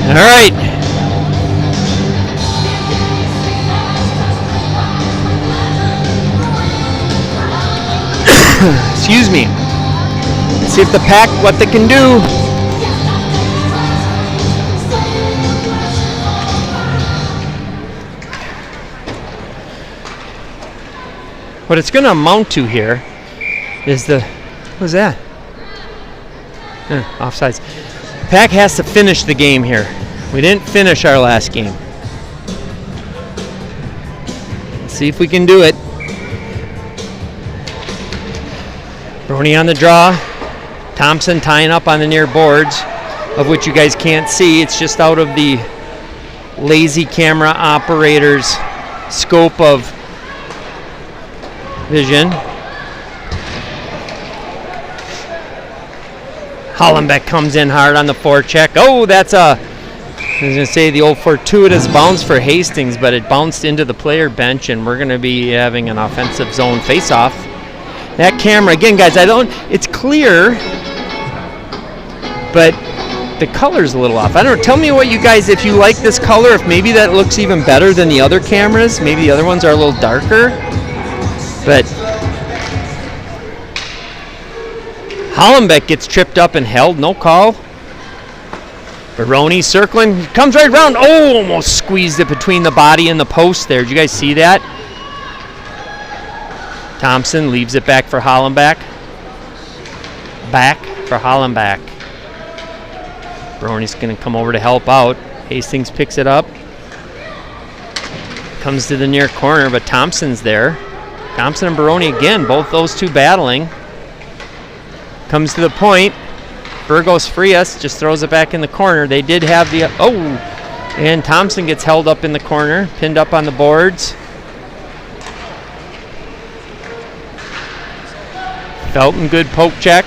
All right. Excuse me. Let's see if the pack, what they can do. What it's going to amount to here is the, what was that? Offsides. Pack has to finish the game here. We didn't finish our last game. Let's see if we can do it. Brony on the draw. Thompson tying up on the near boards, of which you guys can't see. It's just out of the lazy camera operator's scope of vision. Hollenbeck comes in hard on the forecheck. Oh, that's I was going to say the old fortuitous bounce for Hastings, but it bounced into the player bench, and we're going to be having an offensive zone face-off. That camera, again, guys, it's clear, but the color's a little off. I don't know, tell me what you guys, if you like this color, if maybe that looks even better than the other cameras. Maybe the other ones are a little darker, but Hollenbeck gets tripped up and held, no call. Baroni circling, comes right around. Oh, almost squeezed it between the body and the post there. Did you guys see that? Thompson leaves it back for Hollenbeck. Back for Hollenbeck. Baroni's going to come over to help out. Hastings picks it up. Comes to the near corner, but Thompson's there. Thompson and Baroni again, both those two battling. Comes to the point. Burgos Frias just throws it back in the corner. They did have the, and Thompson gets held up in the corner, pinned up on the boards. Felton, good poke check.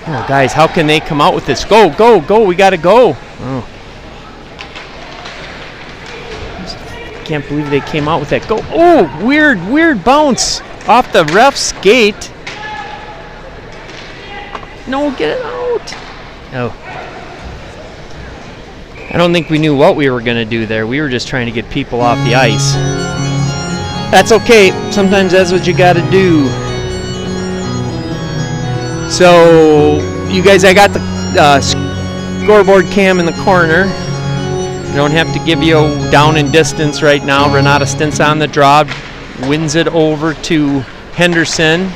Oh, guys, how can they come out with this? Go, go, go, we gotta go. Oh. Can't believe they came out with that. Go. Oh, weird bounce off the ref's skate. No, get it out. Oh. I don't think we knew what we were going to do there. We were just trying to get people off the ice. That's okay. Sometimes that's what you got to do. So, you guys, I got the scoreboard cam in the corner. Don't have to give you down in distance right now. Renata Stintz on the draw, wins it over to Henderson.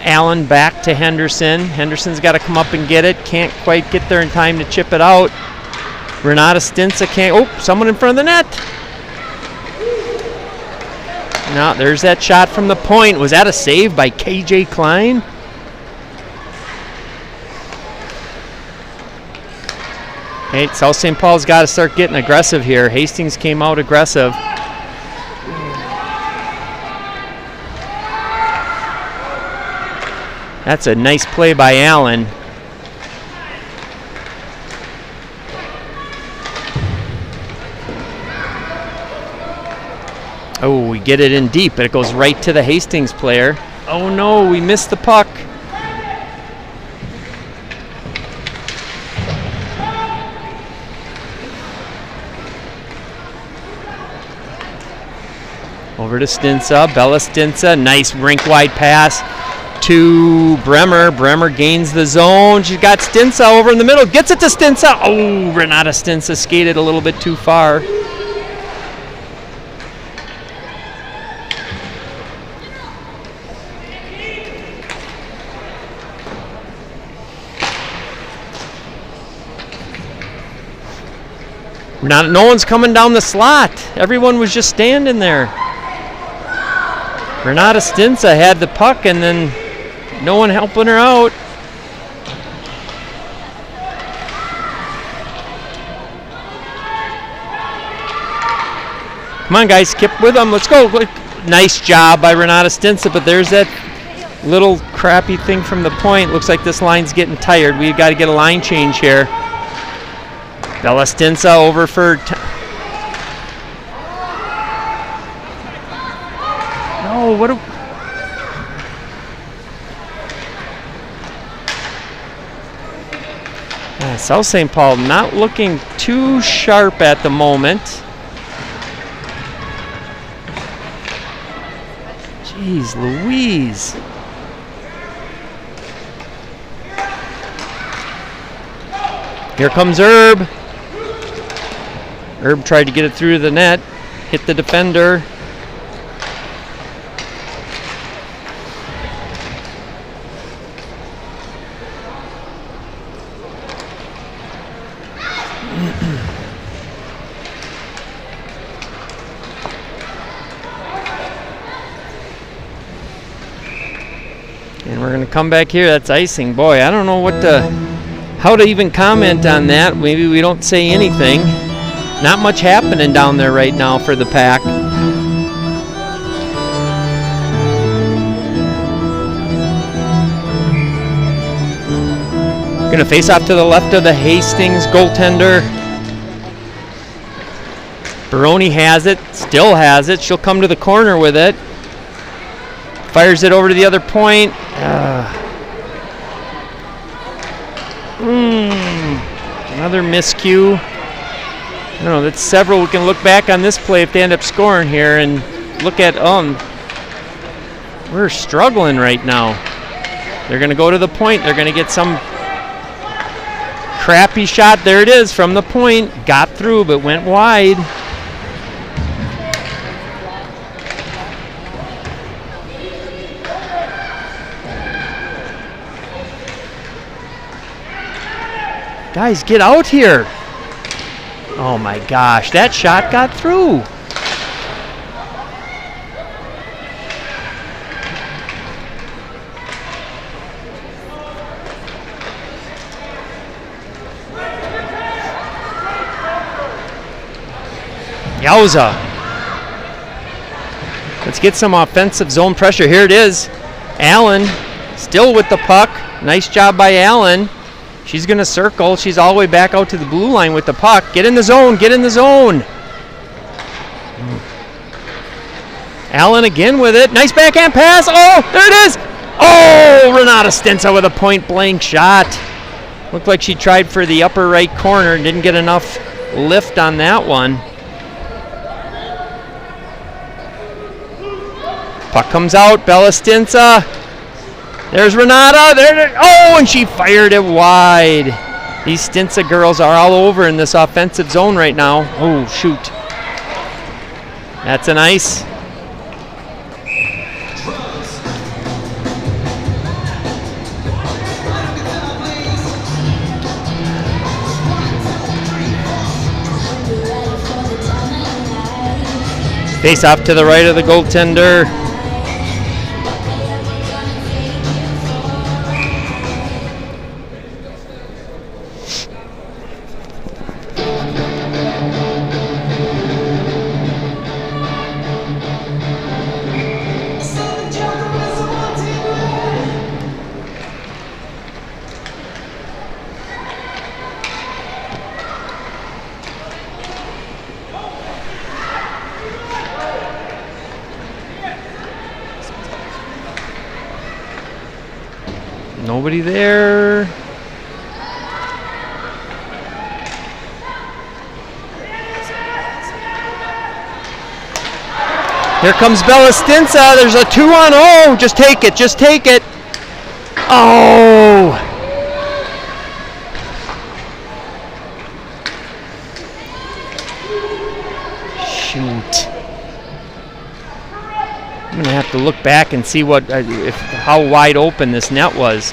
Allen back to Henderson. Henderson's got to come up and get it. Can't quite get there in time to chip it out. Renata Stintz can't. Oh, someone in front of the net. No, there's that shot from the point. Was that a save by KJ Klein? Hey, South St. Paul's got to start getting aggressive here. Hastings came out aggressive. That's a nice play by Allen. Oh, we get it in deep, but it goes right to the Hastings player. Oh no, we missed the puck. Over to Stinsa, Bella Stinsa, nice rink-wide pass to Bremer. Bremer gains the zone. She's got Stinsa over in the middle, gets it to Stinsa. Oh, Renata Stinsa skated a little bit too far. No one's coming down the slot. Everyone was just standing there. Renata Stinsa had the puck and then no one helping her out. Come on, guys, skip with them. Let's go. Nice job by Renata Stinsa, but there's that little crappy thing from the point. Looks like this line's getting tired. We've got to get a line change here. Bella Stinsa over for what do... South St. Paul not looking too sharp at the moment. Jeez Louise. Here comes Herb. Herb tried to get it through the net, hit the defender. And we're going to come back here. That's icing. Boy, I don't know how to even comment on that. Maybe we don't say anything. Not much happening down there right now for the Pack. Going to face off to the left of the Hastings goaltender. Baroni has it, still has it. She'll come to the corner with it. Fires it over to the other point. Another miscue. I don't know, that's several. We can look back on this play if they end up scoring here and look at, we're struggling right now. They're going to go to the point. They're going to get some crappy shot. There it is from the point. Got through, but went wide. Guys, get out here. Oh my gosh, that shot got through. Yowza. Let's get some offensive zone pressure. Here it is. Allen still with the puck. Nice job by Allen. She's going to circle. She's all the way back out to the blue line with the puck. Get in the zone. Get in the zone. Allen again with it. Nice backhand pass. Oh, there it is. Oh, Renata Stinsa with a point-blank shot. Looked like she tried for the upper right corner and didn't get enough lift on that one. Puck comes out. Bella Stinsa. There's Renata. Oh, and she fired it wide. These Stinsa girls are all over in this offensive zone right now. Oh, shoot. That's an ice. Face off to the right of the goaltender. Nobody there. Here comes Bella Stinsa. There's a 2-on-0. Just take it. Just take it. Oh. Shoot. I'm going to have to look back and see how wide open this net was.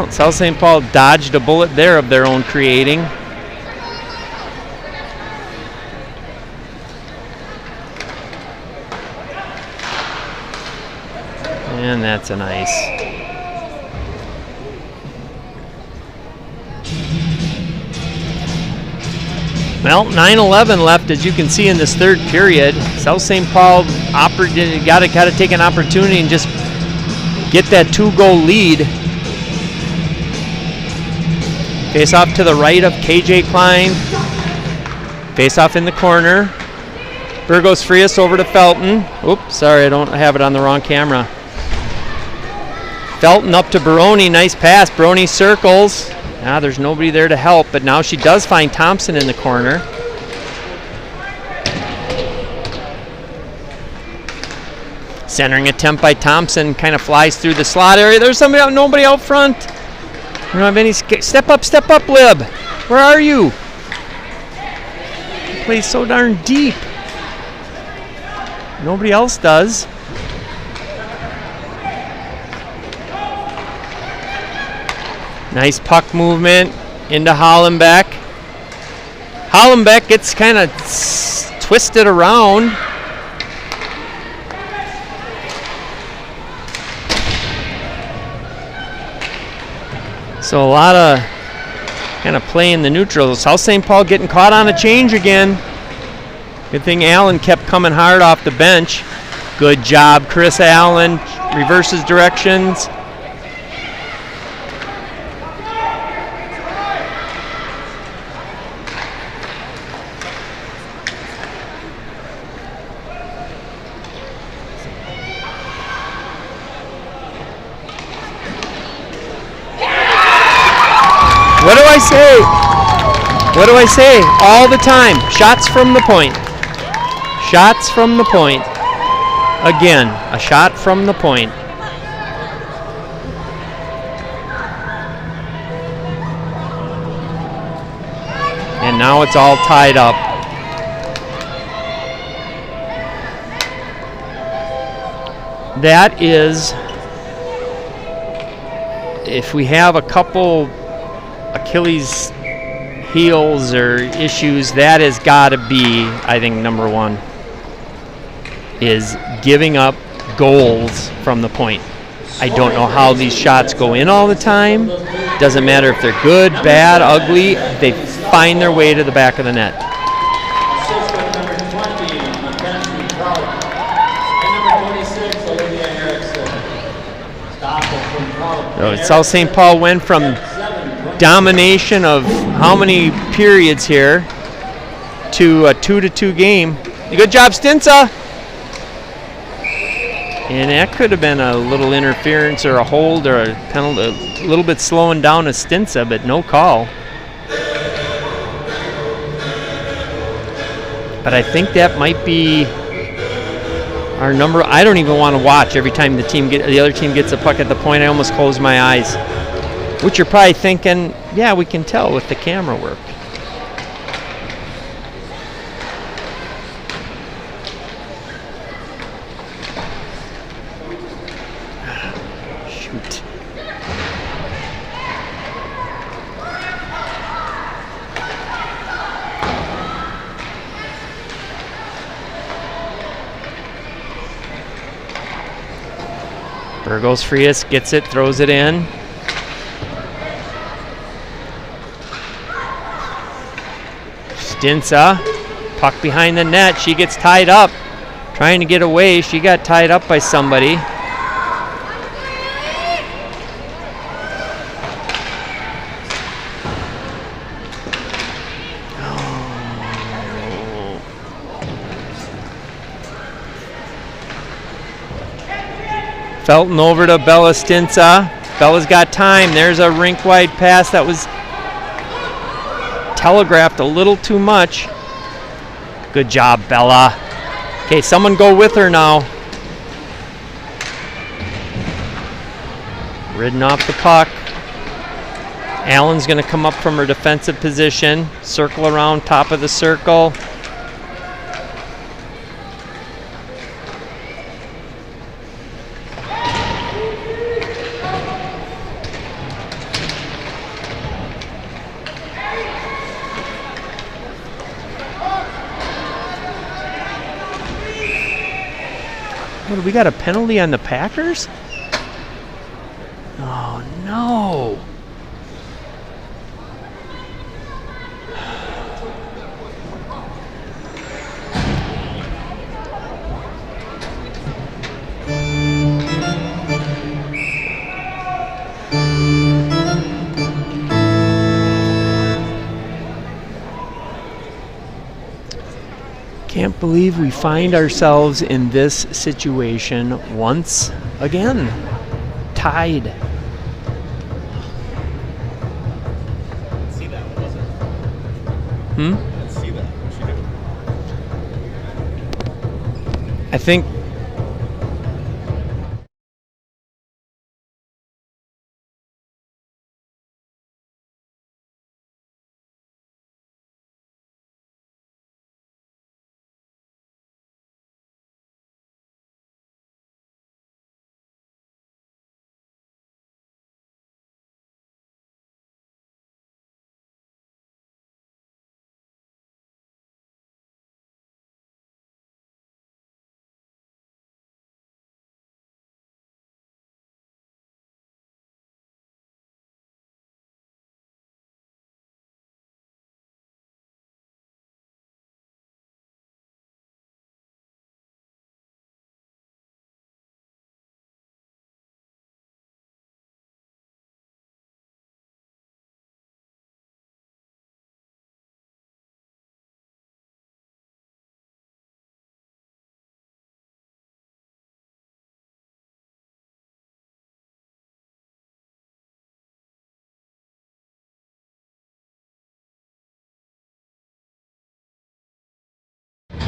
Well, South St. Paul dodged a bullet there of their own creating. And that's an ice. Well, 9:11 left, as you can see in this third period. South St. Paul got to take an opportunity and just get that 2-goal lead. Face off to the right of KJ Klein. Face off in the corner. Burgos Frias over to Felton. Oops, sorry, I don't have it on the wrong camera. Felton up to Baroni, nice pass. Baroni circles. Now there's nobody there to help, but now she does find Thompson in the corner. Centering attempt by Thompson, kind of flies through the slot area. There's nobody out front. You don't have any, step up, Lib. Where are you? He plays so darn deep. Nobody else does. Nice puck movement into Hollenbeck. Hollenbeck gets kind of twisted around. So a lot of kind of play in the neutral. South St. Paul getting caught on a change again. Good thing Allen kept coming hard off the bench. Good job, Chris Allen. Reverses directions. What do I say? What do I say? All the time. Shots from the point. Shots from the point. Again, a shot from the point. And now it's all tied up. That is, if we have a couple Achilles heels or issues, that has got to be, I think, number one, is giving up goals from the point. I don't know how these shots go in all the time. Doesn't matter if they're good, bad, ugly, they find their way to the back of the net. Assistant number 20, Mackenzie Prout. And number 26, Olivia Erickson. Stoppel from Prout. So South St. Paul went from domination of how many periods here to a 2-2 game. Good job, Stinsa. And that could have been a little interference or a hold or a penalty, a little bit slowing down a Stinsa, but no call. But I think that might be our number. I don't even want to watch every time the other team gets a puck at the point. I almost close my eyes. Which you're probably thinking, yeah, we can tell with the camera work. Shoot. Burgos Frias gets it, throws it in. Stinsa, puck behind the net. She gets tied up, trying to get away. She got tied up by somebody. Felton over to Bella Stinsa. Bella's got time. There's a rink-wide pass that was telegraphed a little too much. Good job, Bella. Okay, someone go with her now. Ridden off the puck. Allen's going to come up from her defensive position. Circle around top of the circle. What, we got a penalty on the Packers? Oh, no. can't believe we find ourselves in this situation once again. Tied. See that one, was it? Hmm? Let's see that. What'd she do? I think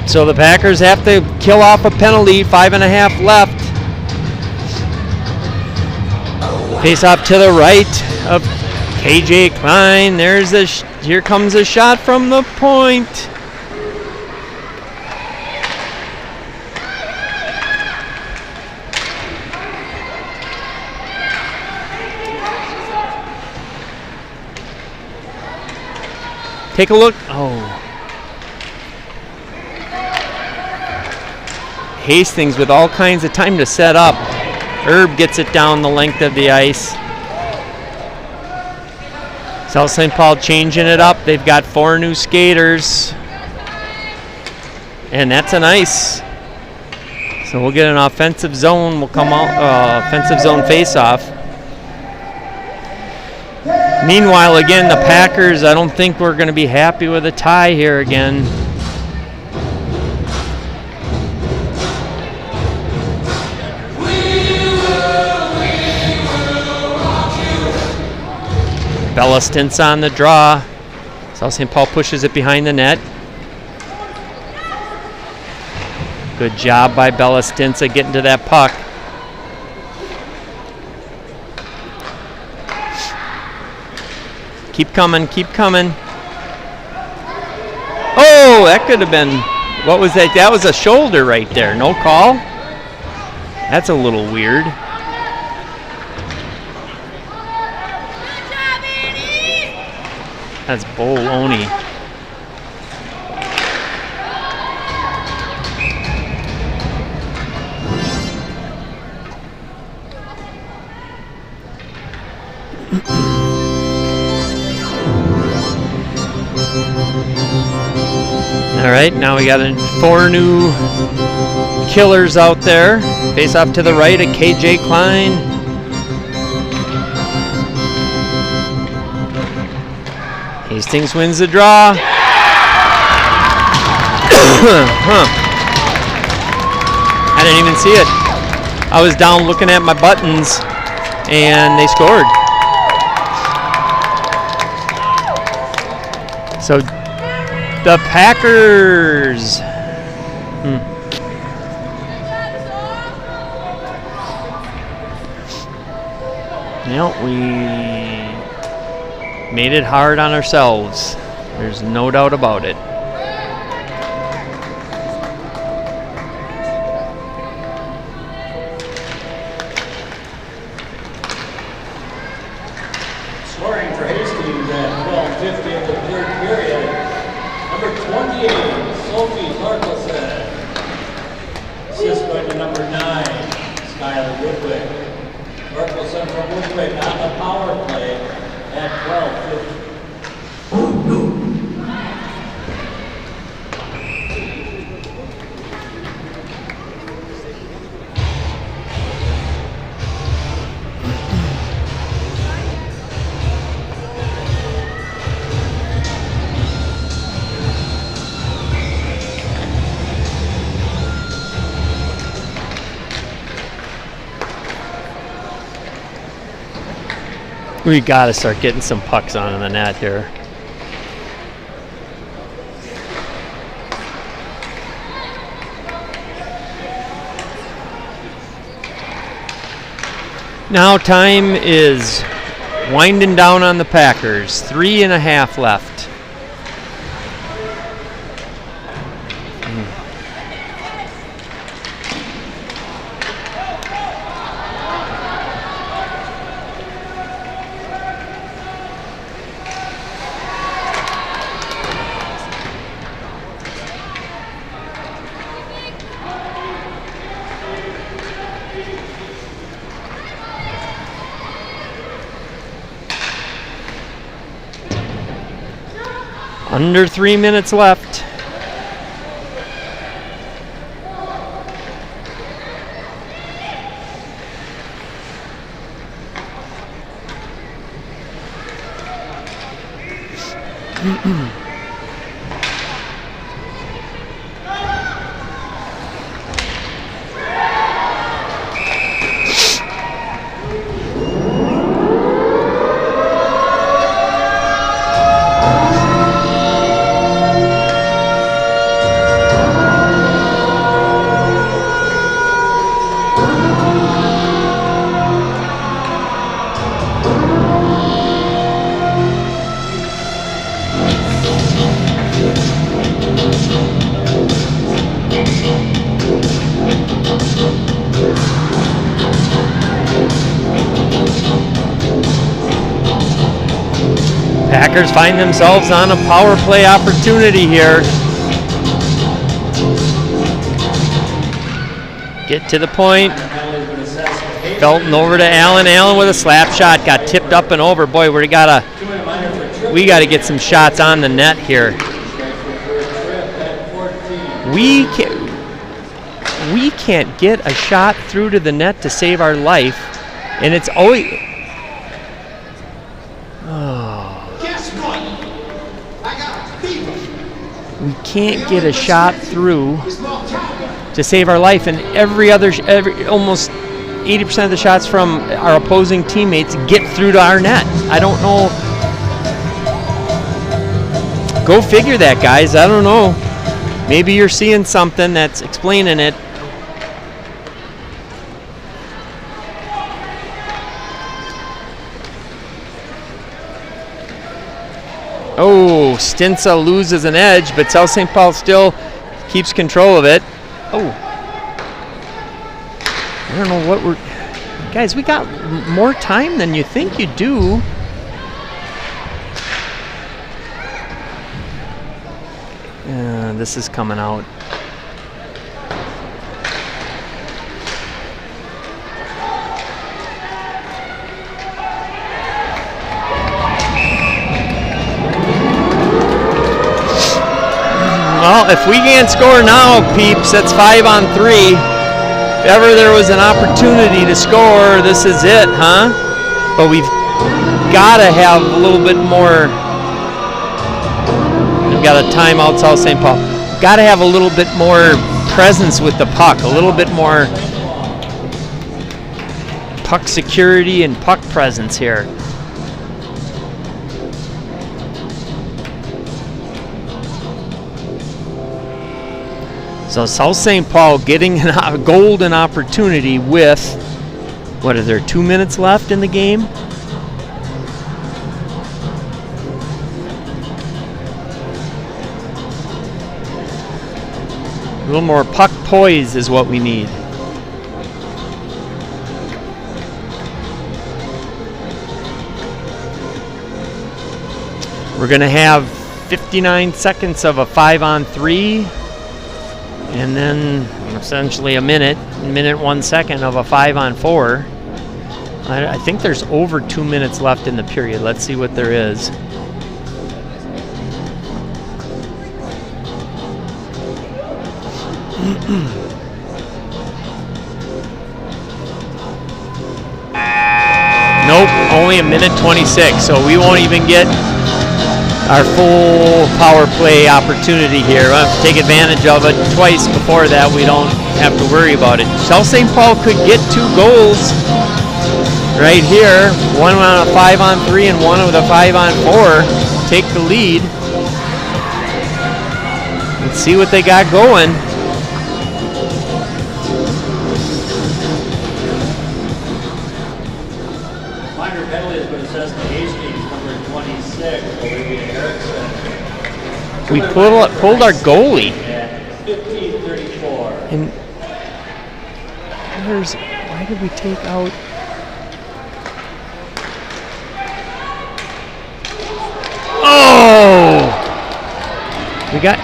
so. The Packers have to kill off a penalty. 5.5 left. Face off to the right of KJ Klein. There's a here comes a shot from the point. Take a look. Oh. Hastings with all kinds of time to set up. Herb gets it down the length of the ice. South St. Paul changing it up. They've got 4 new skaters. And that's an ice. So we'll get an offensive zone. We'll come out, offensive zone face-off. Meanwhile, again, the Packers, I don't think we're going to be happy with a tie here again. Bella Stintz on the draw. South St. Paul pushes it behind the net. Good job by Bella Stintz at getting to that puck. Keep coming, keep coming. Oh, that could have been, what was that? That was a shoulder right there. No call? That's a little weird. That's baloney. All right, now we got 4 new killers out there. Face off to the right of KJ Klein. Hastings wins the draw. Huh. I didn't even see it. I was down looking at my buttons, and they scored. So the Packers. We made it hard on ourselves. There's no doubt about it. Scoring for Hastings at 12:50 of the third period. Number 28, Sophie Torkelson. Assist going to number 9, Skylar Woodwick. Torkelson from Woodwick on the power play at 12:50. We got to start getting some pucks on the net here. Now time is winding down on the Packers. 3.5 left. Under 3 minutes left. Packers find themselves on a power play opportunity here. Get to the point. Felton over to Allen. Allen with a slap shot. Got tipped up and over. Boy, we gotta get some shots on the net here. We can't get a shot through to the net to save our life, and it's always. We can't get a shot through to save our life, and almost 80% of the shots from our opposing teammates get through to our net. I don't know. Go figure that, guys. I don't know. Maybe you're seeing something that's explaining it. Oh, Stinsa loses an edge, but South St. Paul still keeps control of it. Oh. I don't know what we're... Guys, we got more time than you think you do. This is coming out. Well, if we can't score now, peeps, that's 5-on-3. If ever there was an opportunity to score, this is it, huh? But we've got to have a little bit more. We've got a timeout, South St. Paul. Got to have a little bit more presence with the puck, a little bit more puck security and puck presence here. So South St. Paul getting a golden opportunity with, what are there, 2 minutes left in the game? A little more puck poise is what we need. We're going to have 59 seconds of a 5-on-3. And then essentially a minute 1 second of a 5-on-4. I think there's over 2 minutes left in the period. Let's see what there is. Nope, only a minute 26, so we won't even get our full power play opportunity here. We'll have to take advantage of it twice before that. We don't have to worry about it. South St. Paul could get 2 goals right here. One on a 5-on-3 and one with a 5-on-4 take the lead. Let's see what they got going. Minor penalty has been assessed to Hastings, number 26, Olivia Erickson. We pulled our goalie. At 15:34. And why did we take out? Oh! We got.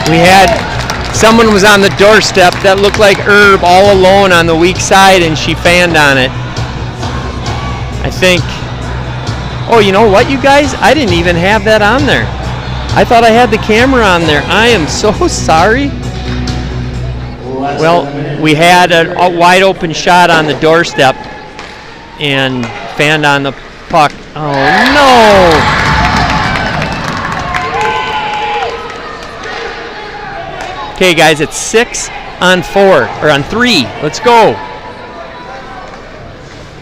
We had, someone was on the doorstep that looked like Herb all alone on the weak side, and she fanned on it. I think. Oh, you know what, you guys? I didn't even have that on there. I thought I had the camera on there. I am so sorry. Well, we had a wide open shot on the doorstep and fanned on the puck. Oh, no! Okay, guys, it's 6-on-4, or on 3. Let's go.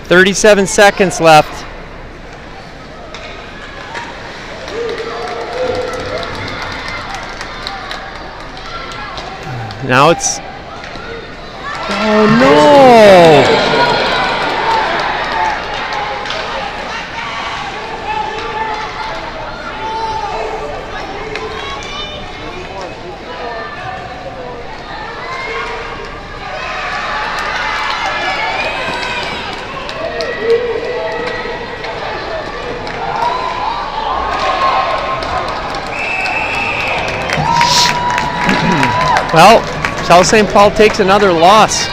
37 seconds left. Now it's. Oh, no! Well, South St. Paul takes another loss.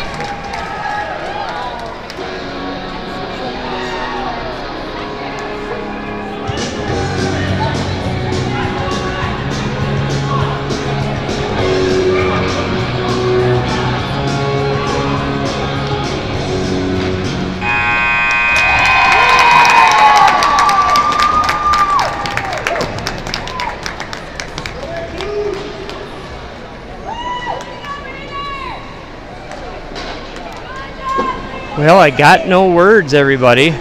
Well, I got no words, everybody.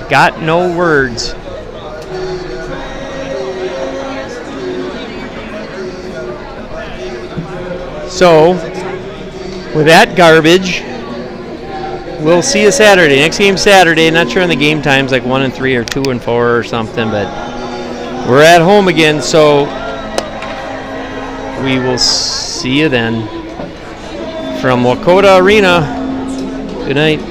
Got no words. So, with that garbage, we'll see you Saturday. Next game Saturday. Not sure on the game times, like 1 and 3 or 2 and 4 or something, but we're at home again, so we will see you then from Wakota Arena. Good night.